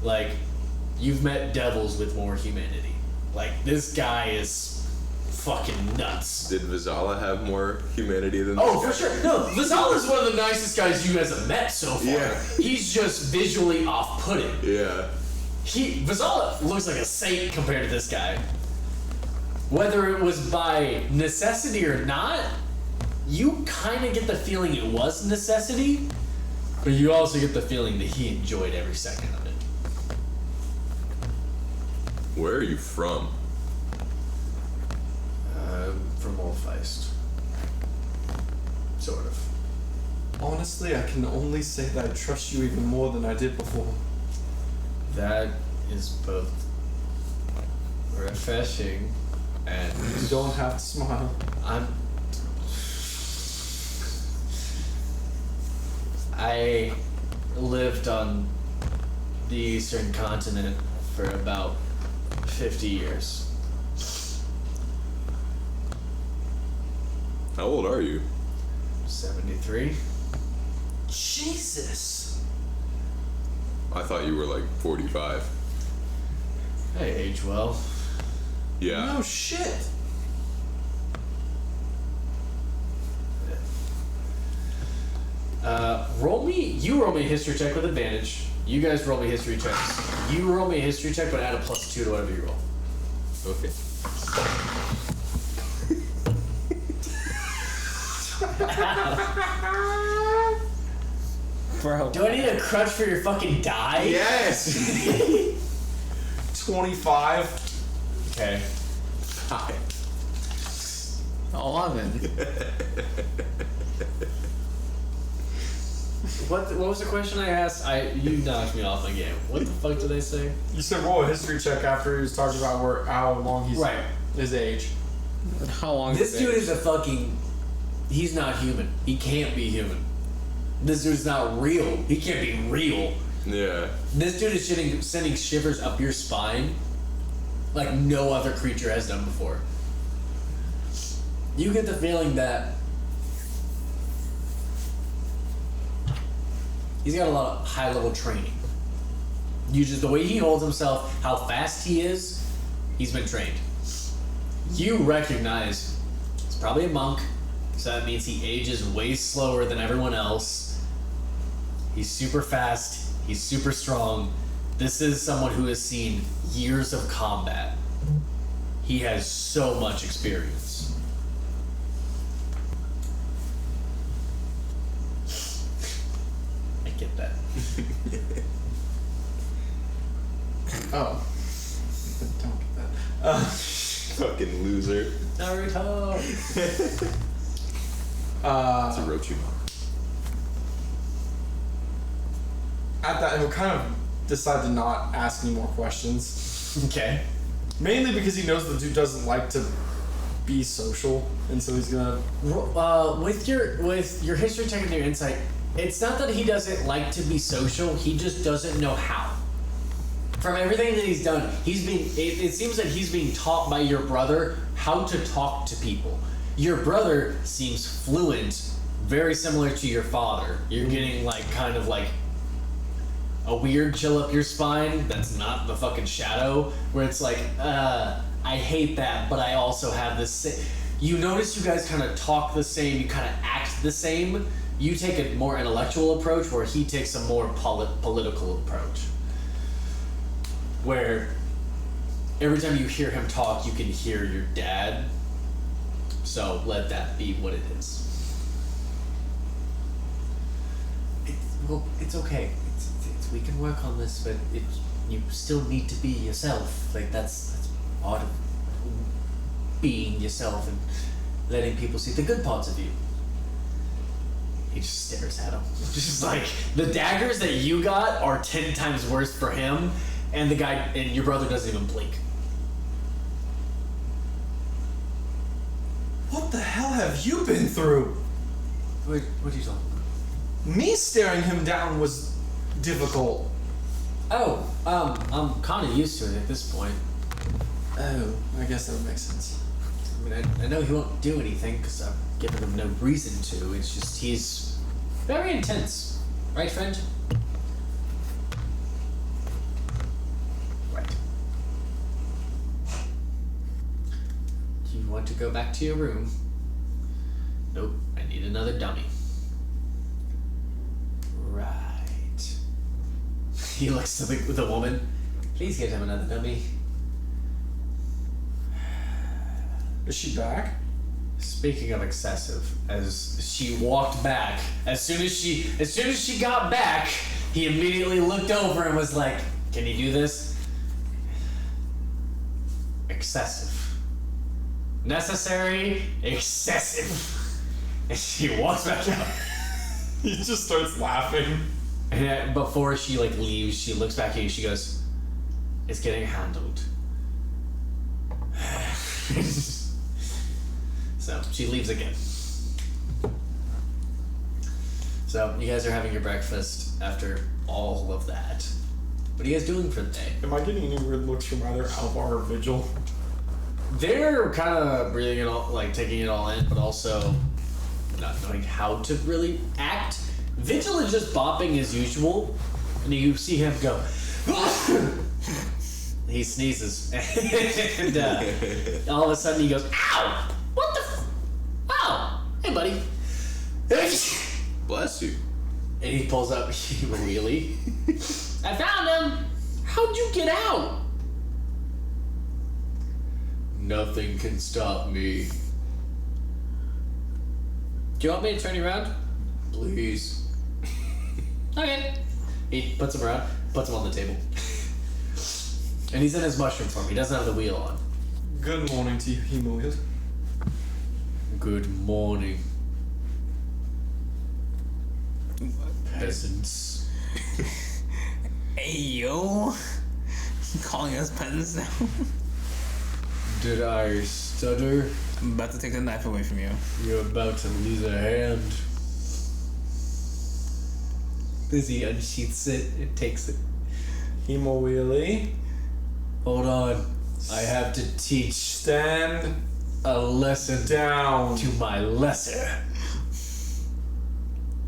you. You've met devils with more humanity. This guy is fucking nuts. Did Vizala have more humanity than Oh, this for guy? sure. No, Vizala's one of the nicest guys you guys have met so far. Yeah. He's just visually off-putting. Yeah. Vizala looks like a saint compared to this guy. Whether it was by necessity or not, you kind of get the feeling it was necessity, but you also get the feeling that he enjoyed every second of it. Where are you from? From Wolfeist. Sort of. Honestly, I can only say that I trust you even more than I did before. That is both refreshing and You don't have to smile. I lived on the eastern continent for about 50 years. How old are you? 73. Jesus! I thought you were like 45. I age well. Yeah. No shit! You roll me a history check with advantage. You guys roll me history checks. You roll me a history check, but add a +2 to whatever you roll. Okay. Bro. Do I need a crutch for your fucking die? Yes! 25. Okay. 11. What was the question I asked? You knocked me off my game. What the fuck did I say? You said roll a history check after he was talking about how long he's Right. his age. How long This is dude it? is a fucking. He's not human. He can't be human. This dude's not real. He can't be real. Yeah. This dude is sending shivers up your spine like no other creature has done before. You get the feeling that he's got a lot of high-level training. The way he holds himself, how fast he is, he's been trained. You recognize he's probably a monk, so that means he ages way slower than everyone else. He's super fast, he's super strong. This is someone who has seen years of combat. He has so much experience. I get that. Oh. Don't get that. Fucking loser. Naruto! It's a Orochimaru. At that, he'll kind of decide to not ask any more questions. Okay. Mainly because he knows the dude doesn't like to be social, and so he's gonna. With your history check and your insight, it's not that he doesn't like to be social, he just doesn't know how. From everything that he's done, it seems that he's being taught by your brother how to talk to people. Your brother seems fluent, very similar to your father. You're getting kind of a weird chill up your spine that's not the fucking shadow, where it's like, I hate that, but I also have this. You notice you guys kind of talk the same, you kind of act the same. You take a more intellectual approach, where he takes a more political approach. Where every time you hear him talk, you can hear your dad. So let that be what it is. It's okay. We can work on this, but you still need to be yourself. That's part of being yourself and letting people see the good parts of you. He just stares at him. Just like, the daggers that you got are 10 times worse for him, and your brother doesn't even blink. What the hell have you been through? What are you talking about? Me staring him down was difficult. Oh, I'm kind of used to it at this point. Oh, I guess that would make sense. I mean, I know he won't do anything because I've given him no reason to. It's just he's very intense. Right, friend? Right. Do you want to go back to your room? Nope, I need another dummy. Right. He looks to the woman. Please get him another dummy. Is she back? Speaking of excessive, as she walked back, as soon as she got back, he immediately looked over and was like, "Can you do this?" Excessive. Necessary, excessive. And she walks back out. He just starts laughing. And before she leaves, she looks back at you. She goes, "It's getting handled." So she leaves again. So you guys are having your breakfast after all of that. What are you guys doing for the day? Am I getting any weird looks from either Alvar or Vigil? They're kind of breathing it all, taking it all in, but also not knowing how to really act. Vigil is just bopping as usual, and you see him go. He sneezes, and all of a sudden he goes, "Ow! What the? Oh, hey, buddy." Bless you. And he pulls up. Really? I found him. How'd you get out? Nothing can stop me. Do you want me to turn you around? Please. Okay. He puts him around, puts him on the table. And he's in his mushroom form. He doesn't have the wheel on. Good morning to you, Hemowield. Good morning, peasants. Hey yo, you calling us peasants now? Did I stutter? I'm about to take the knife away from you. You're about to lose a hand. Busy unsheaths it and takes it. Hemoweely. Hold on. I have to teach Stand a lesson down. to my lesser.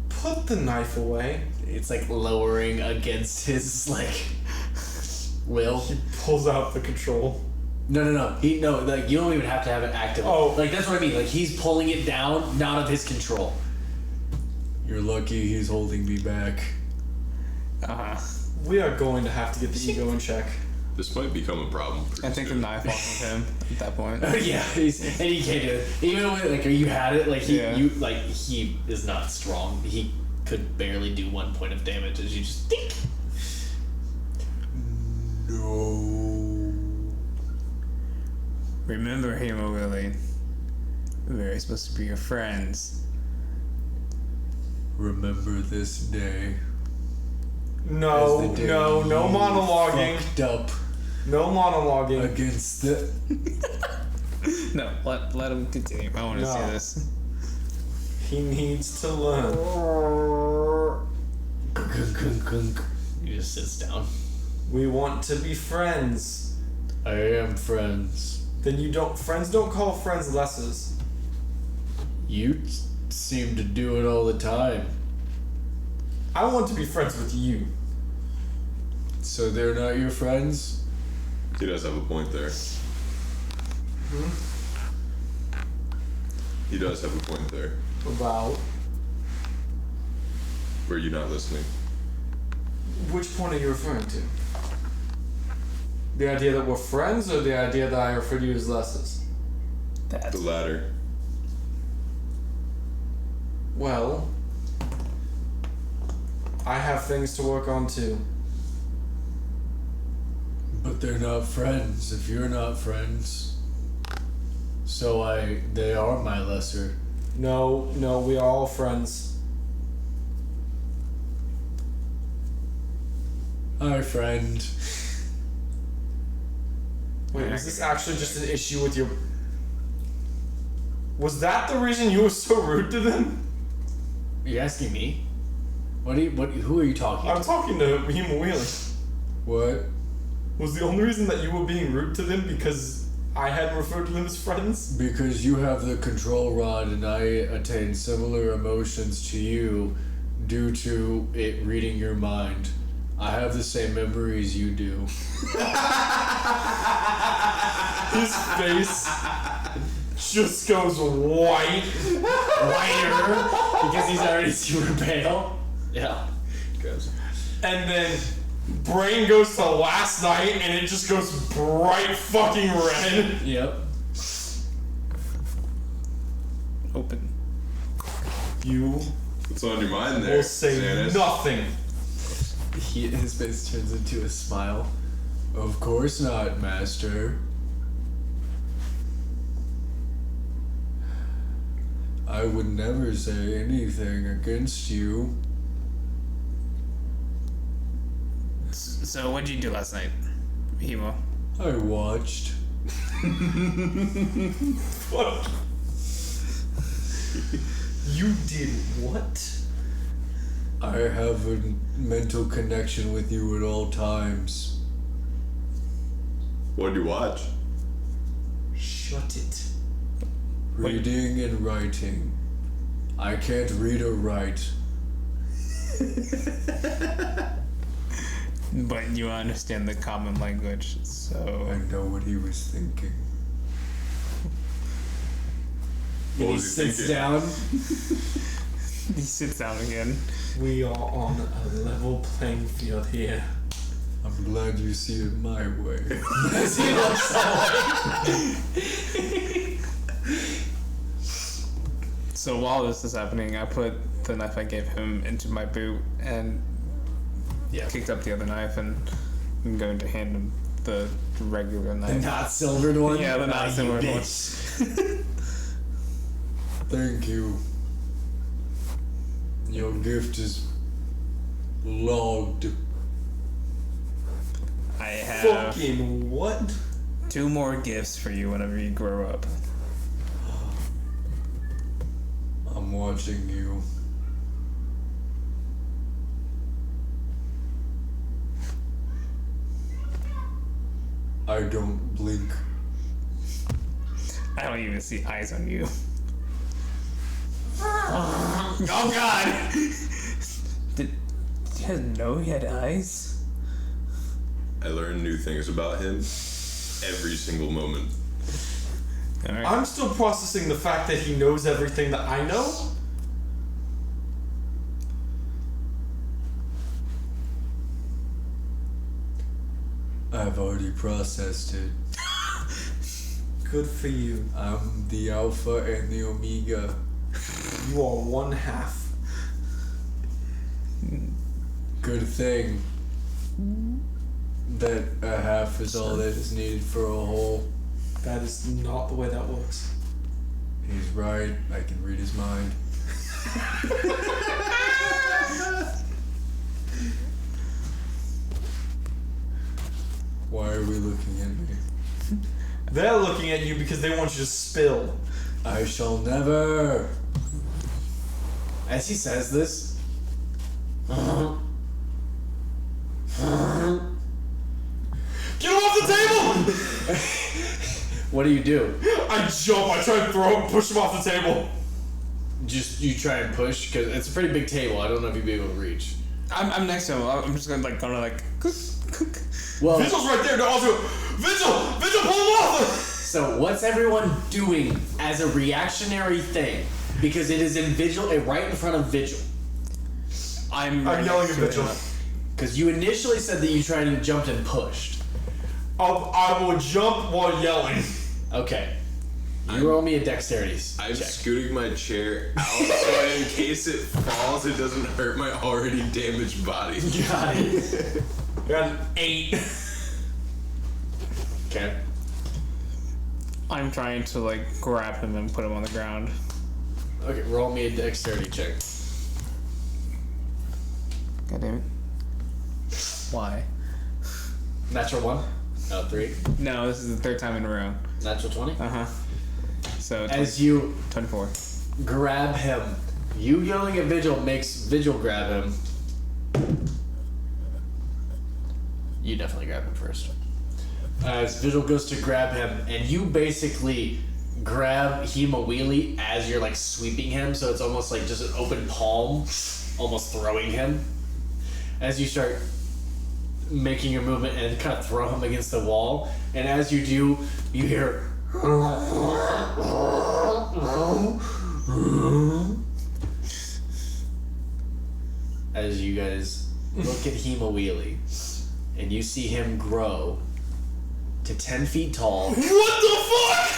Put the knife away. It's like lowering against his will. He pulls out the control. No. Like you don't even have to have it active. Oh. Like that's what I mean. Like he's pulling it down, not of his control. You're lucky he's holding me back. We are going to have to get the ego in check. This might become a problem. I take the knife off of him at that point. Yeah, and he can't do it. Even when you had it, he is not strong. He could barely do 1 point of damage as you just think. No. Remember, Hemo Willie. We're supposed to be your friends. Remember this day. No as the day monologuing. Fucked up No monologuing. against the. No, let him continue. I want to see No. this. He needs to learn. He just sits down. We want to be friends. I am friends. Then you don't. Friends don't call friends lessers. You seem to do it all the time. I want to be friends with you. So they're not your friends? He does have a point there. He does have a point there. About Were you not listening? which point are you referring to? The idea that we're friends, or the idea that I refer to you as lessers? The latter. Well, I have things to work on too. But they're not friends if you're not friends. So they are my lesser. No, we are all friends. Hi, friend. Wait, was this actually just an issue with your... Was that the reason you were so rude to them? Are you asking me? Who are you talking I'm to? talking to him Wheeling. What? Was the only reason that you were being rude to them because I hadn't referred to them as friends? Because you have the control rod and I attain similar emotions to you due to it reading your mind. I have the same memories you do. His face just goes whiter Because he's already super pale. Yeah. Gross. and then brain goes to last night and it just goes bright fucking red. Yep. Open. You What's on your mind there, will say Zanis? nothing. His face turns into a smile. Of course not, Master. I would never say anything against you. So what'd you do last night, Hemo? I watched. Fuck. You did what? I have a mental connection with you at all times. What'd you watch? Shut it. Reading and writing. I can't read or write. But you understand the common language, I so... know what he was thinking. What And he was he sits thinking? down. He sits down again. We are on a level playing field here. I'm I'm glad you see it my way. As he looks away. So while this is happening, I put the knife I gave him into my boot and kicked up the other knife, and I'm going to hand him the regular knife. The not silvered one? Yeah, the not silvered one. Thank you. Your gift is logged. I have Fucking what? 2 more gifts for you whenever you grow up. I'm watching you. I don't blink. I don't even see eyes on you. Oh God! Did you guys know he had eyes? I learn new things about him every single moment. Alright. I'm still processing the fact that he knows everything that I know. I've already processed it. Good for you. I'm the Alpha and the Omega. You are 1/2. Good thing that a half is all that is needed for a whole. That is not the way that works. He's right. I can read his mind. Why are we looking at me? They're looking at you because they want you to spill. I shall never. As he says this, Get him off the table! what do you do? I jump, I try to throw him, push him off the table. Just you try and push because it's a pretty big table. I don't know if you'd be able to reach. I'm next to him. I'm just gonna cook. Well, Vigil's right there, no, also, Vigil, pull him off! so what's everyone doing as a reactionary thing? Because it is in Vigil, right in front of Vigil. I'm yelling at Vigil. Because you initially said that you tried and jumped and pushed. I will jump while yelling. Okay. You roll me a dexterity I'm check. scooting my chair out so in case it falls, it doesn't hurt my already damaged body. Got it. I got an 8. Okay. I'm trying to grab him and put him on the ground. Okay, roll me a dexterity check. God damn it. Why? Natural 1? Oh, 3. No, this is the 3rd time in a row. Natural 20? Uh-huh. So As you 24. grab him, you yelling at Vigil makes Vigil grab him. You definitely grab him first. As Vigil goes to grab him, and you basically grab him a wheelie as you're sweeping him, so it's almost like just an open palm, almost throwing him. As you start making your movement and kind of throw him against the wall, and as you do, you hear as you guys look at Hema Wheelie, and you see him grow to 10 feet tall. What the fuck?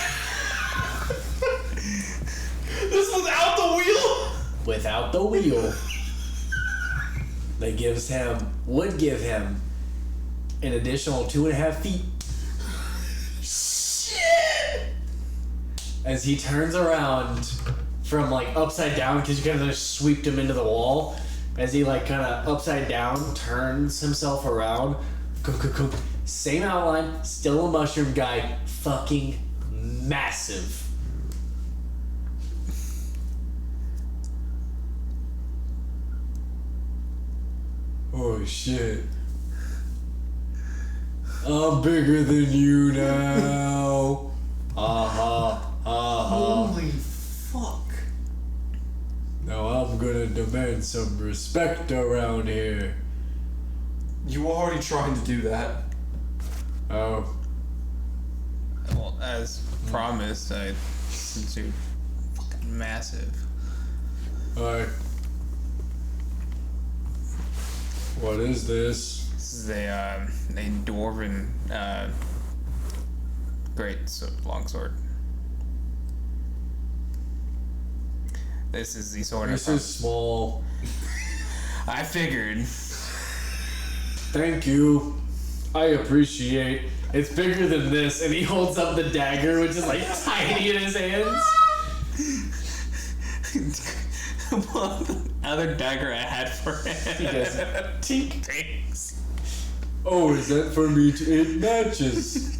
This without the wheel? Without the wheel. That would give him an additional 2.5 feet. Shit! As he turns around from upside down, because you kind of just sweeped him into the wall. As he kind of upside down turns himself around. Same outline, still a mushroom guy, fucking massive. Oh shit. I'm bigger than you now. Holy fuck. Now I'm gonna demand some respect around here. You were already trying to do that. Oh. Well, as promised, since you're fucking massive. Alright. What is this? This is a dwarven longsword. This is the sword. This is small. I figured. Thank you. I appreciate. It's bigger than this, and he holds up the dagger, which is like tiny in his hands. Well, the other dagger I had for him. He goes, tink. Thanks. Oh, is that for me too? It matches.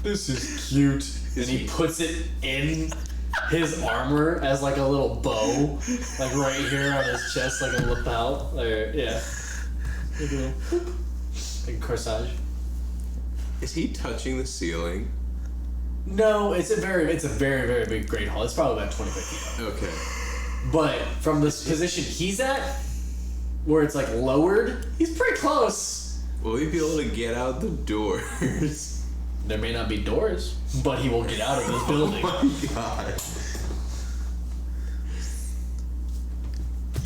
This is cute. And he puts it in his armor as like a little bow, like right here on his chest, like a lapel. Yeah. Like a little, like a corsage. Is he touching the ceiling? No, it's a very, very big great hall. It's probably about 25 feet up. Okay. But from the position he's at, where it's like lowered, he's pretty close. Will he be able to get out the doors? There may not be doors, but he will get out of this building. Oh my god.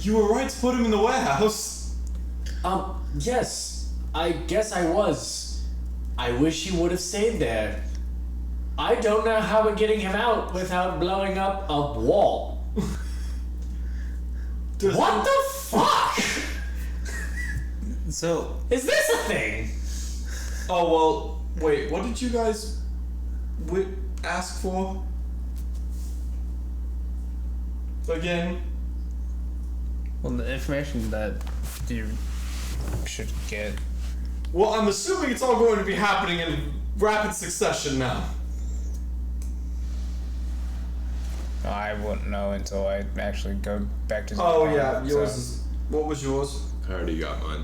You were right to put him in the warehouse. Yes, I guess I was. I wish he would have stayed there. I don't know how we're getting him out without blowing up a wall. What the fuck? So, Is this a thing? Oh well. Wait. What did you guys ask for? Again. well, the information that you should get. Well, I'm assuming it's all going to be happening in rapid succession now. I wouldn't know until I actually go back to. Oh Zapan, yeah, yours so- is. What was yours? I already got mine.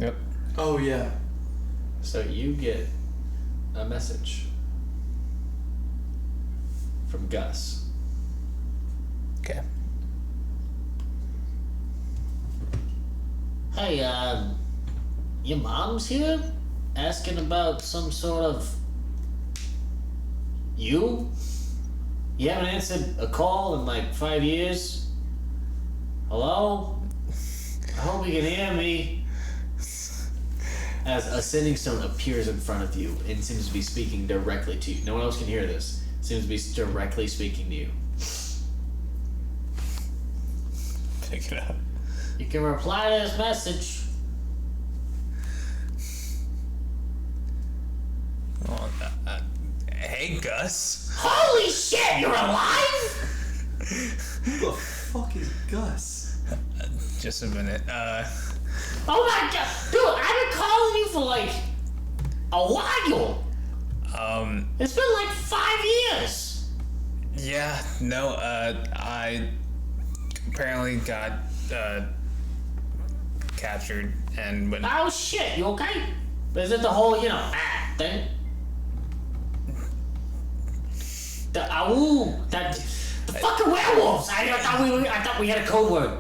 Yep. Oh yeah. So you get a message from Gus. Okay. Hey, your mom's here? Asking about some sort of... You? You haven't answered a call in like 5 years? Hello? I hope you can hear me. As a sending stone appears in front of you and seems to be speaking directly to you. No one else can hear this. Seems to be directly speaking to you. Pick it up. You can reply to this message. Oh, hey, Gus. Holy shit, you're alive? Who the fuck is Gus? Just a minute. Oh my god. Dude, I've been calling you for like a while. It's been like 5 years. Yeah, no, I apparently got, captured and went. Oh shit, you okay? Is it the whole, thing? The fucking werewolves! I thought we had a code word.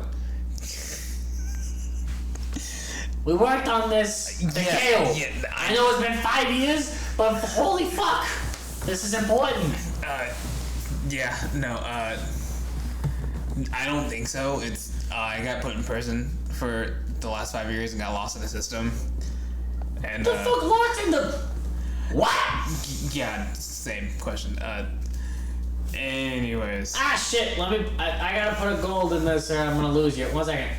We worked on this, DeGale. Yeah, I know it's been 5 years, but holy fuck, this is important. Yeah, no, I don't think so. It's, I got put in prison for the last 5 years and got lost in the system. And, The fuck locked in the... What? yeah, same question. Anyways. Ah shit, I gotta put a gold in this or I'm gonna lose you. 1 second.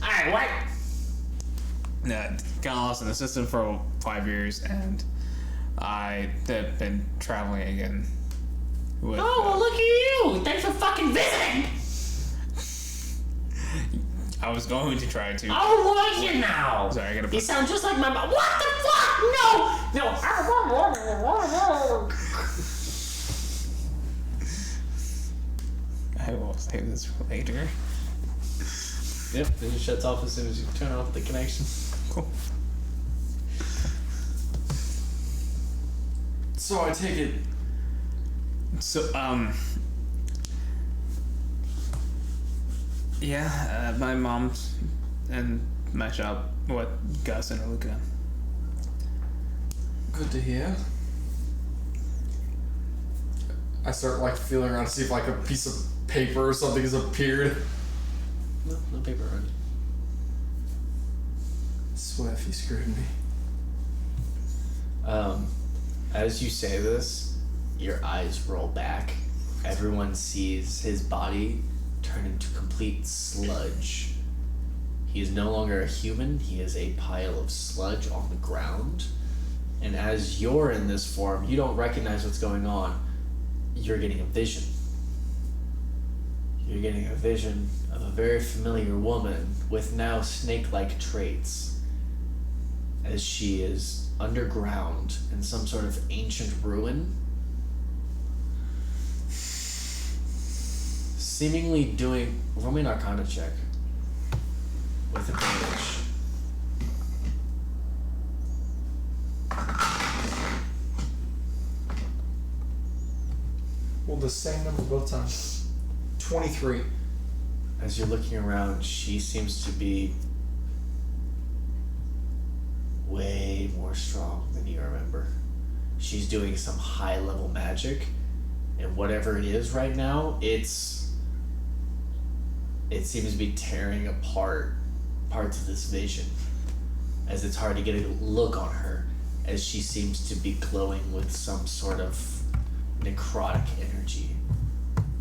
Alright, what? Got lost in the system for 5 years, and I have been traveling again. With, Oh, well look at you! Thanks for fucking visiting! I was going to try to. Oh, was you now? Sorry, I gotta You put. sound just like my mom. What the fuck? No! I will save this for later. Yep, it just shuts off as soon as you turn off the connection. Cool. So I take it. So, yeah, my mom's in my shop with Gus and Luca. Good to hear. I start like feeling around to see if like a piece of paper or something has appeared. No paper around. I swear if he screwed me. As you say this, your eyes roll back. Everyone sees his body turn into complete sludge. He is no longer a human, he is a pile of sludge on the ground. And as you're in this form, you don't recognize what's going on. You're getting a vision. You're getting a vision of a very familiar woman with now snake-like traits, as she is underground in some sort of ancient ruin, seemingly doing... Roll me an Arcana check with advantage. Well, the same number both times. 23. As you're looking around, she seems to be way more strong than you remember. She's doing some high-level magic, and whatever it is right now, it seems to be tearing apart parts of this vision, as it's hard to get a look on her, as she seems to be glowing with some sort of necrotic energy.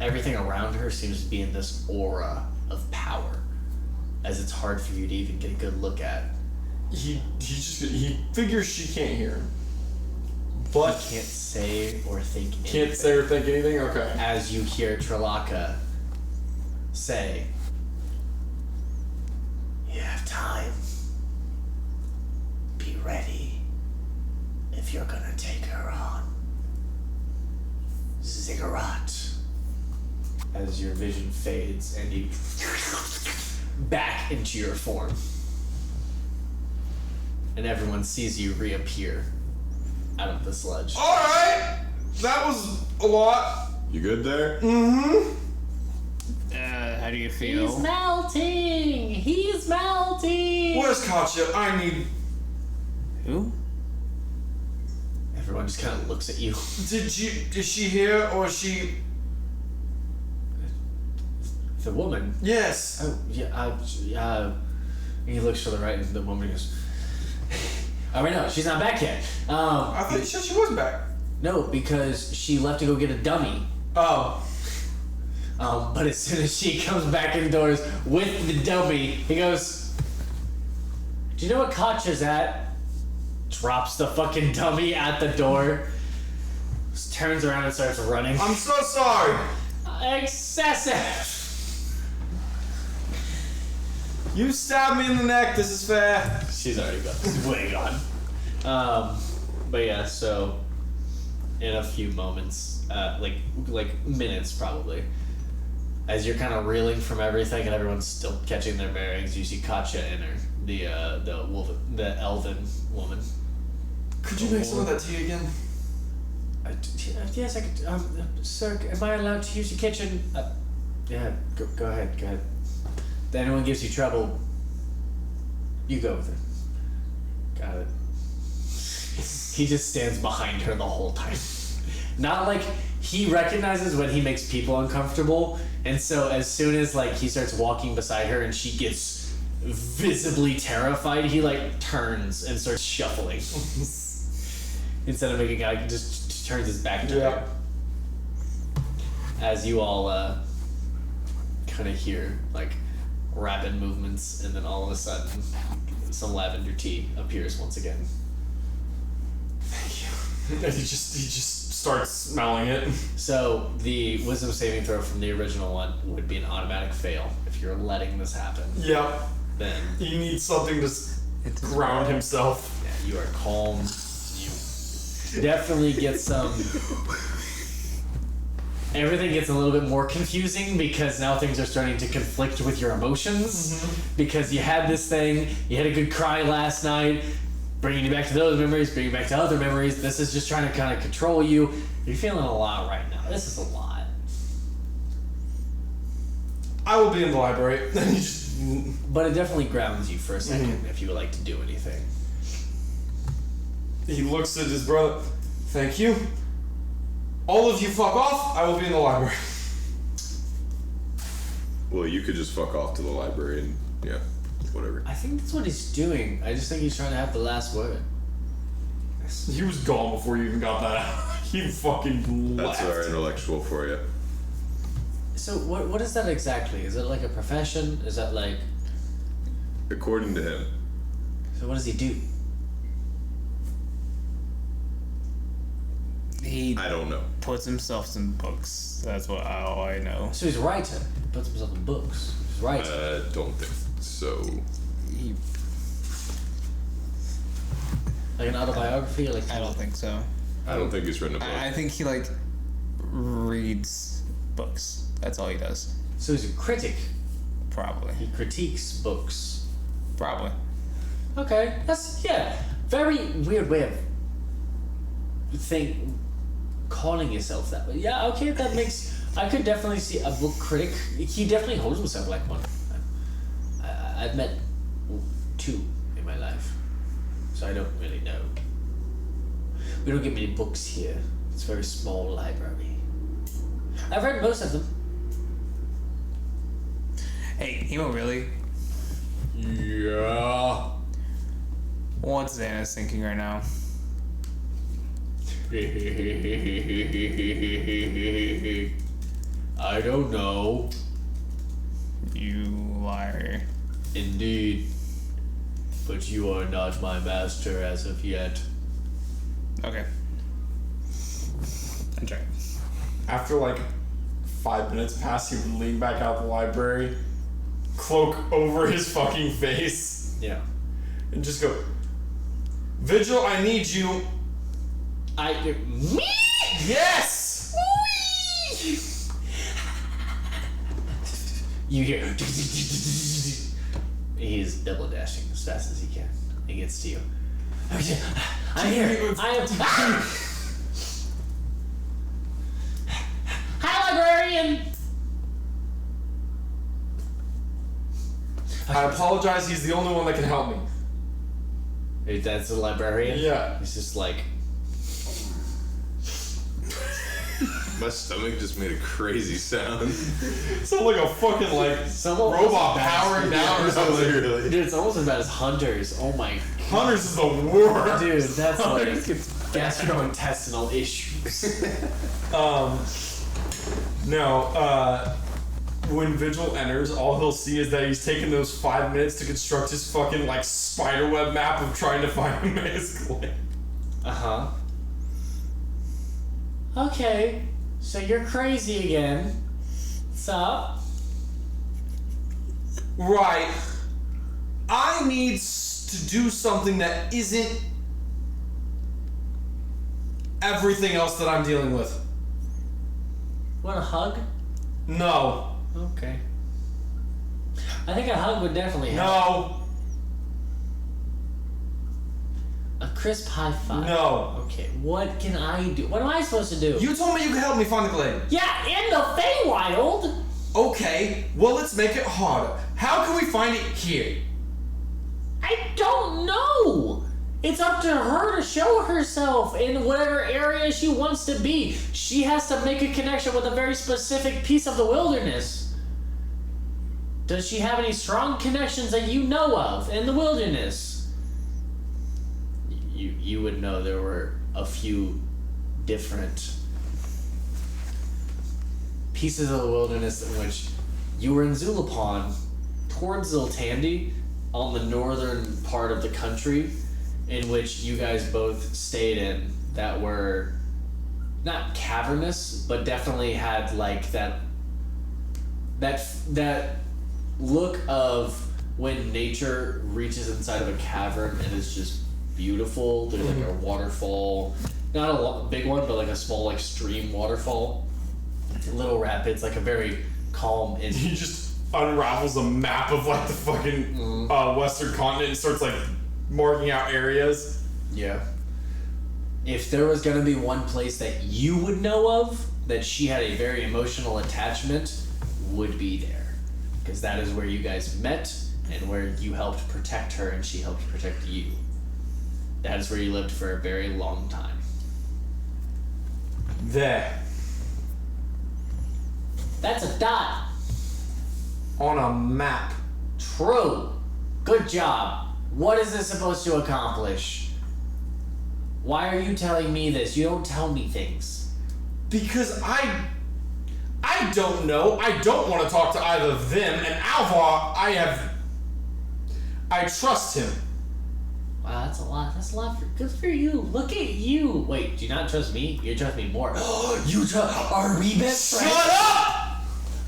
Everything around her seems to be in this aura of power, as it's hard for you to even get a good look at. He figures she can't hear him. But He can't say or think anything. can't say or think anything? Okay. As you hear Trilaka say, "You have time. Be ready if you're gonna take her on. Ziggurat." As your vision fades and you back into your form. And everyone sees you reappear out of the sludge. Alright! That was a lot. You good there? How do you feel? He's melting! He's melting! Where's Katya? I need... Who? Everyone just kind of looks at you. Is she here or is she... The woman. Yes. Oh, yeah, he looks to the right and the woman goes, "Oh, wait, no, she's not back yet." I thought you said she was back. No, because she left to go get a dummy. Oh. But as soon as she comes back indoors with the dummy, he goes, "Do you know what Katya's at?" Drops the fucking dummy at the door, just turns around and starts running. I'm so sorry. Excessive! You stabbed me in the neck. This is fair. She's already gone. She's way gone. But yeah, so in a few moments, like minutes probably, as you're kind of reeling from everything and everyone's still catching their bearings, you see Katya enter, the elven woman. Could you make some of that tea again? Yes, I could. Sir, am I allowed to use the kitchen? Yeah, go ahead. If anyone gives you trouble, you go with it. Got it. He just stands behind her the whole time. Not like he recognizes when he makes people uncomfortable, and so as soon as like he starts walking beside her and she gets visibly terrified, he like turns and starts shuffling. Instead of making eye, just turns his back to her. As you all kind of hear like rapid movements, and then all of a sudden, some lavender tea appears once again. Thank you. And he just starts smelling it. So the wisdom saving throw from the original one would be an automatic fail if you're letting this happen. Yep. Then He needs something to ground himself. yeah, you are calm. You definitely get some. Everything gets a little bit more confusing because now things are starting to conflict with your emotions. Because you had this thing, you had a good cry last night, bringing you back to those memories, bringing you back to other memories. This is just trying to kind of control you. You're feeling a lot right now. This is a lot. I will be in the library. But it definitely grounds you for a second if you would like to do anything. He looks at his brother. Thank you. All of you fuck off. I will be in the library. Well, you could just fuck off to the library and yeah, whatever. I think that's what he's doing. I just think he's trying to have the last word. He was gone before you even got that out. He fucking left. That's our intellectual for you. So what is that exactly? Is it like a profession? Is that like... According to him. So what does he do? He I don't know. puts himself in books. That's all I know. So he's a writer. He puts himself in books. He's a writer. Don't think so. He, Like an autobiography? Like I don't think so. I don't think he's written a book. I think he like reads books. That's all he does. So he's a critic. Probably. He critiques books. Probably. Okay, that's very weird way of calling yourself that way. Yeah, okay, that makes. I could definitely see a book critic. He definitely holds himself like one. I've met 2 in my life, so I don't really know. We don't get many books here. It's a very small library. I've read most of them. Hey, Emo, really? Yeah. What's Zanis thinking right now? I don't know. You liar. Indeed. But you are not my master as of yet. Okay. I'm trying. After like 5 minutes pass, he would lean back out the library, cloak over his fucking face, Yeah. and just go, Vigil, I need you. Me? Yes! You hear. He's double dashing as fast as he can. He gets to you. Okay, I'm here. I am. Hi, librarian. I apologize, he's the only one that can help me. Hey, that's the librarian. Yeah. He's just like. My stomach just made a crazy sound. Sound like a fucking Someone robot was bad. powering down or something. Literally. Dude, it's almost as bad as Hunters. Oh my. Hunters is the worst. Dude, that's like gastrointestinal issues. When Vigil enters, all he'll see is that he's taken those 5 minutes to construct his fucking spiderweb map of trying to find a maze glade. Uh-huh. Okay, so you're crazy again. What's up? Right. I need to do something that isn't everything else that I'm dealing with. Want a hug? No. Okay. I think a hug would definitely help. No. A crisp high five. No. Okay, what can I do? What am I supposed to do? You told me you could help me find the glade. Yeah, in the Feywild! Okay, well let's make it harder. How can we find it here? I don't know! It's up to her to show herself in whatever area she wants to be. She has to make a connection with a very specific piece of the wilderness. Does she have any strong connections that you know of in the wilderness? You would know there were a few different pieces of the wilderness in which you were in Zulapon, towards Ziltandi, on the northern part of the country, in which you guys both stayed in, that were not cavernous, but definitely had that look of when nature reaches inside of a cavern and is just beautiful. There's a waterfall, not a big one, but a small stream waterfall, little rapids, a very calm and He just unravels a map of the fucking western continent and starts marking out areas. yeah. If there was gonna be one place that you would know of that she had a very emotional attachment, would be there, because that is where you guys met and where you helped protect her and she helped protect you. That is where you lived for a very long time. There. That's a dot. on a map. True. Good job. What is this supposed to accomplish? Why are you telling me this? You don't tell me things. Because I don't know. I don't want to talk to either of them. And Alvar, I trust him. Wow, that's a lot. That's a lot. Good for you. Look at you. Wait, do you not trust me? You trust me more. Are we best friends? Shut up!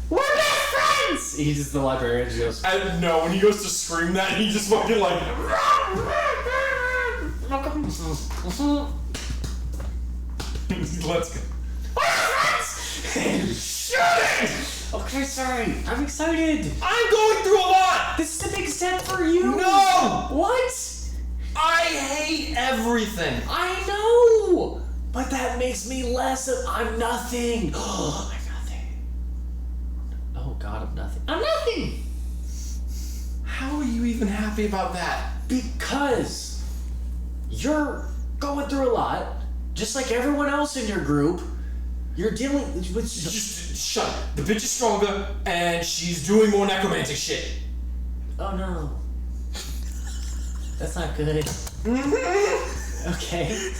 We're best friends! He's just the librarian. He goes, And no, when he goes to scream that, he just fucking like. Let's go. Shut it! okay, sorry. I'm excited. I'm going through a lot! This is a big step for you. No! What? I hate everything. I know! But that makes me less of. I'm nothing. I'm nothing. Oh, God, I'm nothing. I'm nothing! How are you even happy about that? Because you're going through a lot, just like everyone else in your group. You're dealing with. Just shut it. The bitch is stronger, and she's doing more necromantic shit. Oh no. That's not good. Okay.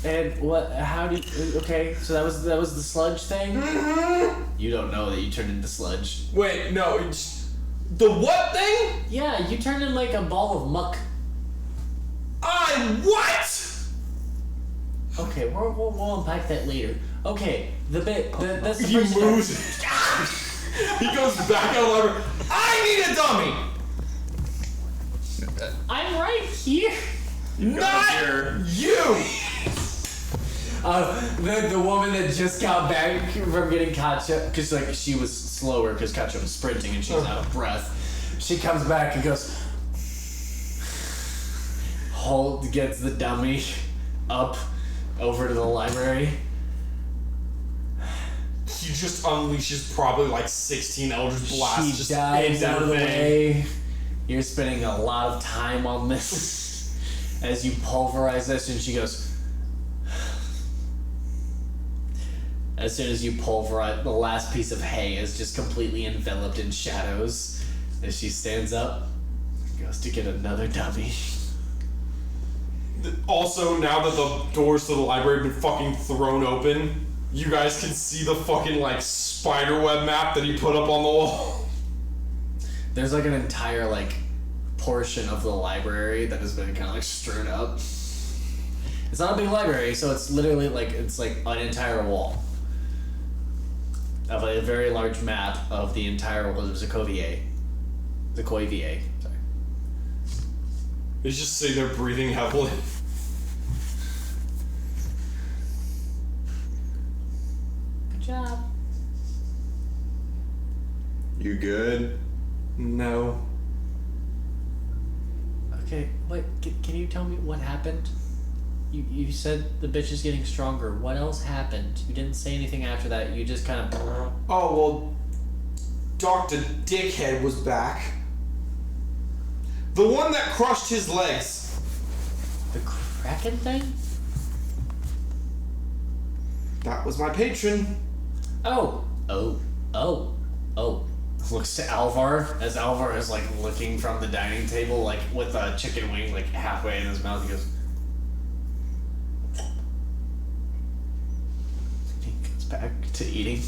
And what? How did? Okay, so that was the sludge thing. You don't know that you turned into sludge. Wait, no. The what thing? Yeah, you turned in like a ball of muck. What? Okay, we'll unpack that later. Okay, that's the He first moves. He goes back out of the library. I need a dummy. I'm right here. Not you. The woman that just got back from getting Katja, because like she was slower because Katja was sprinting and she's out of breath. She comes back and goes, gets the dummy up over to the library. He just unleashes probably like 16 Eldritch Blasts. She just dives in out of the thing. way. You're spending a lot of time on this as you pulverize this, and she goes. As soon as you pulverize, the last piece of hay is just completely enveloped in shadows. As she stands up, goes to get another dummy. Also, now that the doors to the library have been fucking thrown open, you guys can see the fucking like spiderweb map that he put up on the wall. There's like an entire like portion of the library that has been kind of like strewn up. It's not a big library, so it's literally like it's like an entire wall of a very large map of the entire world of Zakovier. Zakovier, sorry. He's just sitting there breathing heavily. Good job. You good? No. Okay, wait, can you tell me what happened? You said the bitch is getting stronger. What else happened? You didn't say anything after that. You just kind of... Oh, well, Dr. Dickhead was back. The one that crushed his legs. The Kraken thing? That was my patron. Oh. looks to Alvar as Alvar is like looking from the dining table, like with a chicken wing like halfway in his mouth. He goes. He gets back to eating.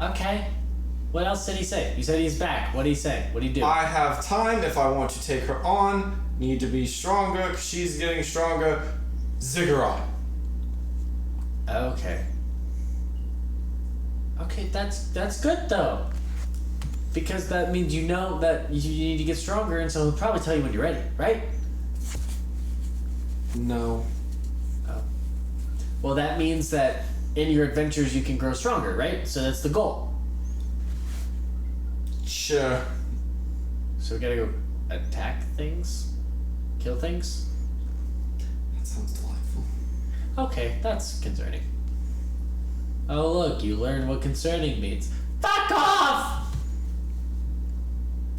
Okay. What else did he say? You said he's back. What did he say? What did he do? I have time if I want to take her on. Need to be stronger 'cause she's getting stronger. Ziggurat. Okay. Okay, that's good though. Because that means you know that you need to get stronger, and so he'll probably tell you when you're ready, right? No. Oh. Well, that means that in your adventures you can grow stronger, right? So that's the goal. Sure. So we gotta go attack things? Kill things? That sounds delightful. Okay, that's concerning. Oh look, you learned what concerning means. Fuck off!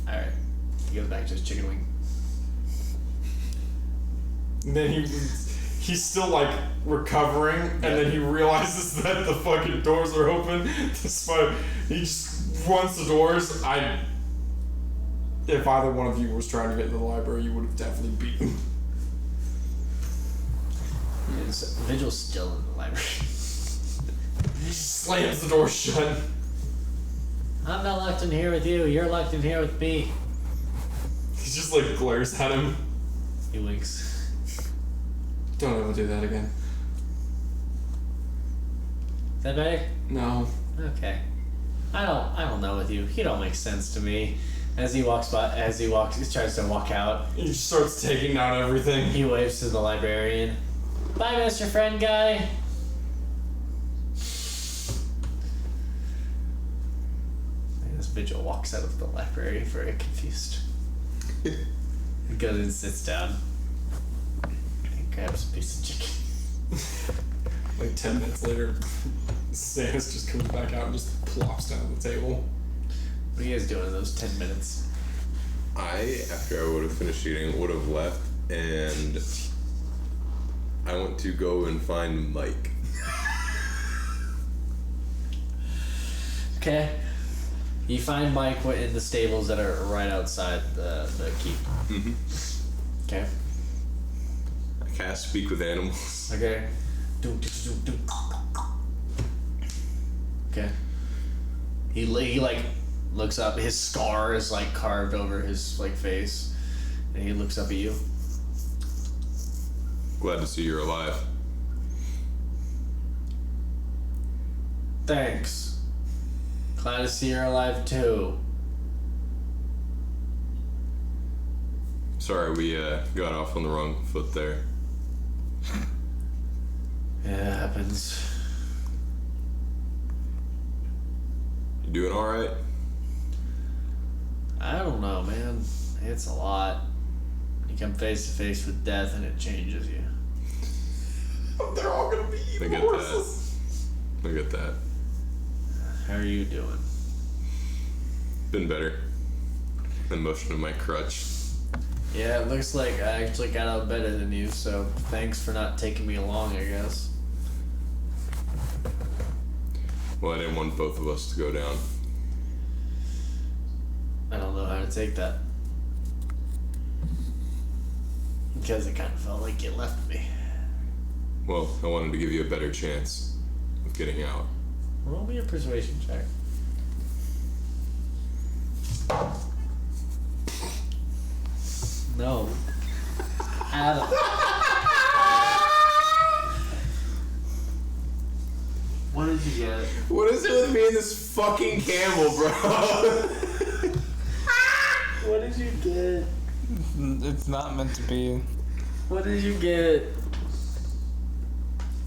Alright. He goes back to his chicken wing. And then he's still like recovering, and then he realizes that the fucking doors are open. The spider, he just runs the doors. If either one of you was trying to get into the library, you would have definitely beaten him. Vigil's still in the library. He slams the door shut. I'm not locked in here with you. You're locked in here with me. He just like glares at him. He winks. Don't ever do that again. Is that better? No. Okay. I don't know with you. You don't make sense to me. As he tries to walk out. He starts taking down everything. He waves to the librarian. Bye, Mr. Friend Guy. And this Vigil walks out of the library very confused. He goes and sits down. And grabs a piece of chicken. Like 10 minutes later, Zanis just comes back out and just plops down on the table. What are you guys doing in those 10 minutes? After I would have finished eating, would have left, and I went to go and find Mike. Okay. You find Mike in the stables that are right outside the keep. Mm-hmm. Okay. I cast Speak with Animals. Okay. Okay. He like looks up. His scar is like carved over his like face, and he looks up at you. Glad to see you're alive. Thanks. Glad to see you're alive too. Sorry, we got off on the wrong foot there. Yeah, it happens. You doing all right? I don't know, man. It's a lot. You come face to face with death and it changes you. They're all gonna be I get horses. that. I get that. How are you doing? Been better. Been motioning my crutch. Yeah, it looks like I actually got out better than you, so thanks for not taking me along, I guess. Well, I didn't want both of us to go down. I don't know how to take that. Because it kind of felt like you left me. Well, I wanted to give you a better chance of getting out. Roll me a persuasion check. No. Adam. What did you get? What is it with me and this fucking camel, bro? What did you get? It's not meant to be. What did you get?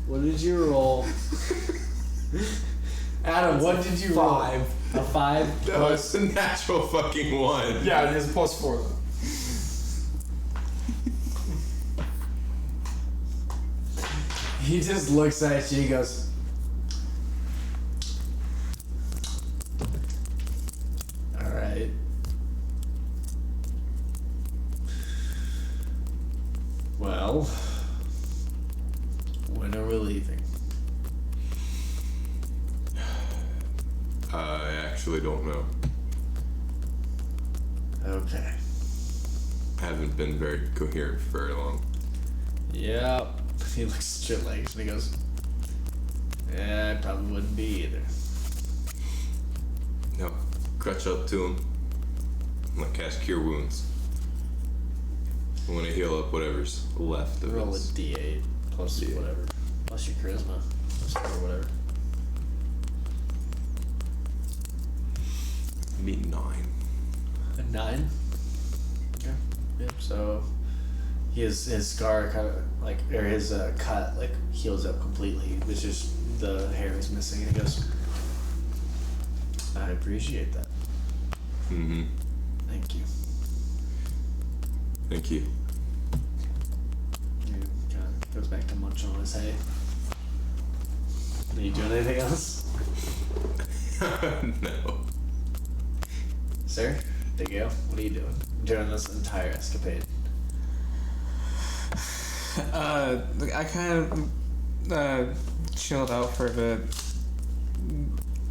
What did you roll? Adam, what did you roll? 5. A 5? No, it's a natural fucking 1. Yeah, it is +4 though. He just looks at you, he goes, alright. Well, when are we leaving? I actually don't know. Okay. I haven't been very coherent for very long. Yep. He looks at your legs and he goes, yeah, I probably wouldn't be either. No, crutch up to him. I'm gonna cast Cure Wounds. I'm gonna heal up whatever's left of Roll a his. D8 plus D8. whatever. Plus your charisma. Plus or whatever. Me 9. A 9? Okay. Yep, so his scar kind of like, or his cut like heals up completely. It's just the hair is missing, and he goes, I appreciate that. Mm-hmm. Thank you. Thank you. He kind of goes back to munching on his hay. Are you doing anything else? No. Sir? DeGale, what are you doing during this entire escapade? I kind of chilled out for a bit,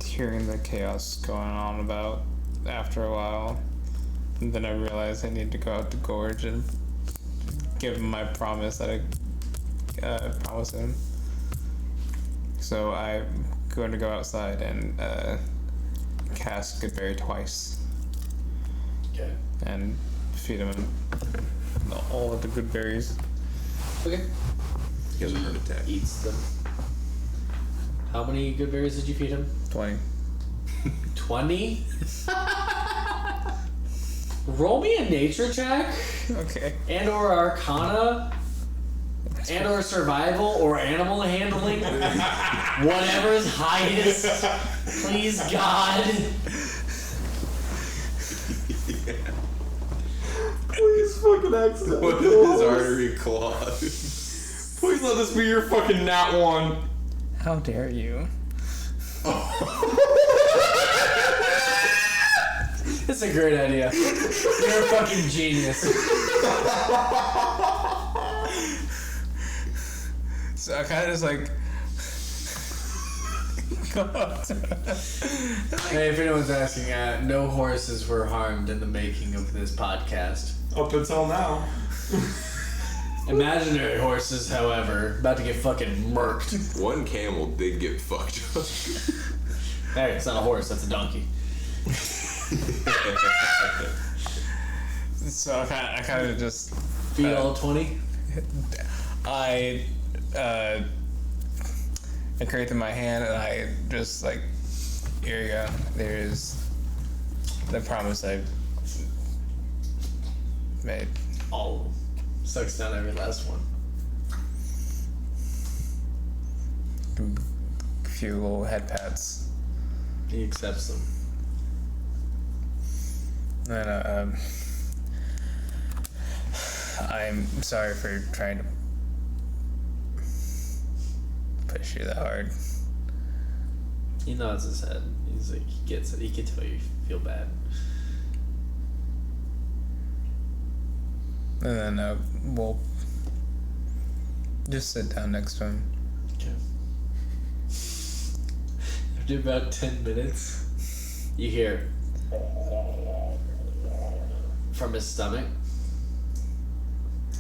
hearing the chaos going on about after a while. And then I realized I need to go out to Gorge and give him my promise that I promised him. So I'm going to go outside and cast Goodberry twice. Okay. And feed him all of the good berries. Okay. He has a heart attack. Eats them. How many good berries did you feed him? 20. 20? Roll me a nature check. Okay. And or arcana. And or survival or animal handling. Whatever's highest. Please God. Please fucking accident. What is his artery clogged? Please let this be your fucking nat one. How dare you? It's a great idea. You're a fucking genius. So I kind of just like. Hey, if anyone's asking, no horses were harmed in the making of this podcast. Up until now. Imaginary horses, however, about to get fucking murked. One camel did get fucked up. Hey, it's not a horse, that's a donkey. So I kind of just Feed all 20? I create in my hand and I just like, here you go. There's the promise I made. All of them. Sucks down every last one. A few little head pats. He accepts them. And I'm sorry for trying to push you that hard. He nods his head. He's like, he gets it. He can tell you feel bad. And then we'll just sit down next to him. Okay. After about 10 minutes, you hear from his stomach.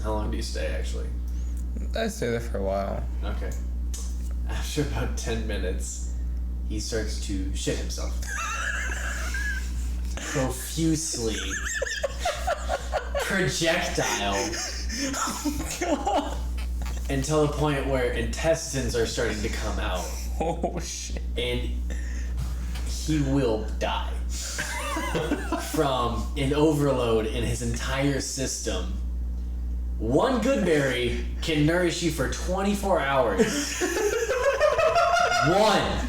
How long do you stay, actually? I stay there for a while. Okay. After about 10 minutes, he starts to shit himself. Profusely. Projectile. Oh God. Until the point where intestines are starting to come out. Oh shit. And he will die. From an overload in his entire system. One good berry can nourish you for 24 hours. One.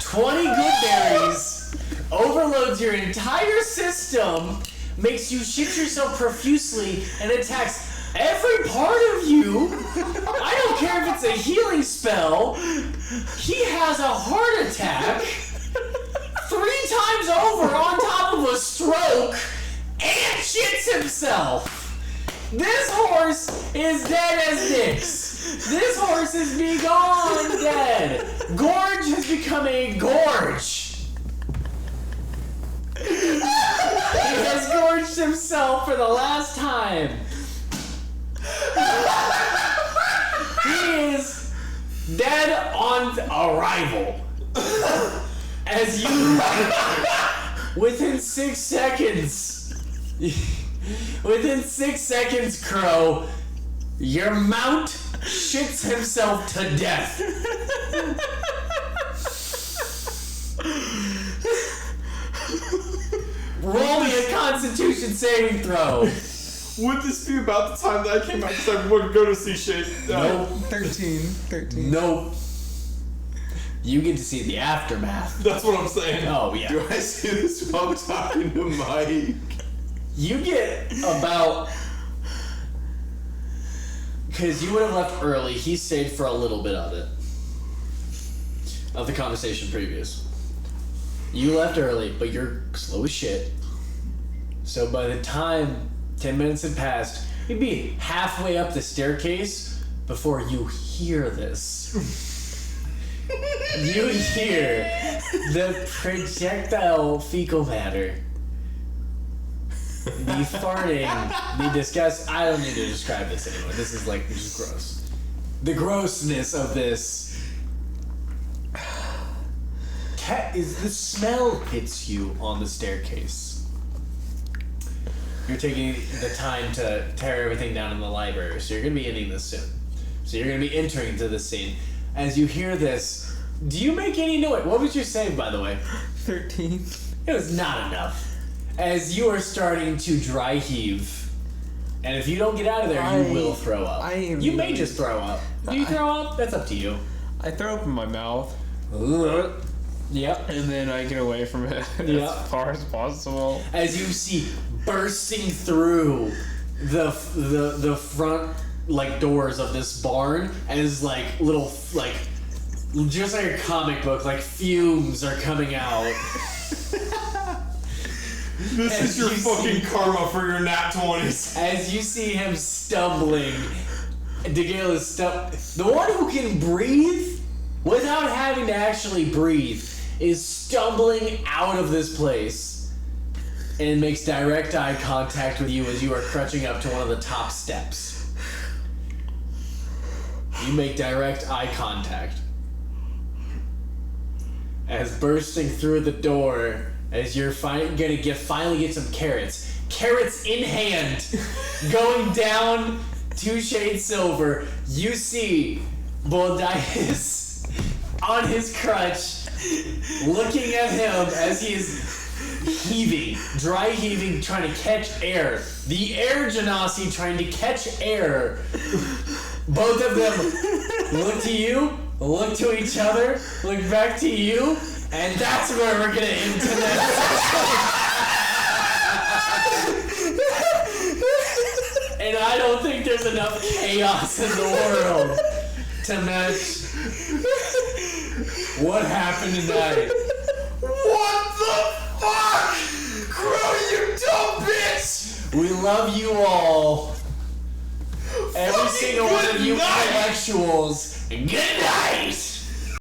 20 good berries overloads your entire system, makes you shit yourself profusely, and attacks every part of you. I don't care if it's a healing spell. He has a heart attack 3 times over on top of a stroke and shits himself. This horse is dead as dicks. This horse is beyond dead. Gorge has become a gorge. He has gorged himself for the last time. He is dead on arrival. As you, within 6 seconds, Crowe, your mount shits himself to death. Roll me a Constitution saving throw. Would this be about the time that I came out because I would go to see Shade? Nope. 13. Nope. You get to see the aftermath. That's what I'm saying. Oh, yeah. Do I see this while I'm talking to Mike? You get about... Because you would have left early. He stayed for a little bit of it. Of the conversation previous. You left early, but you're slow as shit. So by the time 10 minutes had passed, You'd be halfway up the staircase before you hear this. You hear the projectile fecal matter. The farting, the disgust. I don't need to describe this anymore. This is like, this is gross. The grossness of this. The smell hits you on the staircase. You're taking the time to tear everything down in the library, so you're going to be ending this soon. So you're going to be entering into this scene. As you hear this, do you make any noise? What was your save, by the way? 13. It was not enough. As you are starting to dry heave, and if you don't get out of there, you will throw up. You may just throw up. Do you throw up? That's up to you. I throw up in my mouth. Yep. And then I get away from it as far as possible. As you see bursting through the front doors of this barn, as little just like a comic book, fumes are coming out. This is your fucking karma for your nat 20s. As you see him stumbling, DeGale is the one who can breathe without having to actually breathe is stumbling out of this place and makes direct eye contact with you as you are crutching up to one of the top steps. You make direct eye contact. As bursting through the door, as you're finally get some carrots in hand, going down 2 shades silver, you see Boldaius on his crutch, looking at him as he is heaving, dry heaving, trying to catch air. The air genasi trying to catch air. Both of them look to you, look to each other, look back to you, and that's where we're gonna end tonight. And I don't think there's enough chaos in the world to match what happened tonight. What the fuck? Crowe, you dumb bitch! We love you all. Every single one of you intellectuals. Good night!